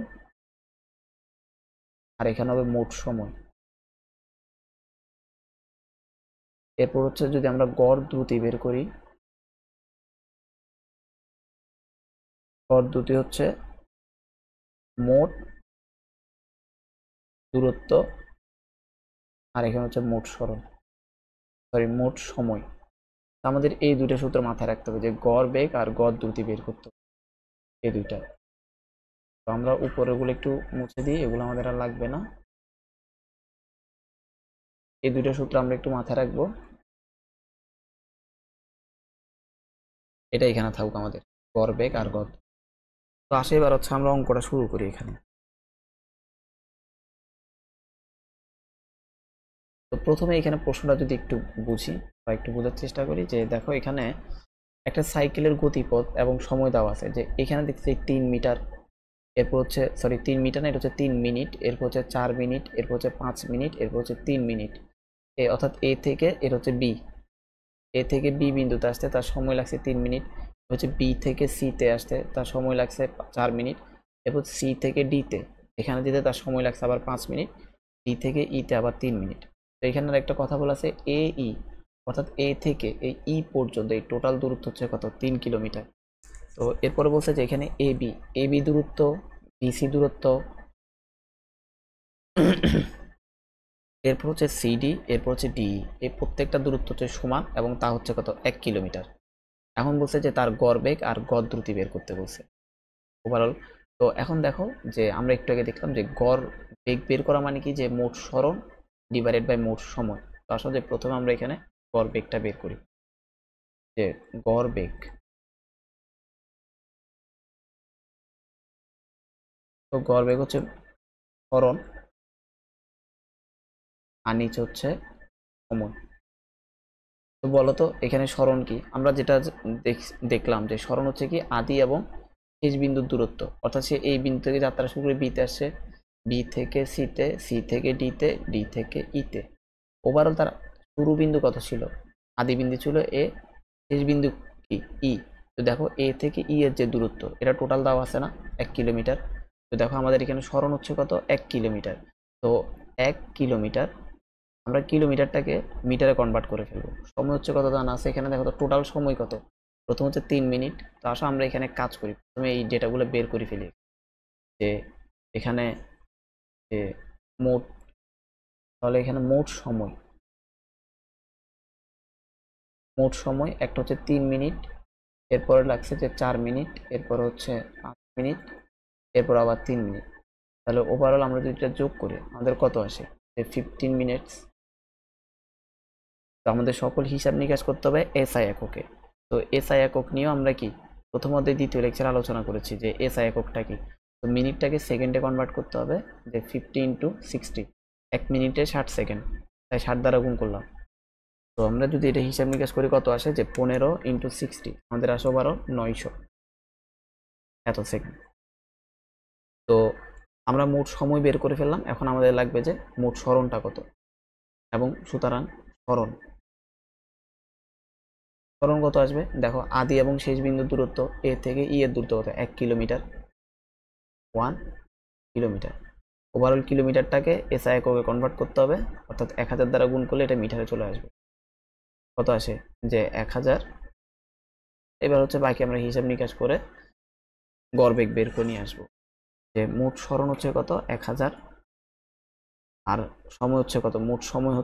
আর এখানে হবে মোট সময়। এরপর হচ্ছে যদি আমরা গড় দ্রুতি বের করি, গড় দ্রুতি হচ্ছে মোট দূরত্ব, আর এখানে হচ্ছে মোট সরণ, সরি মোট সময়। আমাদের এই দুইটা সূত্র মাথায় রাখতে হবে, যে গড় বেগ আর গড় দ্রুতি বের করতে হবে, এই দুইটা। তো আমরা উপরেগুলো একটু মুছে দিই, এগুলো আমাদের আর লাগবে না। এই দুইটা সূত্র আমরা একটু মাথায় রাখবো, এটা এখানে থাকুক আমাদের, গড় বেগ আর গড়। তো আসে এবার হচ্ছে আমরা অঙ্কটা শুরু করি এখানে। তো প্রথমে এখানে প্রশ্নটা যদি একটু বুঝি বা একটু বোঝার চেষ্টা করি, যে দেখো এখানে একটা সাইকেলের গতিপথ এবং সময় দেওয়া আছে, যে এখানে দেখতেছি 3 মিটার, এরপর হচ্ছে সরি 3 মিটার না, এটা হচ্ছে 3 মিনিট, এরপর হচ্ছে 4 মিনিট, এরপর হচ্ছে 5 মিনিট, এরপর হচ্ছে 3 মিনিট। অর্থাৎ এ থেকে এর হচ্ছে বি, এ থেকে বি বিন্দুতে আসতে তার সময় লাগছে 3 মিনিট, হচ্ছে বি থেকে সিতে আসতে তার সময় লাগছে 4 মিনিট, এরপর সি থেকে ডিতে এখানে দিতে তার সময় লাগছে আবার 5 মিনিট, ডি থেকে ইতে আবার 3 মিনিট। তো এখানে একটা কথা বলা আছে এ ই, অর্থাৎ এ থেকে এই ই পর্যন্ত এই টোটাল দূরত্ব হচ্ছে কত, 3 কিলোমিটার। তো এরপরে বলছে যে এখানে এ বি দূরত্ব, বিসি দূরত্ব, এরপর হচ্ছে সিডি, এরপর হচ্ছে ডিই, এই প্রত্যেকটা দূরত্ব হচ্ছে সমান এবং তা হচ্ছে কত, 1 কিলোমিটার। এখন বলছে যে তার গড় বেগ আর গড় দ্রুতি বের করতে বলছে ওভারঅল। তো এখন দেখো যে আমরা একটু আগে দেখলাম যে গড় বেগ বের করা মানে কি, যে মোট সরণ ডিভাইডেড বাই মোট সময়। তো আসলে প্রথমে আমরা এখানে গড় বেগটা বের করি, যে গড় বেগ, তো গড় বেগ হচ্ছে সরণ আর নিচে হচ্ছে সময়। তো বলতো এখানে সরণ কি, আমরা যেটা দেখলাম যে সরণ হচ্ছে কি আদি এবং শেষ বিন্দুর দূরত্ব, অর্থাৎ সে এই বিন্দু থেকে যাত্রা শুরু করে বিতে আসছে, বি থেকে সিতে, সি থেকে ডিতে, ডি থেকে ইতে। ওভারঅল তার শুরু বিন্দু কত ছিল, আদি বিন্দু ছিল এ, শেষ বিন্দু কি ই। তো দেখো এ থেকে ই এর যে দূরত্ব এটা টোটাল দেওয়া আছে না, 1 কিলোমিটার। তো দেখো আমাদের এখানে সরণ হচ্ছে কত, 1 কিলোমিটার। তো 1 কিলোমিটার আমরা কিলোমিটারটাকে মিটারে কনভার্ট করে ফেলবো। সময় হচ্ছে কত জানা আছে এখানে, দেখো তো টোটাল সময় কত, প্রথম হচ্ছে 3 মিনিট। তো আসো আমরা এখানে কাজ করি, প্রথমে এই ডেটাগুলো বের করে ফেলি, যে এখানে যে মোট, তাহলে এখানে মোট সময় একটা হচ্ছে 3 মিনিট, এরপরে লাগছে যে 4 মিনিট, এরপর হচ্ছে 5 মিনিট, এরপর আবার 3 মিনিট। তাহলে ওভারঅল আমরা যদি এটা যোগ করি আমাদের কত আসে, যে 15 মিনিটস। তো আমাদের সকল হিসাব নিকাশ করতে হবে এসআই এককে। তো এসআই একক নিয়েও আমরা কি প্রথম অধ্যায় দ্বিতীয় লেকচার আলোচনা করেছি, যে এসআই এককটা কি। তো মিনিটটাকে সেকেন্ডে কনভার্ট করতে হবে, যে 50 × 60, 1 মিনিটে 60 সেকেন্ড, তাই 60 দ্বারা গুণ করলাম। তো আমরা যদি এটা হিসাব নিকাশ করি কত আসে, যে 15 × 60 আমাদের আসো 900 এত সেকেন্ড। তো আমরা মোট সময় বের করে ফেললাম, এখন আমাদের লাগবে যে মোট সরণটা কত, এবং সুতরাং সরণ সরণ কত আসবে, দেখো আদি এবং শেষ বিন্দুর দূরত্ব এ থেকে ই এর দূরত্ব কত, 1 কিলোমিটার, 1 কিলোমিটার। ওভারঅল কিলোমিটারটাকে এসআই এককে কনভার্ট করতে হবে, অর্থাৎ 1000 দ্বারা গুণ করলে এটা মিটারে চলে আসবে। কত আসে, যে 1000। এবার হচ্ছে বাকি আমরা হিসাব নিকাশ করে গড় বেগ বের করে নিয়ে আসবো, যে মোট সরণ হচ্ছে কত 1000, আর সময় হচ্ছে কত, মোট সময়টা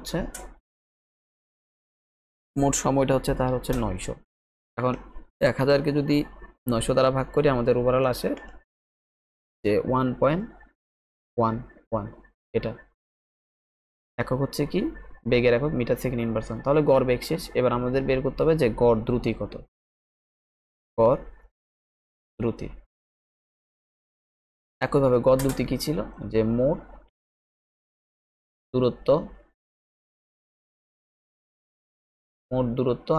হচ্ছে তার হচ্ছে 900। এখন 1000কে যদি 900 দ্বারা ভাগ করি আমাদের ওভারঅল আসে যে 1.11। এটা একক হচ্ছে কি, বেগের একক মিটার সেকেন্ড ইনভার্সন। তাহলে গড় বেগ শেষ। এবার আমাদের বের করতে হবে যে গড় দ্রুতি কত, গড় দ্রুতি। একইভাবে গড় দ্রুতি কি ছিল, যে মোট দূরত্ব,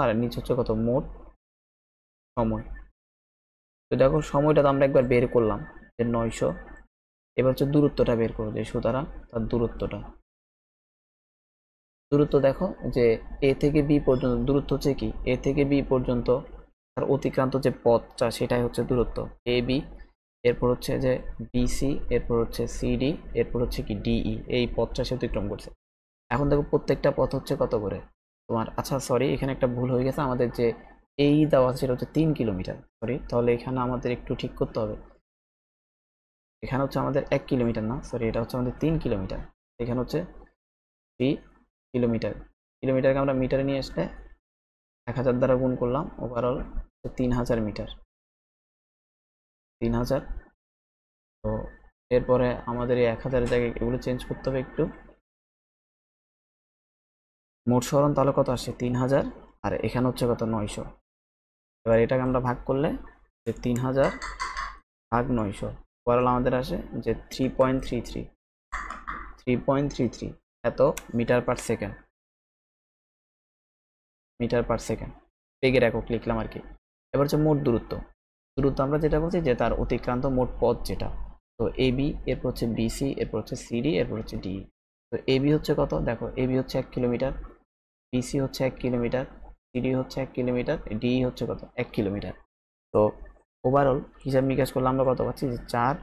আর নিচে হচ্ছে কত, মোট সময়। তো দেখো সময়টা তো আমরা একবার বের করলাম, যে 900। এবার হচ্ছে দূরত্বটা বের করবো, যে সুতরাং তার দূরত্ব দেখো যে এ থেকে বি পর্যন্ত দূরত্ব হচ্ছে কি, এ থেকে বি পর্যন্ত তার অতিক্রান্ত যে পথটা সেটাই হচ্ছে দূরত্ব এ বি। এরপর হচ্ছে যে বিসি, এরপর হচ্ছে সিডি, এরপর হচ্ছে কি ডিই, এই পথটা সে অতিক্রম করছে। এখন দেখো প্রত্যেকটা পথ হচ্ছে কত করে তোমার, আচ্ছা সরি এখানে একটা ভুল হয়ে গেছে, আমাদের যে এই দেওয়া সেটা হচ্ছে 3 কিলোমিটার, সরি। তাহলে এখানে আমাদের একটু ঠিক করতে হবে, এখানে হচ্ছে আমাদের 1 কিলোমিটার না, সরি এটা হচ্ছে আমাদের 3 কিলোমিটার। এখানে হচ্ছে 3 কিলোমিটার, কিলোমিটারকে আমরা মিটারে নিয়ে আসলে 1000 দ্বারা গুণ করলাম, ওভারঅল 3000 মিটার, 3000। তো এরপরে আমাদের এই 1000-এর জায়গায় এগুলো চেঞ্জ করতে হবে একটু। মোট সরণ তাহলে কত আসে, 3000, আর এখানে হচ্ছে কত, 900। এবার এটাকে আমরা ভাগ করলে যে 3000 ভাগ 900, ওভারঅল আমাদের আসে যে 3.33 এত মিটার পার সেকেন্ড, বেগের একক লিখলাম আর কি। এবার হচ্ছে মোট দূরত্ব। দূরত্ব আমরা যেটা বলছি যে তার অতিক্রান্ত মোট পথ যেটা। তো এবি, এরপর হচ্ছে বিসি, এরপর হচ্ছে সিডি, এরপর হচ্ছে ডি। তো এবি হচ্ছে কত, দেখো এবি হচ্ছে 1 কিলোমিটার, বিসি হচ্ছে 1 কিলোমিটার, সিডি হচ্ছে 1 কিলোমিটার, ডি হচ্ছে কত 1 কিলোমিটার। তো ওভারঅল হিসাব নিকাশ করলে আমরা কত পাচ্ছি যে 4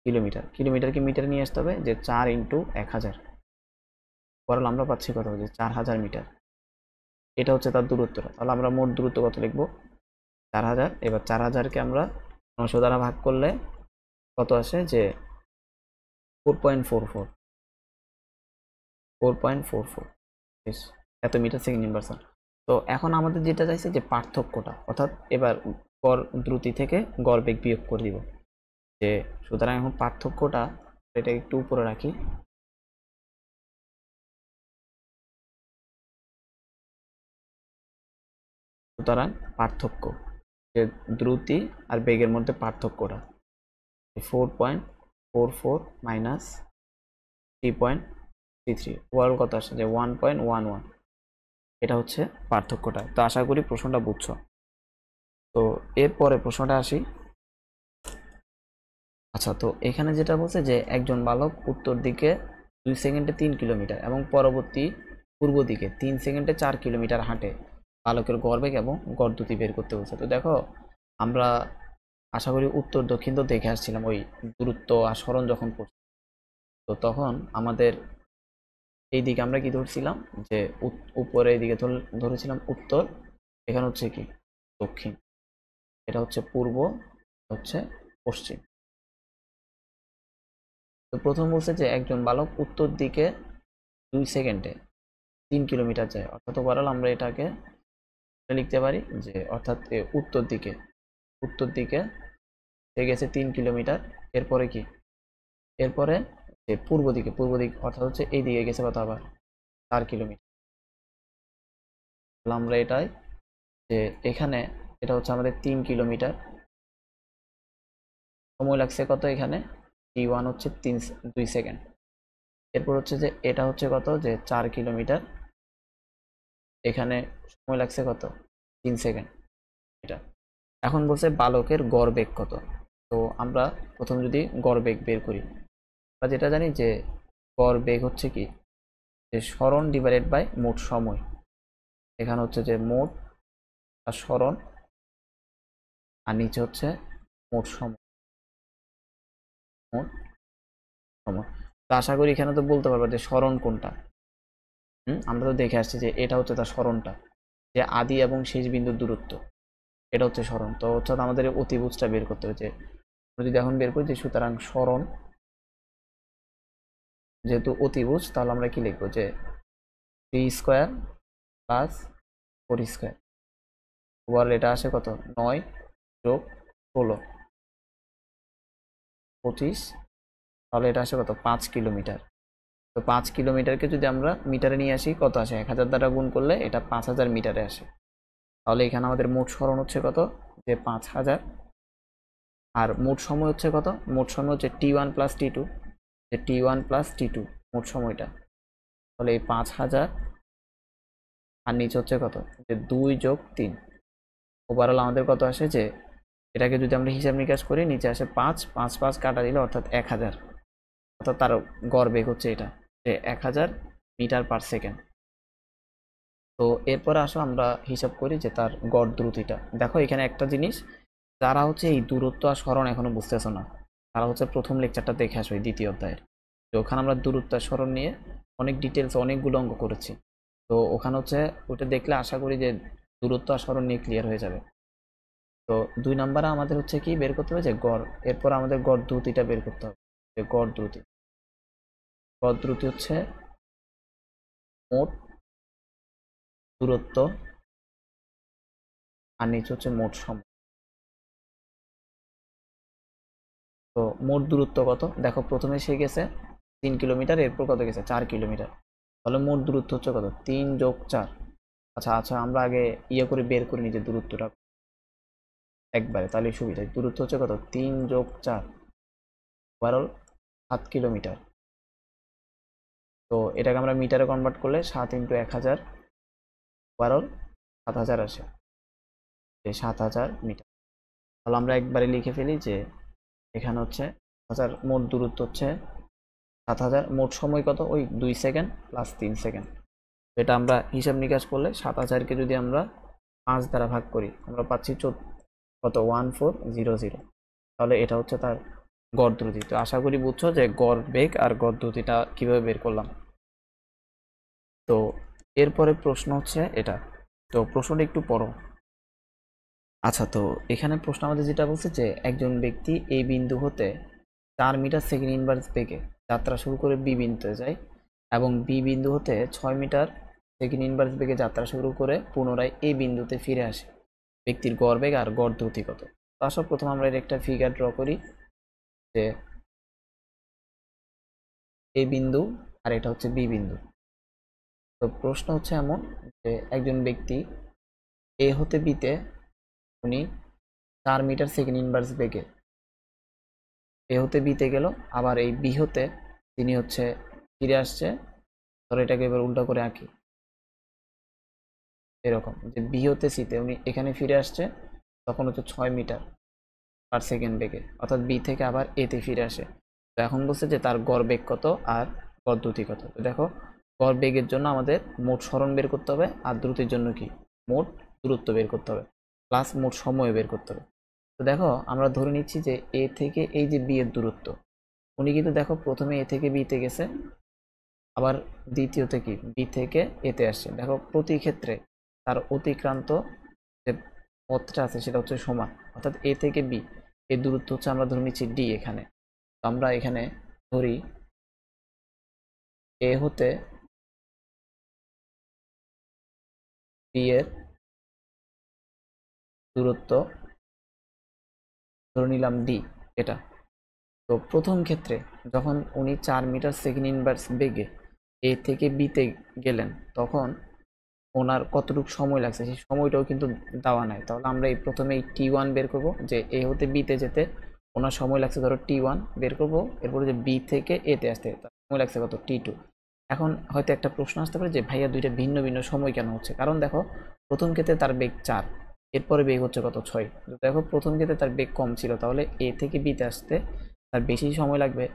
কিলোমিটার। কিলোমিটারকে মিটারে নিয়ে আসতে হবে, যে 4 ইন্টু 1000। ওভারঅল আমরা পাচ্ছি কত, যে 4000 মিটার। এটা হচ্ছে তার দূরত্বটা। তাহলে আমরা মোট দূরত্ব কত লিখবো, 4000। এবার 4000কে আমরা 900 দ্বারা ভাগ করলে কত আসে, যে 4.44, 4.44 এত মিটার সেকেন্ড ইনভার্সন। তো এখন আমাদের যেটা চাইছে যে পার্থক্যটা, অর্থাৎ এবার গড় দ্রুতি থেকে গড় বেগ বিয়োগ করে দিব। যে সুতরাং এখন পার্থক্যটা, এটা একটু উপরে রাখি। সুতরাং পার্থক্য, যে দ্রুতি আর বেগের মধ্যে পার্থক্যটা 4.44 মাইনাস 3.33, ওভারঅল কত আসে, যে 1.11। এটা হচ্ছে পার্থক্যটা। তো আশা করি প্রশ্নটা বুঝছো। তো এরপরে প্রশ্নটা আসি। আচ্ছা, তো এখানে যেটা বলছে যে একজন বালক উত্তর দিকে 2 সেকেন্ডে 3 কিলোমিটার এবং পরবর্তী পূর্ব দিকে 3 সেকেন্ডে 4 কিলোমিটার হাঁটে। বালকের গড়বেগ এবং গড় দ্রুতি বের করতে বলছে। তো দেখো, আমরা আশা করি উত্তর দক্ষিণ তো দেখে আসছিলাম ওই দূরত্ব আর সরণ যখন পড়ছি। তো তখন আমাদের এই দিকে আমরা কি ধরছিলাম, যে উপরে এই দিকে ধরেছিলাম উত্তর, এখানে হচ্ছে কি দক্ষিণ, এটা হচ্ছে পূর্ব, হচ্ছে পশ্চিম। তো প্রথম বলছে যে একজন বালক উত্তর দিকে 2 সেকেন্ডে 3 কিলোমিটার যায়, অর্থাৎ ওভারঅল আমরা এটাকে লিখতে পারি যে অর্থাৎ উত্তর দিকে সে গেছে 3 কিলোমিটার। এরপরে কি, এরপরে যে পূর্ব দিক অর্থাৎ হচ্ছে এই দিকে গেছে কত, আবার 4 কিলোমিটার। তাহলে আমরা এটাই, যে এখানে এটা হচ্ছে আমাদের 3 কিলোমিটার, সময় লাগছে কত এখানে, t1 হচ্ছে 2 সেকেন্ড। এরপর হচ্ছে যে এটা হচ্ছে কত, যে 4 কিলোমিটার, এখানে সময় লাগছে কত, 3 সেকেন্ড। এটা এখন বলছে বালকের গড় বেগ কত। তো আমরা প্রথম যদি গড় বেগ বের করি, আমরা যেটা জানি যে গড় বেগ হচ্ছে কি, যে সরণ ডিভাইডেড বাই মোট সময়। এখানে হচ্ছে যে মোট আর সরণ, আর নিচে হচ্ছে মোট সময়, মোট সময়। তো আশা করি এখানে তো বলতে পারবো যে সরণ কোনটা। আমরা তো দেখে আসছি যে এটা হচ্ছে তার সরণটা, যে আদি এবং শেষ বিন্দুর দূরত্ব, এটা হচ্ছে সরণ। তো অর্থাৎ আমাদের অতিভুজটা বের করতে হবে। যে যদি এখন বের করি যে সুতরাং সরণ যেহেতু অতিভুজ, তাহলে আমরা কি লিখবো, যে 3 স্কোয়ার প্লাস 4 স্কোয়ার, ওভারঅল এটা আসে কত, 9 যোগ 16 25, তাহলে এটা আসে কত, 5 কিলোমিটার। তো 5 কিলোমিটারকে যদি আমরা মিটারে নিয়ে আসি কত আসে, 1000 দ্বারা গুণ করলে এটা 5000 মিটারে আসে। তাহলে এখানে আমাদের মোট সরণ হচ্ছে কত, যে 5000। আর মোট সময় হচ্ছে কত, মোট সময় হচ্ছে t1 প্লাস t2, যে t1 প্লাস t2 মোট সময়টা। তাহলে এই 5000 আর নিচে হচ্ছে কত, যে 2 যোগ 3, ওভারঅল আমাদের কত আসে, যে এটাকে যদি আমরা হিসাব নিকাশ করি নিচে আসে 5, 5 5 কাটা দিলে অর্থাৎ 1000। অর্থাৎ তার গড় বেগ হচ্ছে এটা, যে 1000 মিটার পার সেকেন্ড। তো এরপরে আসো আমরা হিসাব করি যে তার গড় দ্রুতিটা। দেখো এখানে একটা জিনিস, যারা হচ্ছে এই দূরত্ব আর সরণ এখনো বুঝতেছো না, তারা হচ্ছে প্রথম লেকচারটা দেখে আসো, এই দ্বিতীয় অধ্যায়ের। তো ওখানে আমরা দূরত্ব আর সরণ নিয়ে অনেক ডিটেলস অনেকগুলো অঙ্ক করেছি। তো ওখানে হচ্ছে ওটা দেখলে আশা করি যে দূরত্ব আর সরণ নিয়ে ক্লিয়ার হয়ে যাবে। তো 2 নম্বরে আমাদের হচ্ছে কি বের করতে হবে, যে গড়। এরপর আমাদের গড় দ্রুতিটা বের করতে হবে, যে গড় দ্রুতি হচ্ছে মোট দূরত্ব আর নিচে হচ্ছে মোট সময়। তো মোট দূরত্ব কত, দেখো প্রথমে সে গেছে 3 কিলোমিটার, এরপর কত গেছে, 4 কিলোমিটার। তাহলে মোট দূরত্ব হচ্ছে কত, 3 যোগ 4। আচ্ছা আচ্ছা, আমরা আগে করে বের করে নিই যে দূরত্বটা একবারে, তাহলে সুবিধা। দূরত্ব হচ্ছে কত, 3 যোগ 4, ওভারঅল 7 কিলোমিটার। তো এটাকে আমরা মিটারে কনভার্ট করলে 7 ইন্টু 1000, ওভারঅল 7000 আসে। যে 7000 মিটার। তাহলে আমরা একবারে লিখে ফেলি যে এখানে হচ্ছে 1000 মোট দূরত্ব হচ্ছে 7000, মোট সময় কত ওই 2 সেকেন্ড প্লাস 3 সেকেন্ড। এটা আমরা হিসাব নিকাশ করলে 7000কে যদি আমরা 5 দ্বারা ভাগ করি আমরা পাচ্ছি কত 1400। তাহলে এটা হচ্ছে তার গড় দ্রুতি। তো আশা করি বুঝছো যে গড় বেগ আর গড় দ্রুতিটা কিভাবে বের করলাম। তো এরপরে প্রশ্ন হচ্ছে এটা, তো প্রশ্নটা একটু পড়ো। আচ্ছা, তো এখানে প্রশ্ন আমাদের যেটা বলছে যে একজন ব্যক্তি এই বিন্দু হতে 4 মিটার সেকেন্ড ইনভার্স বেগে যাত্রা শুরু করে বি বিন্দুতে যায় এবং বি বিন্দু হতে 6 মিটার সেকেন্ড ইনভার্স বেগে যাত্রা শুরু করে পুনরায় এই বিন্দুতে ফিরে আসে। ব্যক্তির গড় বেগ আর গড় দ্রুতি কত? তো আসলে প্রথম আমরা এর একটা ফিগার ড্র করি যে এ বিন্দু আর এটা হচ্ছে বি বিন্দু। তো প্রশ্ন হচ্ছে এমন যে একজন ব্যক্তি এ হতে বিতে উনি 4 মিটার সেকেন্ড ইনভার্স বেগে এ হতে বিতে গেল, আবার এই বি হতে তিনি হচ্ছে ফিরে আসছে। ধরো এটাকে এবার উল্টা করে আঁকি, এরকম যে বি হতে সিতে উনি এখানে ফিরে আসছে, তখন হচ্ছে 6 মিটার পার সেকেন্ড বেগে, অর্থাৎ বি থেকে আবার এতে ফিরে আসে। তো এখন বলছে যে তার গড় বেগ কত আর গড় দ্রুতি কত। তো দেখো গড় বেগের জন্য আমাদের মোট সরণ বের করতে হবে, আর দ্রুতির জন্য কি মোট দূরত্ব বের করতে হবে, প্লাস মোট সময় বের করতে হবে। তো দেখো আমরা ধরে নিচ্ছি যে এ থেকে এই যে বি এর দূরত্ব, উনি কিন্তু দেখো প্রথমে এ থেকে বিতে গেছে, আবার দ্বিতীয়তে কি বি থেকে এতে আসছে। দেখো প্রতি ক্ষেত্রে তার অতিক্রান্ত যে পথটা আছে সেটা হচ্ছে সমান, অর্থাৎ এ থেকে বি এর দূরত্ব হচ্ছে আমরা ধরে নিচ্ছি ডি। এখানে তো আমরা এখানে ধরি এ হতে বি এর দূরত্ব ধরে নিলাম ডি এটা। তো প্রথম ক্ষেত্রে যখন উনি 4 মিটার সেকেন্ড ইনভার্স বেগে এ থেকে বিতে গেলেন, তখন ওনার কতটুকু সময় লাগছে সেই সময়টাও কিন্তু দেওয়া নাই। তাহলে আমরা এই প্রথমে এই টি1 বের করব, যে এ হতে বিতে যেতে ওনার সময় লাগছে ধরো টি1 বের করব, এরপরে যে বি থেকে এতে আসতে তার সময় লাগছে কত টি2। এখন হয়তো একটা প্রশ্ন আসতে পারে যে ভাইয়া দুইটা ভিন্ন ভিন্ন সময় কেন হচ্ছে? কারণ দেখো প্রথম ক্ষেত্রে তার বেগ 4, এরপরে বেগ হচ্ছে কত 6। দেখো প্রথম ক্ষেত্রে তার বেগ কম ছিল, তাহলে এ থেকে বিতে আসতে তার বেশি সময় লাগবে।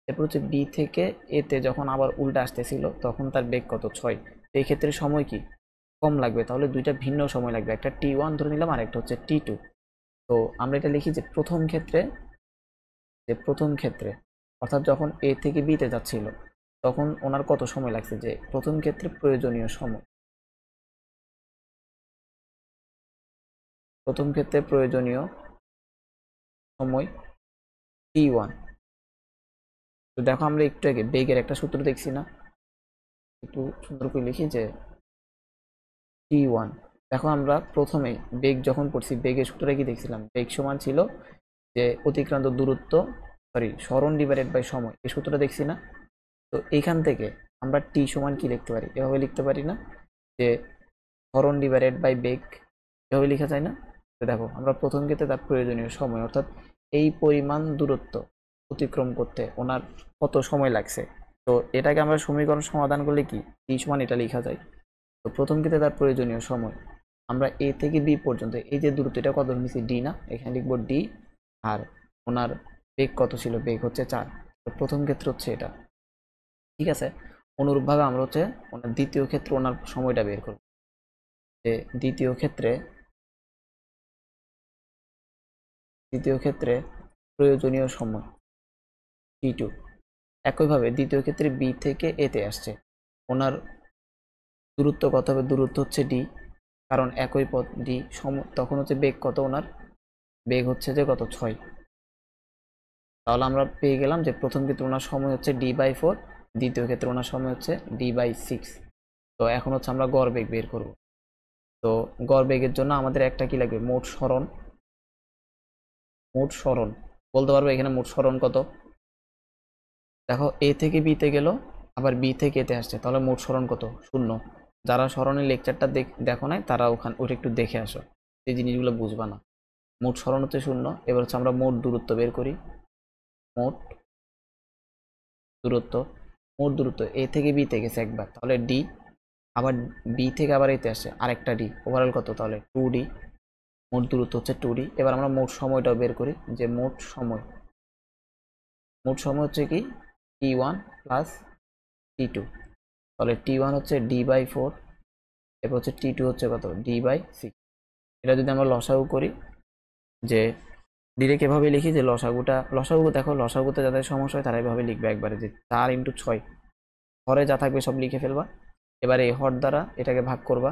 এরপর হচ্ছে বি থেকে এতে যখন আবার উল্টা আসতেছিল তখন তার বেগ কত 6, এই ক্ষেত্রে সময় কি কম লাগবে। তাহলে দুইটা ভিন্ন সময় লাগবে, একটা টি1 ধরে নিলাম আর একটা হচ্ছে টি2। তো আমরা এটা লিখি যে প্রথম ক্ষেত্রে অর্থাৎ যখন এ থেকে বিতে যাচ্ছিল তখন ওনার কত সময় লাগছে, যে প্রথম ক্ষেত্রে প্রয়োজনীয় সময়, প্রথম ক্ষেত্রে প্রয়োজনীয় সময় টি1। তো দেখো আমরা একটু আগে বেগের একটা সূত্র দেখছি না, একটু সুন্দর করে লিখি যে টি1। দেখো আমরা প্রথমে বেগ যখন পড়ছি বেগের সূত্রটা কি দেখছিলাম, বেগ সমান ছিল যে অতিক্রান্ত দূরত্ব সরণ ডিভাইডেড বাই সময়, এই সূত্রটা দেখছি না। তো এইখান থেকে আমরা টি সমান কি লিখতে পারি, এভাবে লিখতে পারি না যে সরণ ডিভাইডেড বাই বেগ, এভাবে লেখা যায় না। তো দেখো আমরা প্রথম ক্ষেত্রে তার প্রয়োজনীয় সময় অর্থাৎ এই পরিমাণ দূরত্ব অতিক্রম করতে ওনার কত সময় লাগছে, তো এটাকে আমরা সমীকরণ সমাধান করলে কি টি সমান এটা লেখা যায়। তো প্রথম ক্ষেত্রে তার প্রয়োজনীয় সময় আমরা এ থেকে বি পর্যন্ত এই যে দূরত্ব এটা কত নিচ্ছি ডি না, এখানে লিখবো ডি। আর ওনার বেগ কত ছিল, বেগ হচ্ছে 4। তো প্রথম ক্ষেত্রে হচ্ছে এটা, ঠিক আছে। অনুরূপভাবে আমরা হচ্ছে ওনার দ্বিতীয় ক্ষেত্রে ওনার সময়টা বের করব, যে দ্বিতীয় ক্ষেত্রে প্রয়োজনীয় সময় টি2। একইভাবে দ্বিতীয় ক্ষেত্রে বি থেকে এতে আসছে, ওনার দূরত্ব কত হবে, দূরত্ব হচ্ছে ডি, কারণ একই পথ ডি, তখন হচ্ছে বেগ কত ওনার, বেগ হচ্ছে যে কত 6। তাহলে আমরা পেয়ে গেলাম যে প্রথম ক্ষেত্রে ওনার সময় হচ্ছে d/4, দ্বিতীয় ক্ষেত্রে ওনার সময় হচ্ছে d/6। তো এখন হচ্ছে আমরা গড় বেগ বের করব। তো গড় বেগের জন্য আমাদের একটা কি লাগবে, মোট সরণ বলতে পারবো এখানে মোট সরণ কত। দেখো এ থেকে বিতে গেল, আবার বি থেকে এতে আসছে, তাহলে মোট সরণ কত 0। যারা সরণের লেকচারটা দেখো নাই তারা ওটা একটু দেখে আসো, এই জিনিসগুলো বুঝবা না। মোট সরণ হচ্ছে 0। এবার হচ্ছে আমরা মোট দূরত্ব বের করি, মোট দূরত্ব এ থেকে বি তে গেছে একবার, তাহলে ডি, আবার বি থেকে আবার এতে আসছে আরেকটা ডি, ওভারঅল কত তাহলে 2d। মোট দূরত্ব হচ্ছে 2d। এবার আমরা মোট সময়টাও বের করি, যে মোট সময় হচ্ছে কি t1 প্লাস t2। তাহলে t1 হচ্ছে d/4, এরপর হচ্ছে t2 হচ্ছে কত d/6। এটা যদি আমরা লসাগু করি, যে ডিরেক্ট এভাবে লিখি যে লসাগু দেখো, লসাগুতে যাদের সমস্যা হয় তারা এভাবে লিখবে একবারে, যে 4 × 6, হরে যা থাকবে সব লিখে ফেলবা। এবারে এই হর দ্বারা এটাকে ভাগ করবা,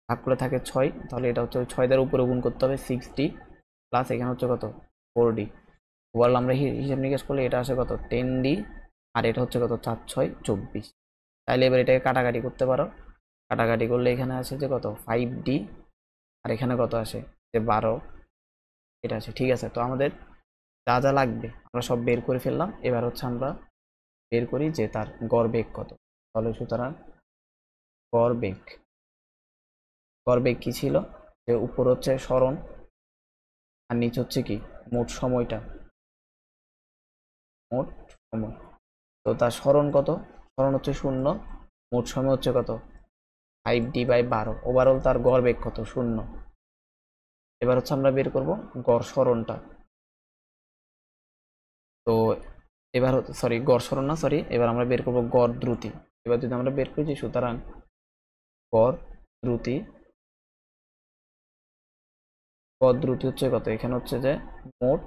ভাগ করে থাকে 6, তাহলে এটা হচ্ছে 6 দ্বারা উপরে গুণ করতে হবে 6d প্লাস এখানে হচ্ছে কত 4d। ওভারঅল আমরা হিসাব নিকাশ করলে এটা আসে কত 10d, আর এটা হচ্ছে কত 4 6 24। তাইলে এবার এটাকে কাটাকাটি করতে পারো, কাটাকাটি করলে এখানে আসে যে কত 5d, আর এখানে কত আসে যে 12, এটা আছে। ঠিক আছে, তো আমাদের যা যা লাগবে আমরা সব বের করে ফেললাম। এবার হচ্ছে আমরা বের করি যে তার গড় বেগ কত। তাহলে সুতরাং গড় বেগ কি ছিল, যে উপর হচ্ছে সরণ আর নিচ হচ্ছে কি মোট সময়টা, মোট সময়। তো তার সরণ কত, সরণ হচ্ছে 0, মোট সময় হচ্ছে কত 5d/12। ওভারঅল তার গড় বেগ কত 0। এবার হচ্ছে আমরা বের করব গড় সরণটা। তো এবার সরি গড় সরণ না, সরি, এবার আমরা বের করব গড় দ্রুতি। এবার যদি আমরা বের করি, সুতরাং গড় দ্রুতি হচ্ছে কত, এখানে হচ্ছে যে মোট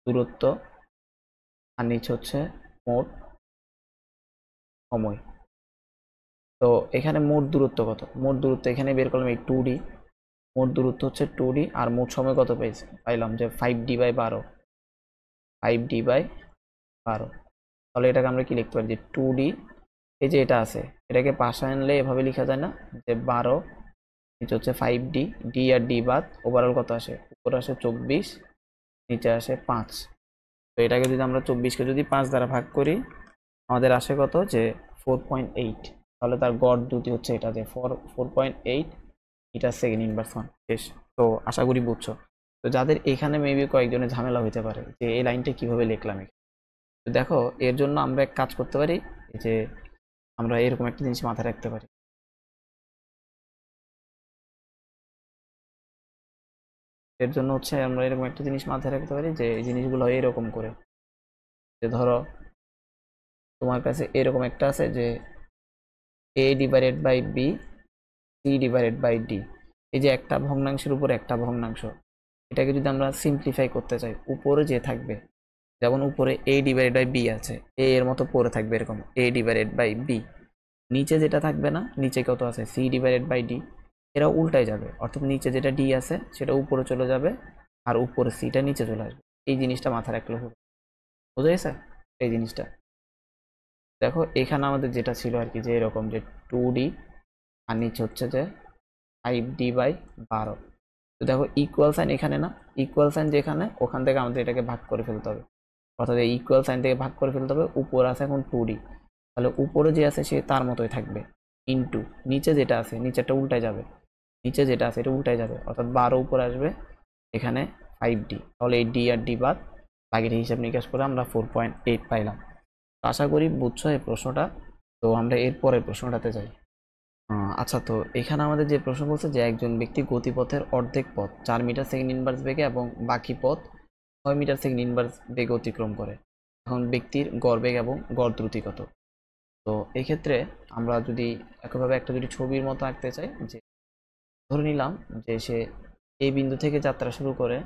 দূরত্ব আর নিচে হচ্ছে মোট সময়। তো এখানে মোট দূরত্ব কত, মোট দূরত্ব এখানে বের করলাম এই 2d, মোট দূরত্ব হচ্ছে 2d, আর মোট সময় কত পাইলাম যে 5d/12, 5d/12। তাহলে এটাকে আমরা কি লিখতে পারি, যে 2d, এই যে এটা আছে এটাকে পাশে আনলে এভাবে লেখা যায় না, যে 12, নিচে হচ্ছে 5d, d আর d বাদ, ওভারঅল কত আসে, উপরে আসে 24, নিচে আসে 5। তো এটাকে যদি আমরা 24কে যদি 5 দ্বারা ভাগ করি, আমাদের আসে কত যে 4.8। তাহলে তার গড় দ্রুতি হচ্ছে এটা, যে 4.8 মিটার সেকেন্ড ইনভার্স 1। শেষ। তো আশা করি বুঝছো। তো যাদের এখানে মেবি কয়েকজনের ঝামেলা হতে পারে যে এই লাইনটা কিভাবে লিখলাম, তো দেখো এর জন্য আমরা এক কাজ করতে পারি, যে আমরা এরকম একটা জিনিস মাথায় রাখতে পারি। এর জন্য হচ্ছে আমরা এরকম একটা জিনিস মাথায় রাখতে পারি, যে এই জিনিসগুলো হয় এরকম করে, যে ধরো তোমার কাছে এরকম একটা আছে যে a/b, c/d, এই যে একটা ভগ্নাংশের উপর একটা ভগ্নাংশ, এটাকে যদি আমরা সিম্পলিফাই করতে চাই, উপরে যে থাকবে, যেমন উপরে a/b আছে, a এর মতো পড়ে থাকবে এরকম a/b, নিচে যেটা থাকবে না, নিচে কত আছে c/d, এরা উল্টায় যাবে, অর্থাৎ নিচে যেটা d আছে সেটা উপরে চলে যাবে, আর উপরে সিটা নিচে চলে আসবে। এই জিনিসটা মাথায় রাখলে হবে, বুঝা গেছে এই জিনিসটা। দেখো এখানে আমাদের যেটা ছিল আর কি, যে এরকম যে 2d আর নিচে হচ্ছে যে 5d/12। তো দেখো ইকুয়াল সাইন এখানে না, ইকুয়াল সাইন যেখানে ওখান থেকে আমাদের এটাকে ভাগ করে ফেলতে হবে, অর্থাৎ এই ইকুয়াল সাইন থেকে ভাগ করে ফেলতে হবে। উপর আছে এখন 2d, তাহলে উপরে যে আছে সে তার মতোই থাকবে, ইনটু নিচে যেটা আছে নিচেরটা উল্টায় যাবে, নিচে যেটা আছে এটা উল্টায় যাবে, অর্থাৎ 12 উপরে আসবে, এখানে 5d। তাহলে এই d আর d বাদ, বাকিটা হিসাব নিকাশ করে আমরা 4.8 পাইলাম। আশা করি বুঝছো এই প্রশ্নটা। তো আমরা এর পরের প্রশ্নটাতে যাই। আচ্ছা, তো এখানে আমাদের যে প্রশ্ন বলছে যে একজন ব্যক্তি গতিপথের অর্ধেক পথ 4 মিটার সেকেন্ড ইনভার্স বেগে এবং বাকি পথ 6 মিটার সেকেন্ড ইনভার্স বেগে অতিক্রম করে। এখন ব্যক্তির গড় বেগ এবং গড় দ্রুতি কত? তো এই ক্ষেত্রে আমরা যদি একইভাবে একটা যদি ছবির মতো আঁকতে চাই, যে ধরে নিলাম যে সে এই বিন্দু থেকে যাত্রা শুরু করে,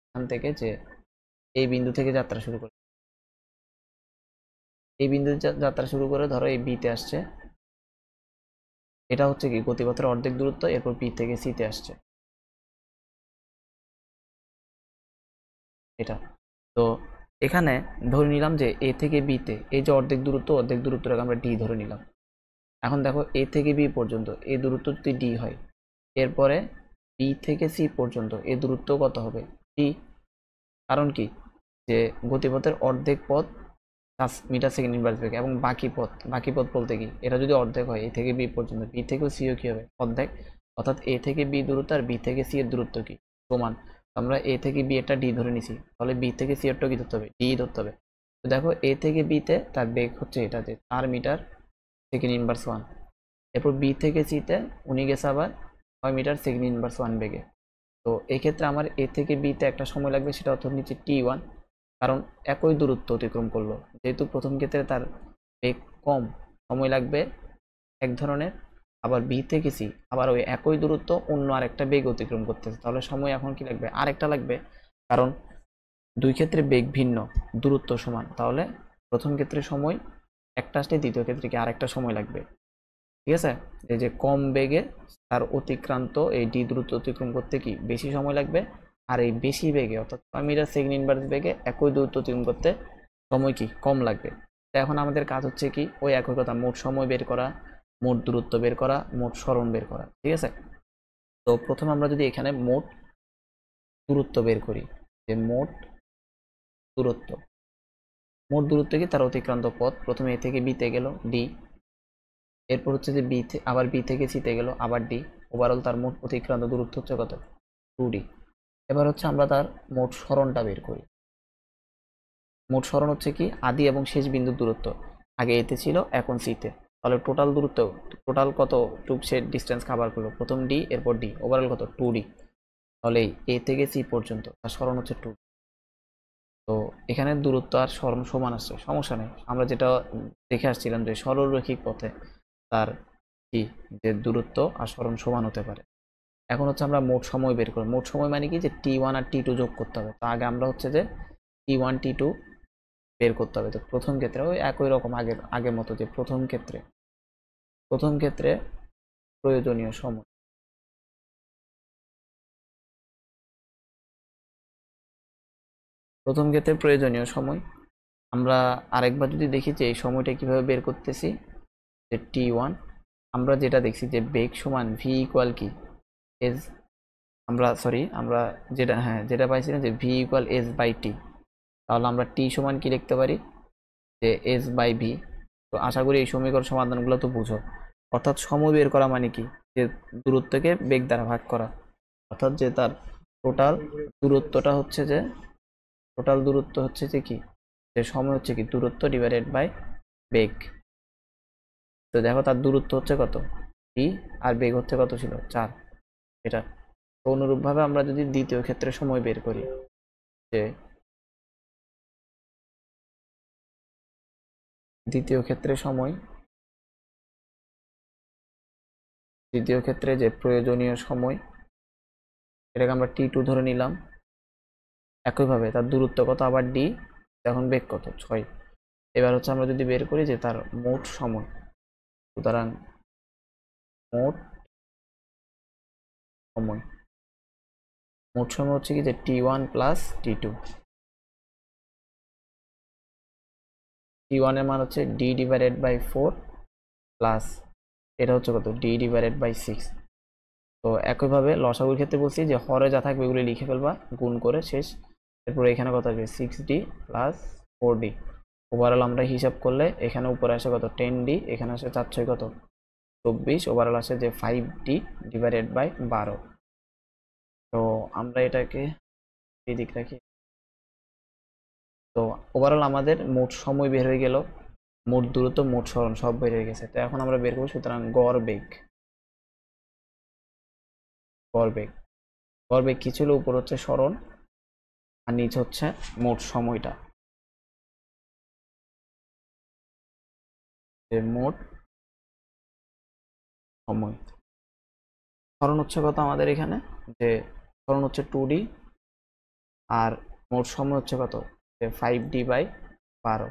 এখান থেকে যে এই বিন্দু থেকে যাত্রা শুরু করে, এই বিন্দু যাত্রা শুরু করে ধরো এই বিতে আসছে, এটা হচ্ছে কি গতিপথের অর্ধেক দূরত্ব, এরপর বি থেকে সিতে আসছে এটা। তো এখানে ধরে নিলাম যে এ থেকে বিতে এই যে অর্ধেক দূরত্বটাকে আমরা ডি ধরে নিলাম। এখন দেখো এ থেকে বি পর্যন্ত এই দূরত্ব যদি ডি হয়, এরপরে বি থেকে সি পর্যন্ত এই দূরত্ব কত হবে ডি। কারণ কি, যে গতিপথের অর্ধেক পথ 5 মিটার সেকেন্ড ইনভার্স বেগে এবং বাকি পথ বলতে কি, এটা যদি অর্ধেক হয় এ থেকে বি পর্যন্ত, বি থেকেও সিও কি হবে অর্ধেক, অর্থাৎ এ থেকে বি দূরত্ব আর বি থেকে সি এর দূরত্ব কি সমান। আমরা এ থেকে বি একটা ডি ধরে নিছি, তাহলে বি থেকে সি এরটা কি ধরতে হবে, ডি ধরতে হবে। তো দেখো এ থেকে বিতে তার বেগ হচ্ছে এটা, যে 4 মিটার সেকেন্ড ইনভার্স 1। এরপর বি থেকে সিতে উনি গেছে আবার মিটার সেকেন্ড ইনভার্স 1 বেগে। তো এই ক্ষেত্রে আমার এ থেকে বিতে একটা সময় লাগবে, সেটা অর্থ নিচে T1, কারণ একই দূরত্ব অতিক্রম করলো। যেহেতু প্রথম ক্ষেত্রে তার বেগ কম, সময় লাগবে এক ধরনের, আবার বি থেকে সি আবার ওই একই দূরত্ব অন্য আরেকটা বেগ অতিক্রম করতেছে, তাহলে সময় এখন কি লাগবে, আরেকটা লাগবে। কারণ দুই ক্ষেত্রে বেগ ভিন্ন, দূরত্ব সমান, তাহলে প্রথম ক্ষেত্রে সময় একটা আসলে দ্বিতীয় ক্ষেত্রে কি আরেকটা সময় লাগবে। ঠিক আছে, এই যে কম বেগে তার অতিক্রান্ত এই ডি দূরত্ব অতিক্রম করতে কি বেশি সময় লাগবে, আর এই বেশি বেগে অর্থাৎ 6 মিটার সেকেন্ড ইনভার্স বেগে একই দূরত্ব অতিক্রম করতে সময় কি কম লাগবে। তো এখন আমাদের কাজ হচ্ছে কি ওই একই কথা, মোট সময় বের করা, মোট দূরত্ব বের করা, মোট সরণ বের করা। ঠিক আছে, তো প্রথমে আমরা যদি এখানে মোট দূরত্ব বের করি, যে মোট দূরত্ব, মোট দূরত্ব কি তার অতিক্রান্ত পথ, প্রথমে এ থেকে বিতে গেল ডি, এরপর হচ্ছে যে আবার বি থেকে সিতে গেল আবার ডি, ওভারঅল তার মোট অতিক্রান্ত দূরত্ব হচ্ছে কত, 2D। এবার হচ্ছে আমরা তার মোট সরণটা বের করি। মোট সরণ হচ্ছে কি আদি এবং শেষ বিন্দুর দূরত্ব, আগে এতে ছিল এখন সিতে, তাহলে টোটাল দূরত্ব, টোটাল কত টুক সে ডিস্টেন্স কভার করলো, প্রথম ডি এরপর ডি, ওভারঅল কত 2D। তাহলে এ থেকে সি পর্যন্ত তার সরণ হচ্ছে 2। তো এখানে দূরত্ব আর সরণ সমান আসছে, সমস্যা নেই। আমরা যেটা দেখে আসছিলাম যে সরলরৈখিক পথে তার কি যে দূরত্ব আর সরণ সমান হতে পারে। এখন হচ্ছে আমরা মোট সময় বের করব। মোট সময় মানে কি যে T1 আর T2 যোগ করতে হবে। তো আগে আমরা হচ্ছে যে T1 T2 বের করতে হবে। তো প্রথম ক্ষেত্রে ওই একই রকম আগের মতো, যে প্রথম ক্ষেত্রে প্রয়োজনীয় সময়, প্রথম ক্ষেত্রে প্রয়োজনীয় সময় আমরা আরেকবার যদি দেখি যে এই সময়টা কিভাবে বের করতেছি, যে T1 আমরা যেটা দেখছি যে বেগ সমান v ইকুয়াল কি এস, আমরা যেটা পাইছিলাম যে v equal S by T, তাহলে আমরা টি সমান কি লিখতে পারি, যে এস বাই ভি। তো আশা করি এই সমীকরণ সমাধানগুলো তো বুঝো। অর্থাৎ সময় বের করা মানে কি, যে দূরত্বকে বেগ দ্বারা ভাগ করা, অর্থাৎ যে তার টোটাল দূরত্বটা হচ্ছে যে, টোটাল দূরত্ব হচ্ছে যে কি, যে সময় হচ্ছে কি দূরত্ব ডিভাইডেড বাই বেগ। তো দেখো তার দূরত্ব হচ্ছে কত ভি, আর বেগ হচ্ছে কত ছিল 4, এটা। তো অনুরূপভাবে আমরা যদি দ্বিতীয় ক্ষেত্রে সময় বের করি, যে দ্বিতীয় ক্ষেত্রে যে প্রয়োজনীয় সময়, এটাকে আমরা T2 ধরে নিলাম। একইভাবে তার দূরত্ব কত আবার ডি, এখন বেগ কত 6। এবার হচ্ছে আমরা যদি বের করি যে তার মোট সময়, সুতরাং মোট সময়, হচ্ছে কি যে T1 প্লাস T2। T1 এর মান হচ্ছে D ডিভাইডেড বাই 4 প্লাস এটা হচ্ছে কত D ডিভাইডেড বাই 6। তো একইভাবে লসাগুর ক্ষেত্রে বলছি যে হরে যা থাকবে এগুলো লিখে ফেলবা গুণ করে শেষ। এরপরে এখানে কত আসবে 6D প্লাস 4D। ওভারঅল আমরা হিসাব করলে এখানে উপরে আসে কত 10D, এখানে আসে 4 কত 24, ওভারঅল আসে যে 5D ডিভাইডেড বাই 12। তো আমরা এটাকে এদিক রাখি। তো ওভারঅল আমাদের মোট সময় বের হয়ে গেল, মোট দূরত্ব, মোট সরণ সব বের হয়ে গেছে। তো এখন আমরা বের করবো সুতরাং গড় বেগ। গড় বেগ কি ছিল, উপর হচ্ছে সরণ আর নিচ হচ্ছে মোট সময়টা, যে মোট সময়। সরণ হচ্ছে কত আমাদের এখানে, যে সরণ হচ্ছে 2D, আর মোট সময় হচ্ছে কত, যে 5D বাই 12।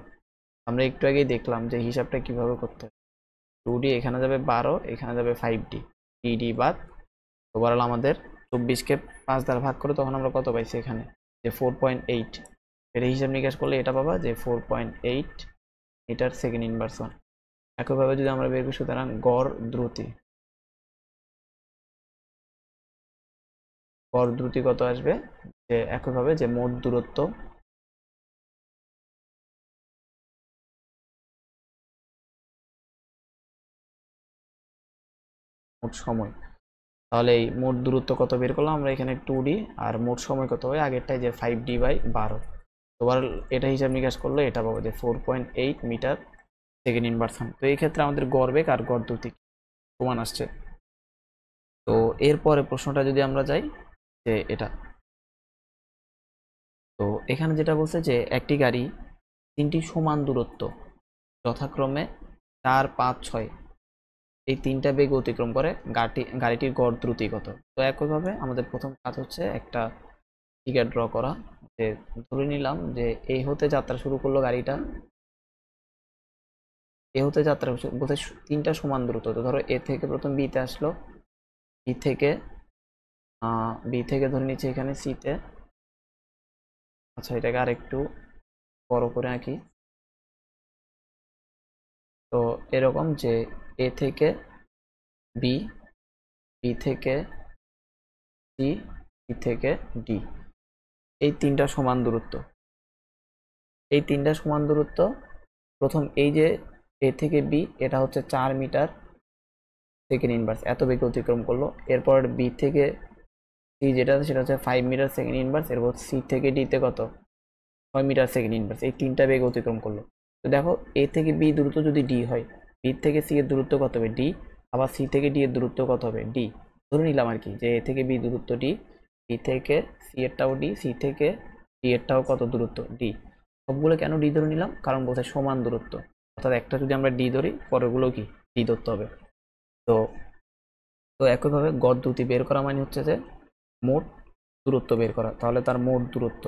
আমরা একটু আগেই দেখলাম যে হিসাবটা কিভাবে করতে হয়। 2D এখানে যাবে 12, এখানে যাবে 5D, DD বাদ। ওভারঅল আমাদের 24কে 5 দ্বারা ভাগ করে তখন আমরা কত পাইছি এখানে, যে 4.8। এটা হিসাব নিকাশ করলে এটা পাবা যে 4.8 মিটার সেকেন্ড ইনভার্স 1। একইভাবে যদি আমরা বের করি, সুতরাং গড় দ্রুতি কত আসবে, যে একইভাবে যে মোট দূরত্ব মোট সময়, তাহলে এই মোট দূরত্ব কত বের করলাম আমরা এখানে 2D, আর মোট সময় কত হয় আগেরটাই যে 5D বাই 12। এবার এটা হিসাব নিকাশ করলে এটা পাবো যে 4.8 মিটার সেকেন্ড ইনভার্স 1। তো এই ক্ষেত্রে আমাদের গড় বেগ আর গড় দ্রুতি সমান আসছে। তো এরপরে প্রশ্নটা যদি আমরা যাই যে এটা, তো এখানে যেটা বলছে যে একটি গাড়ি 3টি সমান দূরত্ব যথাক্রমে 4, 5, 6 এই 3টা বেগ অতিক্রম করে গাড়িটির গড় দ্রুতি কত। তো একইভাবে আমাদের প্রথম কাজ হচ্ছে একটা ফিগার ড্র করা। যে ধরে নিলাম যে এই হতে যাত্রা শুরু করলো গাড়িটা, এ হতে যাত্রা বলতে 3টা সমান দূরত্ব। তো ধরো এ থেকে প্রথম বিতে আসলো, বি থেকে ধরে নিচ্ছে এখানে সিতে। আচ্ছা, এটাকে আরেকটু বড় করে আঁকি। তো এরকম যে এ থেকে বি, বি থেকে সি, সি থেকে ডি, এই 3টা সমান দূরত্ব। এই 3টা সমান দূরত্ব প্রথম এই যে এ থেকে বি, এটা হচ্ছে 4 মিটার সেকেন্ড ইনভার্স, এত বেগে অতিক্রম করলো। এরপর বি থেকে সি যেটা আছে সেটা হচ্ছে 5 মিটার সেকেন্ড ইনভার্স। এরপর সি থেকে ডিতে কত, 6 মিটার সেকেন্ড ইনভার্স। এই 3টা বেগ অতিক্রম করলো। তো দেখো এ থেকে বি দূরত্ব যদি ডি হয়, বি থেকে সি এর দূরত্ব কত হবে, ডি। আবার সি থেকে ডি এর দূরত্ব কত হবে, ডি। ধরে নিলাম আর কি যে এ থেকে বি দূরত্ব ডি, বি থেকে সি এরটাও ডি, সি থেকে ডি এরটাও কত দূরত্ব, ডি। সবগুলো কেন ডি ধরে নিলাম, কারণ বলছে সমান দূরত্ব। অর্থাৎ একটা যদি আমরা ডি ধরি, পরেরগুলো কি ডি ধরতে হবে। তো তো একইভাবে গড় দ্রুতি বের করা মানে হচ্ছে যে মোট দূরত্ব বের করা। তাহলে তার মোট দূরত্ব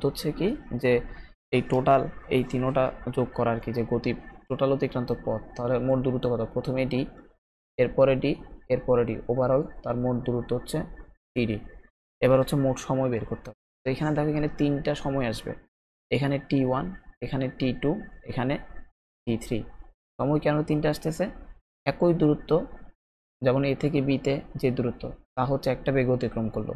হচ্ছে কি, যে এই টোটাল এই তিনোটা যোগ করা আর কি, যে গতি টোটাল অতিক্রান্ত পথ। তাহলে মোট দূরত্ব কত, প্রথমে ডি, এরপরে ডি, এরপরে ডি, ওভারঅল তার মোট দূরত্ব হচ্ছে টিডি। এবার হচ্ছে মোট সময় বের করতে হবে। তো এখানে দেখো এখানে 3টা সময় আসবে, এখানে T1, এখানে T2, এখানে T3। সময় কেন 3টা আসতেছে, একই দূরত্ব, যেমন এ থেকে বিতে যে দূরত্ব তা হচ্ছে একটা বেগ অতিক্রম করলো,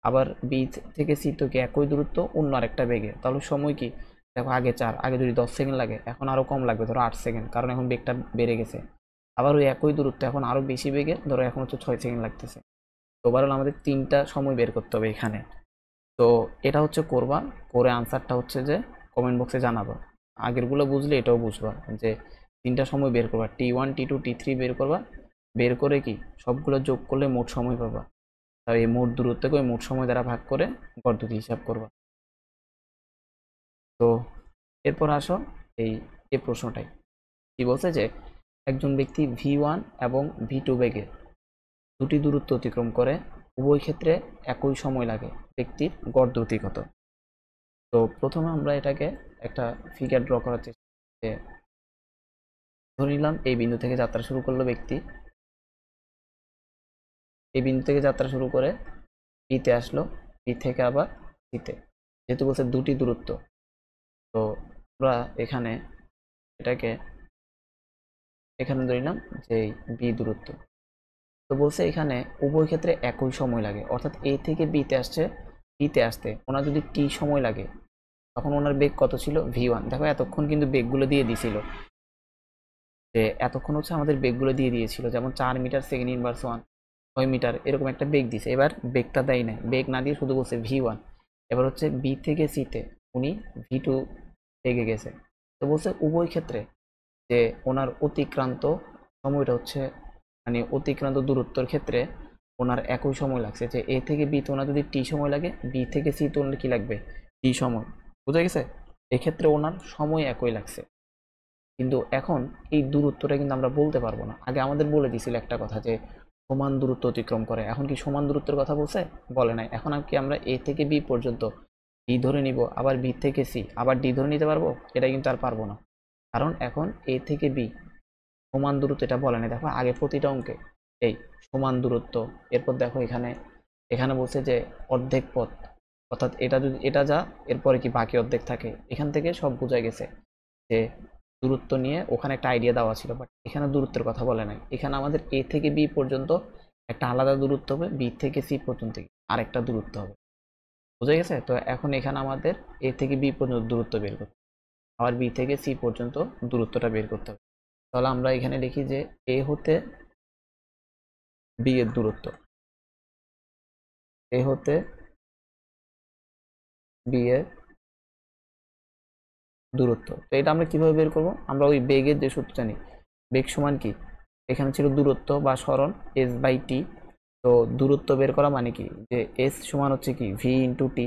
আবার বি থেকে সি থেকে একই দূরত্ব অন্য আরেকটা বেগে। তাহলে সময় কি, দেখো আগে 4, আগে যদি 10 সেকেন্ড লাগে এখন আরো কম লাগবে, ধরো 8 সেকেন্ড, কারণ এখন বেগটা বেড়ে গেছে। আবার ওই একই দূরত্ব এখন আরো বেশি বেগে, ধরো এখন হচ্ছে 6 সেকেন্ড লাগতেছে। তো ওভারঅল আমাদের 3টা সময় বের করতে হবে এখানে। তো এটা হচ্ছে করবা, করে আনসারটা হচ্ছে যে কমেন্ট বক্সে জানাবা। আগেরগুলো বুঝলে এটাও বুঝবা, যে 3টা সময় বের করবা, T1, T2, T3 বের করবা। বের করে কি সবগুলো যোগ করলে মোট সময় পাবা। আর এই মোট দূরত্বকে ওই মোট সময় দ্বারা ভাগ করে গড় দ্রুতি হিসাব করবা। তো এরপর আসো এই এই প্রশ্নটাই কি বলছে, যে একজন ব্যক্তি V1 এবং V2 বেগে দুটি দূরত্ব অতিক্রম করে, উভয় ক্ষেত্রে একই সময় লাগে, ব্যক্তির গড় দ্রুতি কত। তো প্রথমে আমরা এটাকে একটা ফিগার ড্র করার চেষ্টা করছি। ধরে নিলাম এই বিন্দু থেকে যাত্রা শুরু করলো ব্যক্তি, এই বিন্দু থেকে যাত্রা শুরু করে বিতে আসলো, বি থেকে আবার সিতে। যেহেতু বলছে দুটি দূরত্ব, তো আমরা এখানে এটাকে এখানে ধরে নিলাম যে বি দূরত্ব। তো বলছে এখানে উভয় ক্ষেত্রে একই সময় লাগে, অর্থাৎ এ থেকে বিতে আসছে, বিতে আসতে ওনার যদি টি সময় লাগে, তখন ওনার বেগ কত ছিল, V1। দেখো এতক্ষণ কিন্তু বেগগুলো দিয়ে দিছিল, যে এতক্ষণ হচ্ছে আমাদের বেগগুলো দিয়ে দিয়েছিল, যেমন 4 মিটার সেকেন্ড ইনভার্স 1, 6 মিটার, এরকম একটা বেগ দিছে। এবার বেগটা দেয় নাই, বেগ না দিয়ে শুধু বলছে V1। এবার হচ্ছে বি থেকে সিতে উনি V2 বেগে গেছে। তো বলছে উভয় ক্ষেত্রে যে ওনার অতিক্রান্ত সময়টা হচ্ছে, মানে অতিক্রান্ত দূরত্বের ক্ষেত্রে ওনার একই সময় লাগছে। যে এ থেকে বিতে ওনার যদি টি সময় লাগে, বি থেকে সিতে ওনার কি লাগবে, টি সময়। বুঝা গেছে, এক্ষেত্রে ওনার সময় একই লাগছে। কিন্তু এখন এই দূরত্বটা কিন্তু আমরা বলতে পারবো না। আগে আমাদের বলে দিছিল একটা কথা, যে সমান দূরত্ব অতিক্রম করে। এখন কি সমান দূরত্বের কথা বলছে, বলে নাই। এখন আর কি আমরা এ থেকে বি পর্যন্ত ডি ধরে নিব, আবার বি থেকে সি আবার ডি ধরে নিতে পারবো, এটা কিন্তু আর পারবো না। কারণ এখন এ থেকে বি সমান দূরত্ব এটা বলে নাই। দেখো আগে প্রতিটা অঙ্কে এই সমান দূরত্ব, এরপর দেখো এখানে এখানে বলছে যে অর্ধেক পথ, অর্থাৎ এটা যদি এটা যা, এরপরে কি বাকি অর্ধেক থাকে। এখান থেকে সব বোঝা গেছে যে দূরত্ব নিয়ে ওখানে একটা আইডিয়া দেওয়া ছিল, বাট এখানে দূরত্বের কথা বলে নাই। এখানে আমাদের এ থেকে বি পর্যন্ত একটা আলাদা দূরত্ব হবে, বি থেকে সি পর্যন্ত আরেকটা দূরত্ব হবে। বুঝা গেছে, তো এখন এখানে আমাদের এ থেকে বি পর্যন্ত দূরত্ব বের করতে, আবার বি থেকে সি পর্যন্ত দূরত্বটা বের করতে হবে। তাহলে আমরা এখানে লিখি যে এ হতে বি এর দূরত্ব, এ হতে বি এর দূরত্ব। তো এটা আমরা কিভাবে বের করব, আমরা ওই বেগের যে সূত্র জানি, বেগ সমান কি, এখানে ছিল দূরত্ব বা সরণ s/t। তো দূরত্ব বের করা মানে কি, যে s সমান হচ্ছে কি v ইন্টু টি,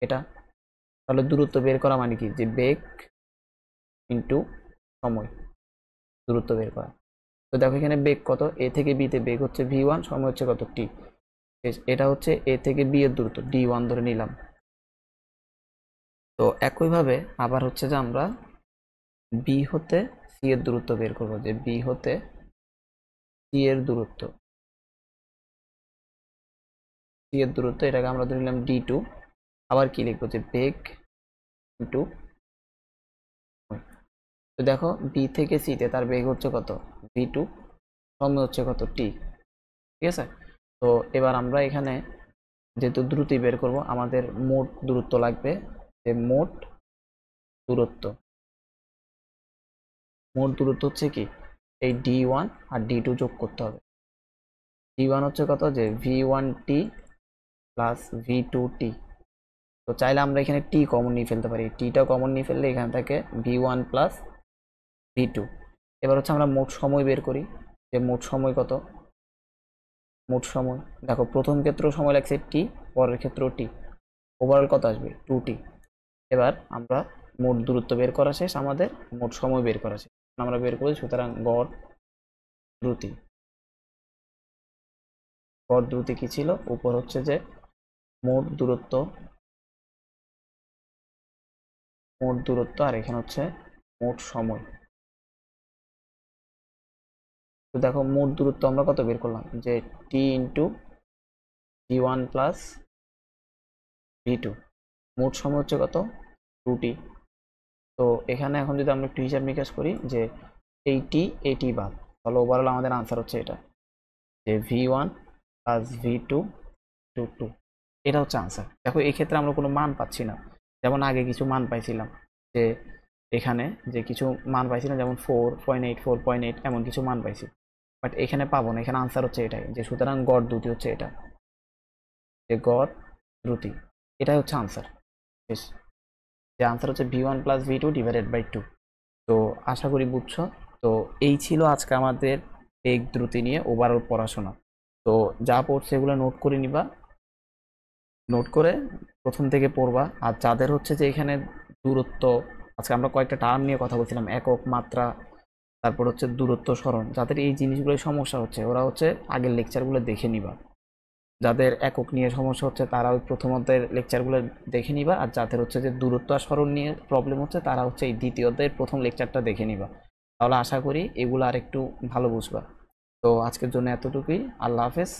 এটা। তাহলে দূরত্ব বের করা মানে কি, যে বেগ ইন্টু সময়, দূরত্ব বের করা। তো দেখো এখানে বেগ কত, এ থেকে বি তে বেগ হচ্ছে v1, সময় হচ্ছে কত টি। এটা হচ্ছে এ থেকে বি এর দূরত্ব d1 ধরে নিলাম। তো একইভাবে আবার হচ্ছে যে আমরা বি হতে সি এর দূরত্ব বের করব, যে বি হতে সি এর দূরত্ব, সি এর দূরত্ব এটাকে আমরা ধরে নিলাম d2। আবার কি লিখবো, যে বেগ ইন্টু, তো দেখো বি থেকে সি তে তার বেগ হচ্ছে কত v2, সময় হচ্ছে কত টি, ঠিক আছে। তো এবার আমরা এখানে যেহেতু দ্রুতি বের করব, আমাদের মোট দূরত্ব লাগবে, যে মোট দূরত্ব, মোট দূরত্ব হচ্ছে কি এই d1 আর d2 যোগ করতে হবে। d1 হচ্ছে কত, যে v1t প্লাস v2t। তো চাইলে আমরা এখানে t কমন নিয়ে ফেলতে পারি, টিটা কমন নিয়ে ফেললে এখান থেকে v1 প্লাস v2। এবার হচ্ছে আমরা মোট সময় বের করি, যে মোট সময় কত, মোট সময় দেখো প্রথম ক্ষেত্রেও সময় লাগছে টি, পরের ক্ষেত্রেও টি, ওভারঅল কত আসবে 2t। এবার আমরা মোট দূরত্ব বের করা শেষ, আমাদের মোট সময় বের করা শেষ, আমরা বের করি। সুতরাং গড় দ্রুতি, গড় দ্রুতি কি ছিল, উপর হচ্ছে যে মোট দূরত্ব, মোট দূরত্ব, আর এখানে হচ্ছে মোট সময়। তো দেখো মোট দূরত্ব আমরা কত বের করলাম, যে টি ইন্টু v1 প্লাস v2, মোট সময় হচ্ছে কত 2t। তো এখানে এখন যদি আমরা একটু হিসাব নিকাশ করি, যে এইটি বাদ, তাহলে ওভারঅল আমাদের আনসার হচ্ছে এটা, যে v1 প্লাস v2 টু 2। এটা হচ্ছে আনসার। দেখো এই ক্ষেত্রে আমরা কোনো মান পাচ্ছি না, যেমন আগে কিছু মান পাইছিলাম, যে এখানে যে কিছু মান পাইছিলাম যেমন 4.8 4.8 এমন কিছু মান পাইছি, বাট এখানে পাবো না। এখানে আনসার হচ্ছে এটাই, যে সুতরাং গড় দ্রুতি হচ্ছে এটা, যে গড় দ্রুতি, এটাই হচ্ছে আনসার। বেশ, যে আনসার হচ্ছে v1 plus v2 divided by 2। তো আশা করি বুঝছো। তো এই ছিল আজকে আমাদের বেগ দ্রুতি নিয়ে ওভারঅল পড়াশোনা। তো যা পড়ছে এগুলো নোট করে নিবা, নোট করে প্রথম থেকে পড়বা। আর যাদের হচ্ছে যে এখানে দূরত্ব, আজকে আমরা কয়েকটা টার্ম নিয়ে কথা বলছিলাম, একক, মাত্রা, তারপর হচ্ছে দূরত্ব, সরণ, যাদের এই জিনিসগুলো সমস্যা হচ্ছে ওরা হচ্ছে আগের লেকচারগুলো দেখে নিবা। যাদের একক নিয়ে সমস্যা হচ্ছে তারা ওই প্রথমতের লেকচারগুলো দেখে নিবা, আর যাদের হচ্ছে যে দূরত্ব আর সরণ নিয়ে প্রবলেম হচ্ছে তারা হচ্ছে এই দ্বিতীয়তের প্রথম লেকচারটা দেখে নিবা। তাহলে আশা করি এগুলো আর একটু ভালো বুঝবা। তো আজকের জন্য এতটুকুই, আল্লাহ হাফেজ।